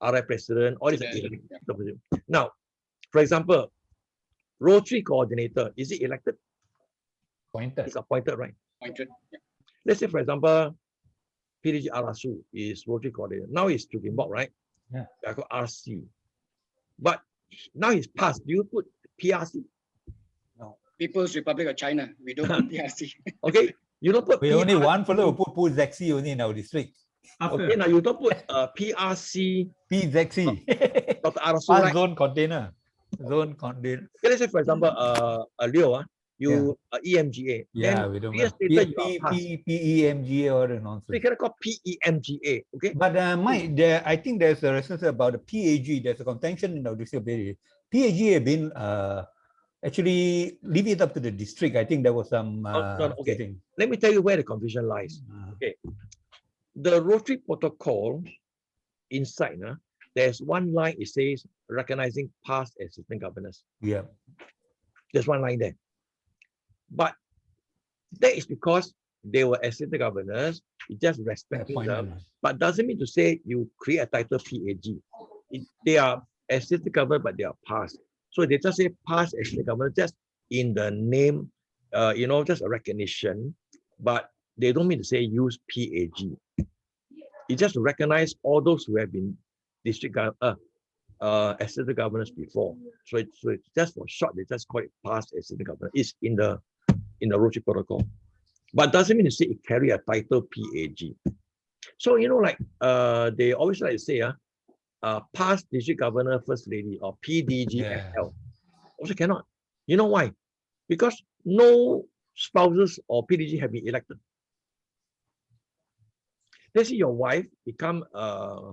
Speaker 2: RI president, all these are elected. Now, for example, Rotary coordinator, is it elected?
Speaker 5: Appointed.
Speaker 2: It's appointed, right?
Speaker 4: Appointed.
Speaker 2: Let's say, for example, PDG Arasu is Rotary coordinator. Now it's Chukimbok, right?
Speaker 5: Yeah.
Speaker 2: I got RC. But now he's passed. Do you put PRC?
Speaker 4: No. People's Republic of China. We don't put PRC.
Speaker 2: Okay. You don't put
Speaker 5: we PRC. Only one fellow who put Zexi only in our district.
Speaker 2: Okay, now you don't put PRC.
Speaker 5: Zexi.
Speaker 2: Dr. Arasu, right?
Speaker 5: Zone container. Zone container.
Speaker 2: Okay, let's say, for example, Leo, EMGA.
Speaker 5: Yeah,
Speaker 2: then
Speaker 5: we don't
Speaker 2: know.
Speaker 5: PEMGA or the nonsense.
Speaker 2: We cannot call PEMGA, okay?
Speaker 5: But Mike, I think there's a reference about the PAG. There's a contention in our district. PAG have been actually leave it up to the district. I think there was some.
Speaker 2: Okay. Thing. Let me tell you where the confusion lies. Okay, the Rotary protocol inside, there's one line. It says recognizing past assistant governors.
Speaker 5: Yeah,
Speaker 2: there's one line there. But that is because they were assistant governors. You just respect them, but doesn't mean to say you create a title PAG. They are assistant governor, but they are past. So they just say past assistant governor just in the name just a recognition, but they don't mean to say use PAG. It's just to recognize all those who have been district assistant governors before. So it's just for short, they just call it past assistant governor. It's in the Rotary protocol, but doesn't mean to say it carry a title PAG. So like they always like to say past district governor, first lady, or PDG-FL. Also cannot. You know why? Because no spouses or PDG have been elected. Let's say your wife become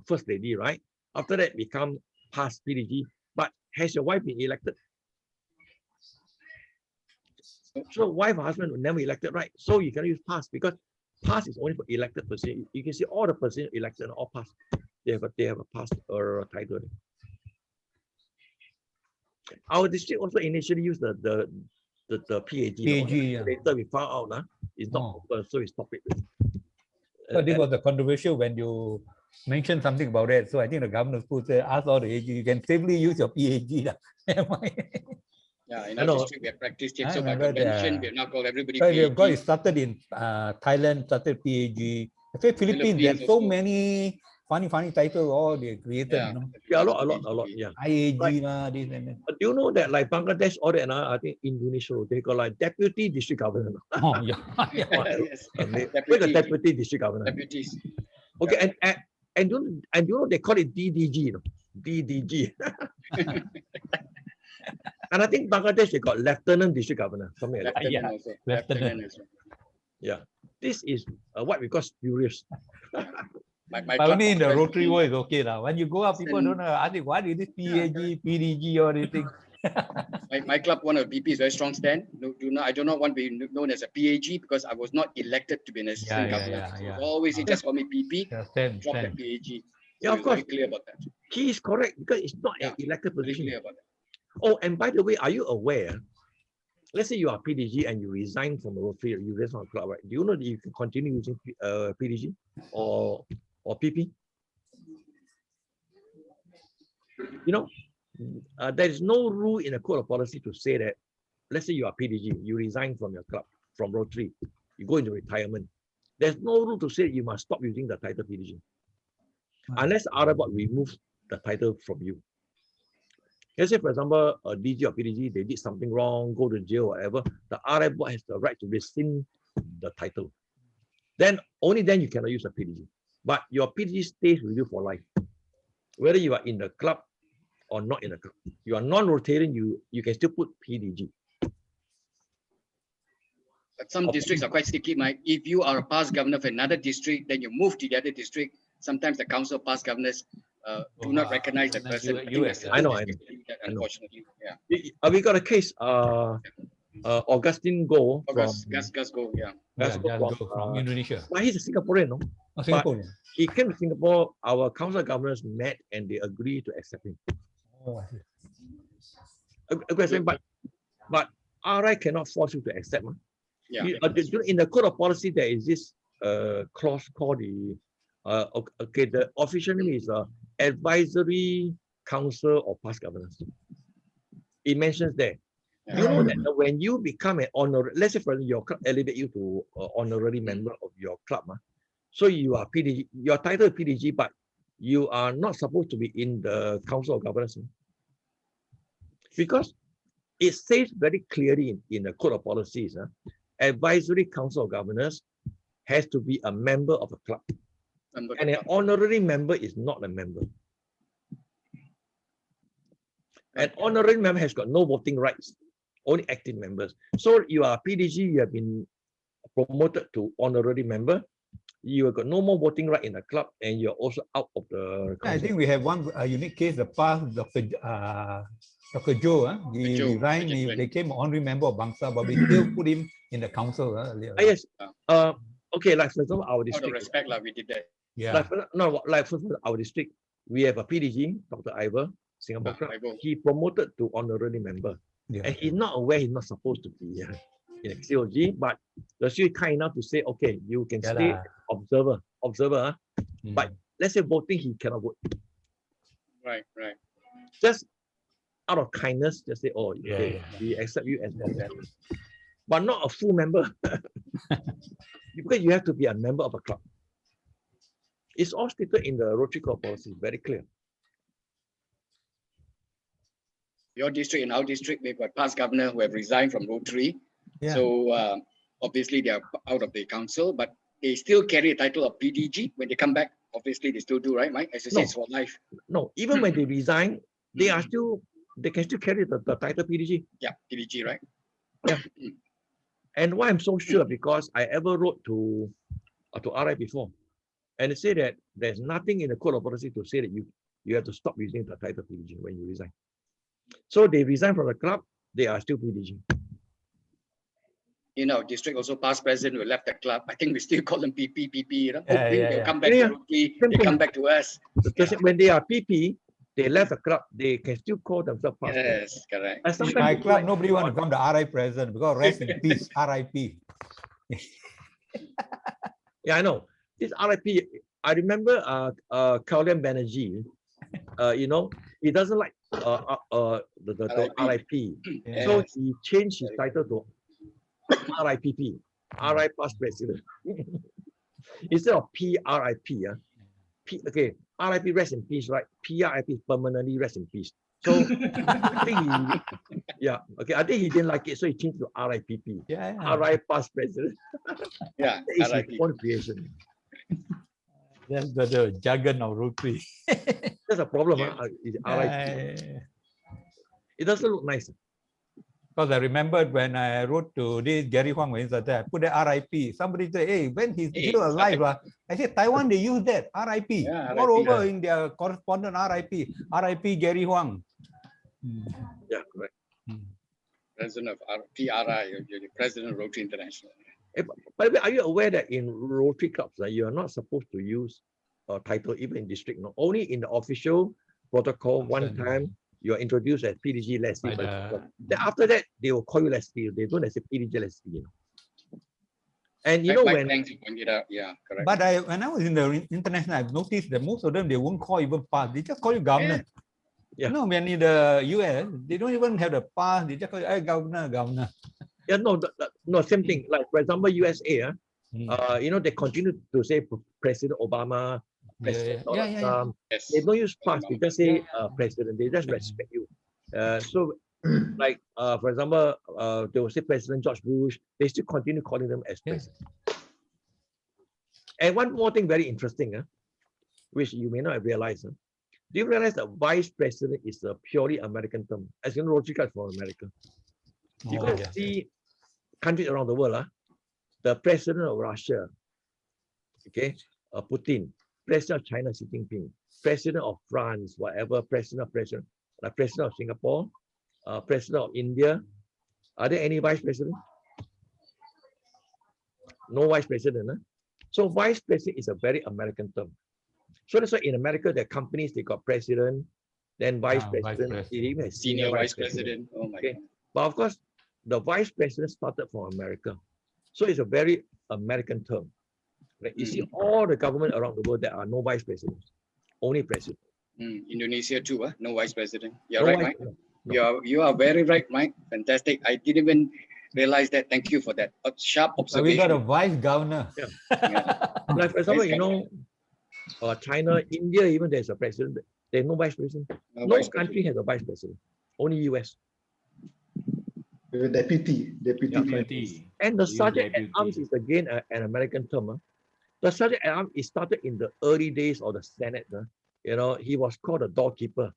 Speaker 2: first lady, right? After that, become past PDG. But has your wife been elected? So wife or husband were never elected, right? So you cannot use past, because past is only for elected person. You can see all the person elected and all past. They have a past or a title. Our district also initially used the PAG. Later we found out it's not proper, so we stopped it.
Speaker 5: But this was the controversial when you mentioned something about that. So I think the governor school said, ask all the AG, you can safely use your PAG.
Speaker 4: Yeah, in our district we have practiced it. So by convention, we have now called everybody PAG.
Speaker 5: It started in Thailand, started PAG. I say Philippines, there's so many funny titles all they created.
Speaker 2: Yeah, a lot. Yeah.
Speaker 5: IAG, this and that.
Speaker 2: But do you know that like Bangladesh, all that, I think Indonesia, they got like deputy district governor.
Speaker 5: Oh, yeah.
Speaker 2: Yes. Where's the deputy district governor?
Speaker 4: Deputies.
Speaker 2: Okay, and you know they call it DDG, DDG. And I think Bangladesh, they got lieutenant district governor, something like that.
Speaker 5: Lieutenant.
Speaker 2: Yeah. This is what we call spurious.
Speaker 5: But only in the Rotary world is okay now. When you go up, people don't know. I think what is this PAG, PDG, or anything?
Speaker 4: My club, one of the BP is very strong stand. I do not want to be known as a PAG because I was not elected to be an assistant governor. Always he just call me BP. Drop the PAG.
Speaker 2: Yeah, of course.
Speaker 4: Very clear about that.
Speaker 2: He is correct because it's not an elected position. Oh, and by the way, are you aware? Let's say you are PDG and you resign from Rotary, you resign from a club, right? Do you know that you can continue using PDG or PP? There is no rule in the code of policy to say that, let's say you are PDG, you resign from your club, from Rotary, you go into retirement. There's no rule to say you must stop using the title PDG. Unless other board removes the title from you. Let's say, for example, a DG or PDG, they did something wrong, go to jail, whatever, the RF board has the right to rescind the title. Then, only then you cannot use a PDG. But your PDG stays with you for life. Whether you are in the club or not in the club. You are non-Rotarian, you can still put PDG.
Speaker 4: But some districts are quite sticky, Mike. If you are a past governor for another district, then you move to the other district, sometimes the council of past governors do not recognize the person.
Speaker 2: I know.
Speaker 4: Unfortunately,
Speaker 2: we got a case, Augustine Goh from
Speaker 5: from Indonesia.
Speaker 2: But he's a Singaporean, no?
Speaker 5: Singaporean.
Speaker 2: He came to Singapore, our council of governors met and they agreed to accept him. But RI cannot force you to accept. In the code of policy, there is this clause called the official name is Advisory Council of Past Governors. It mentions there. You know that when you become an honorary, let's say for your club elevate you to an honorary member of your club, so you are PDG, your title is PDG, but you are not supposed to be in the Council of Governors. Because it says very clearly in the Code of Policies, Advisory Council of Governors has to be a member of a club. And an honorary member is not a member. An honorary member has got no voting rights, only active members. So you are PDG, you have been promoted to honorary member, you have got no more voting right in the club, and you're also out of the council.
Speaker 5: I think we have one unique case, the past Dr. Joe, he resigned, he became an honorary member of Bangsa, but we still put him in the council.
Speaker 2: Yes. Okay, like for example, our district.
Speaker 4: Out of respect, we did that.
Speaker 2: Yeah. Like for example, our district, we have a PDG, Dr. Ivor, Singapore Club. He promoted to honorary member. And he's not aware he's not supposed to be in a COG, but the COG is kind enough to say, okay, you can stay observer. But let's say voting, he cannot vote.
Speaker 4: Right.
Speaker 2: Just out of kindness, just say, oh, we accept you as well. but not a full member. Because you have to be a member of a club. It's all stated in the Rotary Club policy, very clear.
Speaker 4: Your district and our district, we've got past governor who have resigned from Rotary.
Speaker 5: Yeah.
Speaker 4: So obviously they are out of the council, but they still carry a title of PDG when they come back. Obviously they still do, right, Mike? As you say, it's for life.
Speaker 2: No, even when they resign, they are still, they can still carry the title PDG.
Speaker 4: Yeah, PDG, right?
Speaker 2: Yeah. And why I'm so sure, because I ever wrote to RI before, and it said that there's nothing in the code of policy to say that you have to stop using the title PDG when you resign. So they resign from the club, they are still PDG.
Speaker 4: In our district, also past president who left the club, I think we still call them PP, you know.
Speaker 5: Yeah,
Speaker 4: Hoping
Speaker 5: yeah,
Speaker 4: they'll
Speaker 5: yeah.
Speaker 4: come back
Speaker 2: Yeah,
Speaker 4: to Rotary, they come back to us.
Speaker 2: When they are PP, they left the club, they can still call themselves past president.
Speaker 4: Yes, correct.
Speaker 2: And
Speaker 5: In
Speaker 2: sometimes
Speaker 5: my
Speaker 2: it's
Speaker 5: club,
Speaker 2: like-
Speaker 5: nobody want to become the RI president because rest in peace, RIP.
Speaker 2: Yeah, I know. This RIP, I remember Kaulian Banerjee, you know, he doesn't like the RIP.
Speaker 5: Yeah.
Speaker 2: So he changed his title to RIPP, RI past president. Instead of PRIP, okay, RIP rest in peace, right? PRIP permanently rest in peace. So I think I think he didn't like it, so he changed to RIPP,
Speaker 5: Yeah.
Speaker 2: RI past president.
Speaker 4: Yeah,
Speaker 2: It's his
Speaker 4: RIP.
Speaker 2: own creation.
Speaker 5: That's the jargon of Rotary.
Speaker 2: That's a problem, is RIP.
Speaker 5: Yeah.
Speaker 2: It doesn't look nice.
Speaker 5: Because I remembered when I wrote to this Gary Huang, when he said that, I put the RIP. Somebody said, hey, when he's still alive, I said, Taiwan, they use that, RIP.
Speaker 4: Yeah,
Speaker 5: Moreover,
Speaker 4: RIP.
Speaker 5: in their correspondent, RIP Gary Huang.
Speaker 2: Yeah, correct.
Speaker 4: President of PRI, you're the president of Rotary International.
Speaker 2: By the way, are you aware that in Rotary clubs, you are not supposed to use a title even in district? No? Only in the official protocol, one time you are introduced as PDG Leslie. Then after that, they will call you Leslie. They don't say PDG Leslie. You know? And you know when.
Speaker 4: Thanks for pointing it out. Yeah, correct.
Speaker 5: But when I was in the international, I've noticed that most of them, they won't call even pass. They just call you governor.
Speaker 2: Yeah.
Speaker 5: You know, when in the US, they don't even have the pass. They just call you, hey, governor.
Speaker 2: Yeah, no, same thing. Like, for example, USA, you know, they continue to say President Obama, President Donald Trump.
Speaker 4: Yes.
Speaker 2: They don't use past, they just say president, they just respect you. So, like, for example, they will say President George Bush, they still continue calling them as president. And one more thing very interesting, which you may not have realized. Do you realize that vice president is a purely American term? As you know, Rotary Club is from America. You can see countries around the world, the president of Russia, okay, Putin, president of China, Xi Jinping, president of France, whatever, president of Singapore, president of India. Are there any vice president? No vice president. So vice president is a very American term. So that's why in America, the companies, they got president, then vice president, they even have
Speaker 4: Senior vice president. Oh my God.
Speaker 2: But of course, the vice president started from America. So it's a very American term. Right? You see all the government around the world, there are no vice presidents, only president.
Speaker 4: Indonesia too, no vice president. You're
Speaker 2: No
Speaker 4: right,
Speaker 2: vice
Speaker 4: Mike.
Speaker 2: president.
Speaker 4: You are very right, Mike. Fantastic. I didn't even realize that. Thank you for that. A sharp
Speaker 5: So we
Speaker 4: observation.
Speaker 5: got a vice governor.
Speaker 2: Like for example, you know, China, India, even there's a president. There's no vice president. No
Speaker 4: vice
Speaker 2: country has a vice president. Only US.
Speaker 12: Deputy.
Speaker 2: And the sergeant at arms is again an American term. The sergeant at arms is started in the early days of the Senate. You know, he was called a doorkeeper.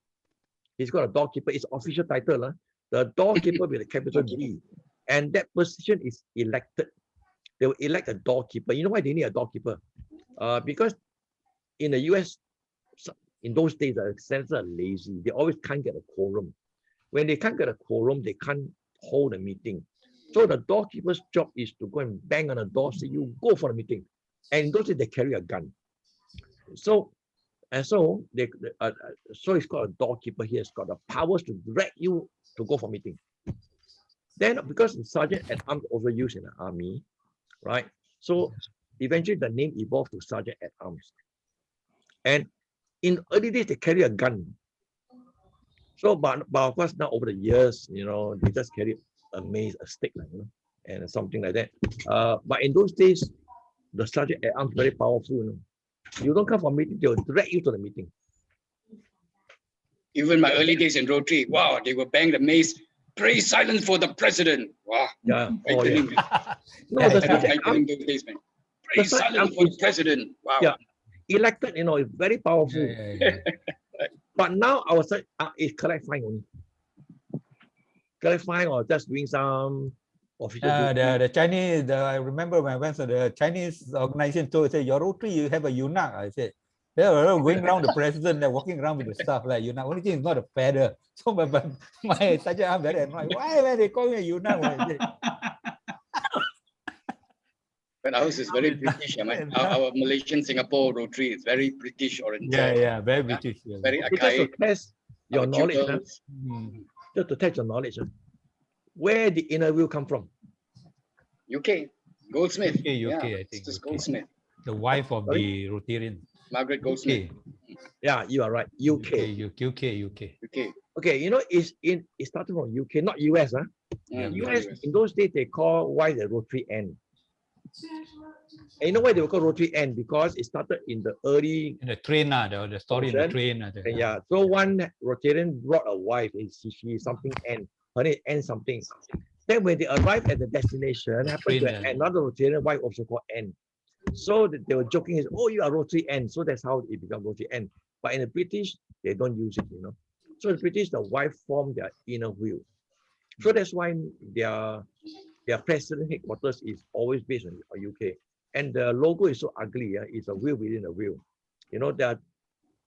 Speaker 2: He's got a doorkeeper. It's official title. The doorkeeper with a capital D. And that position is elected. They will elect a doorkeeper. You know why they need a doorkeeper? Because in the US, in those days, the senators are lazy. They always can't get a quorum. When they can't get a quorum, they can't hold a meeting. So the doorkeeper's job is to go and bang on the door, say you go for the meeting. And in those days, they carry a gun. So it's called a doorkeeper. He has got the powers to drag you to go for meeting. Then because the sergeant at arms also used in the army, right? So eventually the name evolved to sergeant at arms. And in early days, they carry a gun. So, but of course now over the years, you know, they just carry a mace, a stick, like, you know. and something like that. But in those days, the sergeant at arms very powerful. You know, you don't come for a meeting, they will drag you to the meeting.
Speaker 4: Even my early days in Rotary, wow, they would bang the mace. Pray silence for the president. Wow.
Speaker 2: Yeah.
Speaker 4: Oh,
Speaker 2: yeah.
Speaker 4: No, the those days, man. Pray silence for the president. Wow.
Speaker 2: Yeah. Elected, you know, is very powerful. But now our side is collect fine only. Collect fine or just doing some official.
Speaker 5: The Chinese, I remember when I went to the Chinese organization told, say, your Rotary, you have a eunuch. I said, they were going around the president, they're walking around with the stuff like eunuch. Only thing is not a feather. So my sergeant, I'm very annoyed. Why are they calling me a eunuch?
Speaker 4: But ours is very British. Our Malaysian Singapore Rotary is very British oriented.
Speaker 5: Yeah, very British. Yeah.
Speaker 4: Very
Speaker 2: Just to test your knowledge. Just to test your knowledge. Where did inner wheel come from?
Speaker 4: UK. Goldsmith.
Speaker 5: UK,
Speaker 4: yeah,
Speaker 5: I think.
Speaker 4: Just Goldsmith.
Speaker 5: The wife of the Rotarian.
Speaker 4: Margaret Goldsmith.
Speaker 2: Yeah, you are right. UK. Okay, you know, it started from UK, not US. US, in those days, they call why the Rotary End. And you know why they were called Rotary End? Because it started in the early...
Speaker 5: In the train, the story in the train.
Speaker 2: Yeah, so one Rotarian brought a wife, she something N, her name N something. Then when they arrived at the destination, happened to another Rotarian wife also called N. So they were joking, oh, you are Rotary N. So that's how it became Rotary N. But in the British, they don't use it, you know. So the British, the wife formed their inner wheel. So that's why their president headquarters is always based on UK. And the logo is so ugly. It's a wheel within a wheel. You know, there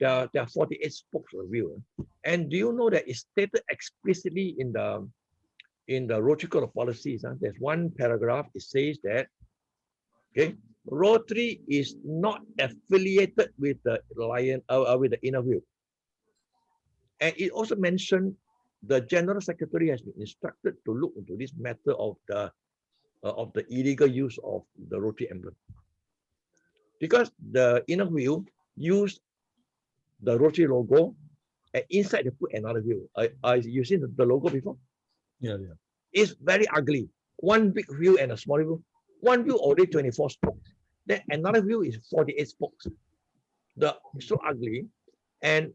Speaker 2: are 48 spokes of a wheel. And do you know that it's stated explicitly in the Rotary Code of Policies? There's one paragraph, it says that, okay, Rotary is not affiliated with the with the inner wheel. And it also mentioned the General Secretary has been instructed to look into this matter of the illegal use of the Rotary emblem. Because the inner wheel used the Rotary logo, and inside they put another wheel. You seen the logo before?
Speaker 5: Yeah.
Speaker 2: It's very ugly. One big wheel and a small wheel. One wheel already 24 spokes. Then another wheel is 48 spokes. It's so ugly. And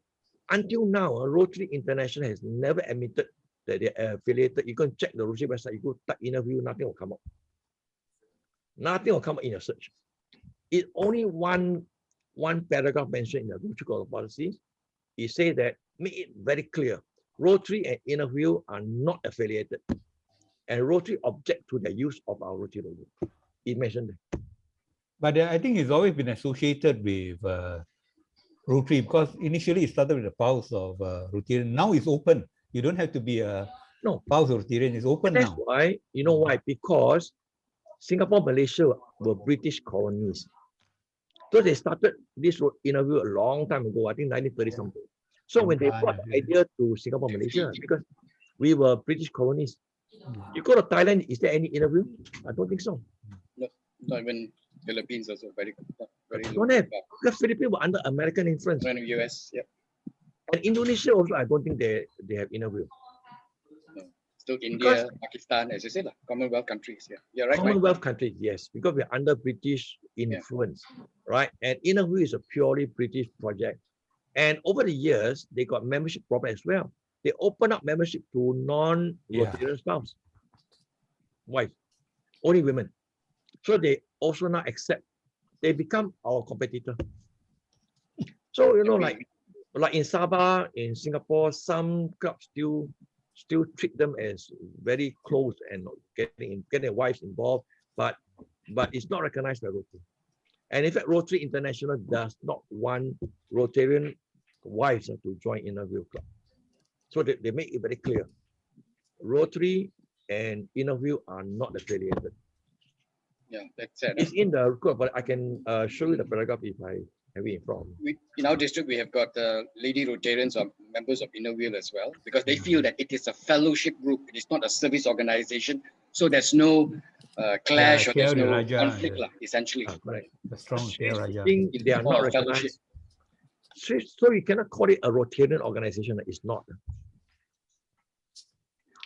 Speaker 2: until now, Rotary International has never admitted that they are affiliated. You can check the Rotary website, you go type inner wheel, nothing will come up. Nothing will come up in your search. It's only one paragraph mentioned in the Rotary Code of Policies. It says that, make it very clear, Rotary and inner wheel are not affiliated. And Rotary object to the use of our Rotary logo. It mentioned that.
Speaker 5: But I think it's always been associated with Rotary, because initially it started with the Pulse of Rotarian. Now it's open. You don't have to be a Pulse of Rotarian. It's open now.
Speaker 2: That's why, you know why? Because Singapore, Malaysia were British colonies. So they started this inner wheel a long time ago, I think 1930 something. So when they brought the idea to Singapore, Malaysia, because we were British colonies. You go to Thailand, is there any inner wheel? I don't think so.
Speaker 4: No, not even Philippines also very
Speaker 2: don't have. Because Philippines were under American influence.
Speaker 4: And US, yeah.
Speaker 2: And Indonesia also, I don't think they have inner wheel.
Speaker 4: No. Still India, Pakistan, as you said, Commonwealth countries. Yeah, you're right.
Speaker 2: Commonwealth countries, yes, because we're under British influence, right? And inner wheel is a purely British project. And over the years, they got membership problem as well. They open up membership to non-Rotarian spouse, wife, only women. So they also now accept, they become our competitor. So, you know, like in Sabah, in Singapore, some clubs still treat them as very close and getting wives involved, but it's not recognized by Rotary. And in fact, Rotary International does not want Rotarian wives to join Inner Wheel Club. So they make it very clear. Rotary and Inner Wheel are not affiliated.
Speaker 4: Yeah, that's it.
Speaker 2: It's in the record, but I can show you the paragraph if I have it in front of me.
Speaker 4: In our district, we have got lady Rotarians or members of Inner Wheel as well, because they feel that it is a fellowship group. It is not a service organization. So there's no clash or there's no conflict, essentially.
Speaker 2: Correct.
Speaker 5: The strong
Speaker 2: they are not recognized. So you cannot call it a Rotarian organization. It's not.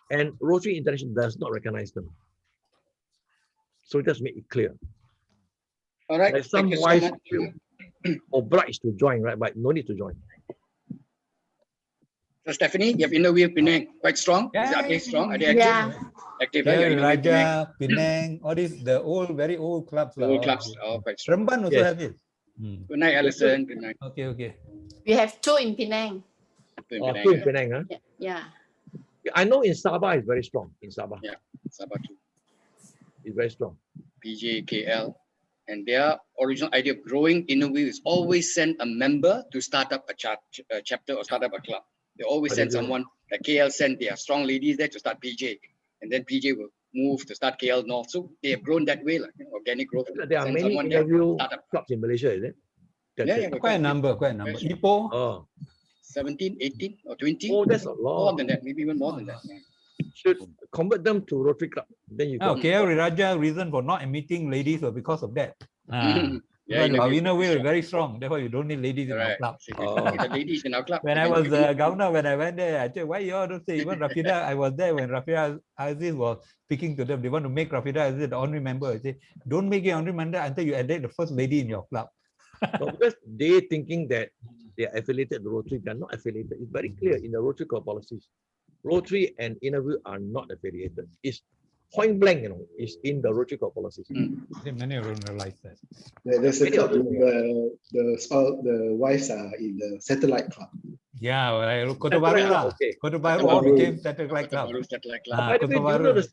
Speaker 2: And Rotary International does not recognize them. So just make it clear.
Speaker 4: All right.
Speaker 2: There's some
Speaker 4: Thank you so
Speaker 2: wise
Speaker 4: much.
Speaker 2: obliged to join, right? But no need to join.
Speaker 4: So Stephanie, you have interviewed Penang quite strong. Is they strong? Are they active?
Speaker 8: Yeah.
Speaker 4: Active, right? You have interviewed Penang.
Speaker 5: Raja, Penang, all these the old, very old clubs.
Speaker 4: The old clubs, quite strong.
Speaker 5: Remban also
Speaker 2: Yes.
Speaker 5: have it.
Speaker 4: Good night, Alison. Good night.
Speaker 5: Okay.
Speaker 8: We have 2 in Penang.
Speaker 4: Good
Speaker 2: Oh,
Speaker 4: Penang,
Speaker 2: two in
Speaker 4: yeah.
Speaker 2: Penang, huh?
Speaker 8: Yeah.
Speaker 2: I know in Sabah is very strong. In Sabah,
Speaker 4: Yeah, Sabah too.
Speaker 2: it's very strong.
Speaker 4: PJ, KL. And their original idea of growing interview is always send a member to start up a chapter or start up a club. They always send someone, like KL sent their strong ladies there to start PJ. And then PJ will move to start KL North. So they have grown that way, like organic growth.
Speaker 2: There are
Speaker 4: Send
Speaker 2: many
Speaker 4: someone there,
Speaker 2: interview
Speaker 4: start up.
Speaker 2: clubs in Malaysia, is it? That's
Speaker 4: Yeah,
Speaker 2: it.
Speaker 4: yeah,
Speaker 5: Quite a number. Ipoh.
Speaker 2: Oh,
Speaker 4: 17, 18 or 20.
Speaker 2: oh, that's a
Speaker 4: More
Speaker 2: lot.
Speaker 4: than that, maybe even more than that.
Speaker 2: Should convert them to Rotary Club. Then you got.
Speaker 5: KL Raja reason for not admitting ladies was because of that.
Speaker 4: Yeah,
Speaker 5: Because our
Speaker 4: interview
Speaker 5: inner
Speaker 4: is
Speaker 5: way is
Speaker 4: strong.
Speaker 5: very strong. Therefore, you don't need ladies in our
Speaker 4: Correct.
Speaker 5: club.
Speaker 4: See, the ladies in our club.
Speaker 5: When I was governor, when I went there, I said, why you all don't say? Even Rafida, I was there when Rafida Aziz was speaking to them. They want to make Rafida Aziz the honorary member. I say, don't make it honorary member until you elect the first lady in your club.
Speaker 2: No, because they thinking that they are affiliated to Rotary. They are not affiliated. It's very clear in the Rotary Club policies. Rotary and Interview are not affiliated. It's point blank, it's in the Rotary Club policies.
Speaker 5: I think many don't realize that.
Speaker 12: There's a club, the wives are in the satellite club.
Speaker 5: Yeah, like Kota Baru lah.
Speaker 2: Okay.
Speaker 5: Kota Baru all became satellite club.
Speaker 2: By the way, do you know the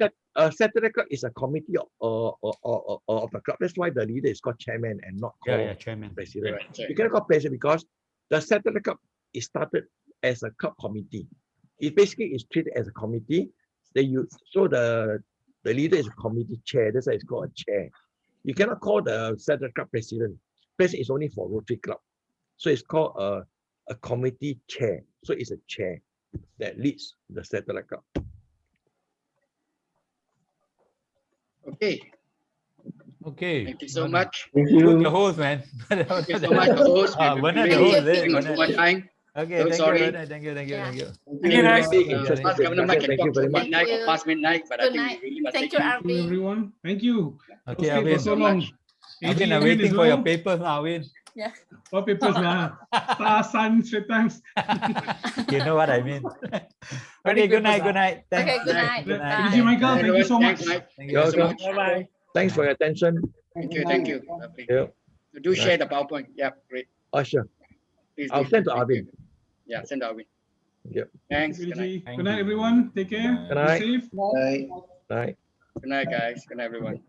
Speaker 2: satellite club is a committee of a club? That's why the leader is called chairman and not called
Speaker 5: chairman.
Speaker 2: president.
Speaker 4: Right.
Speaker 2: You cannot call president because the satellite club is started as a club committee. It basically is treated as a committee. So the leader is a committee chair. That's why it's called a chair. You cannot call the satellite club president. President is only for Rotary Club. So it's called a committee chair. So it's a chair that leads the satellite club.
Speaker 5: Okay.
Speaker 4: Thank you so much.
Speaker 12: Thank
Speaker 5: Good
Speaker 12: you.
Speaker 5: the host, man.
Speaker 4: Thank you so much, the host.
Speaker 5: Bernard the host.
Speaker 4: One time.
Speaker 5: Okay,
Speaker 4: So
Speaker 5: thank
Speaker 4: sorry.
Speaker 5: you, Bernard. Thank you.
Speaker 7: Thank you,
Speaker 5: guys.
Speaker 4: Past Governor Mike can
Speaker 2: Thank you
Speaker 4: talk
Speaker 2: very
Speaker 4: till
Speaker 2: much.
Speaker 4: midnight or past midnight, but I
Speaker 8: Good
Speaker 4: think
Speaker 8: night.
Speaker 4: we really must
Speaker 8: Thank
Speaker 4: take
Speaker 8: you,
Speaker 4: leave.
Speaker 1: Thank you,
Speaker 8: Arvin.
Speaker 1: everyone. Thank you.
Speaker 5: Okay,
Speaker 1: Stay for
Speaker 5: Arvin.
Speaker 1: so long.
Speaker 5: Arvin, I'm
Speaker 1: AG
Speaker 5: waiting
Speaker 1: as
Speaker 5: for your
Speaker 1: well.
Speaker 5: papers now, Arvin.
Speaker 8: Yeah.
Speaker 1: What papers lah? Star, Sun, Straits Times.
Speaker 5: You know what I mean.
Speaker 4: Any
Speaker 5: Okay, good night,
Speaker 4: papers,
Speaker 5: good night. Thanks.
Speaker 8: Okay, good night.
Speaker 5: Good night.
Speaker 1: AG Michael, thank you so much.
Speaker 4: Thanks, Mike.
Speaker 5: Thank
Speaker 4: Thank you so
Speaker 2: Welcome.
Speaker 4: much.
Speaker 7: Bye-bye.
Speaker 2: Thanks for your attention.
Speaker 4: Thank you. Lovely.
Speaker 2: Yeah.
Speaker 4: So do share the PowerPoint. Yeah, great.
Speaker 2: Oh, sure.
Speaker 4: Please
Speaker 2: I'll
Speaker 4: do.
Speaker 2: send to
Speaker 4: Thank you.
Speaker 2: Arvin.
Speaker 4: Yeah, send to Arvin.
Speaker 2: Yep.
Speaker 4: Thanks.
Speaker 1: AG.
Speaker 4: Good night.
Speaker 1: Good night, everyone. Take care.
Speaker 2: Good
Speaker 1: Be
Speaker 2: night.
Speaker 1: safe.
Speaker 12: Bye.
Speaker 2: Right.
Speaker 4: Good night, guys. Good night, everyone.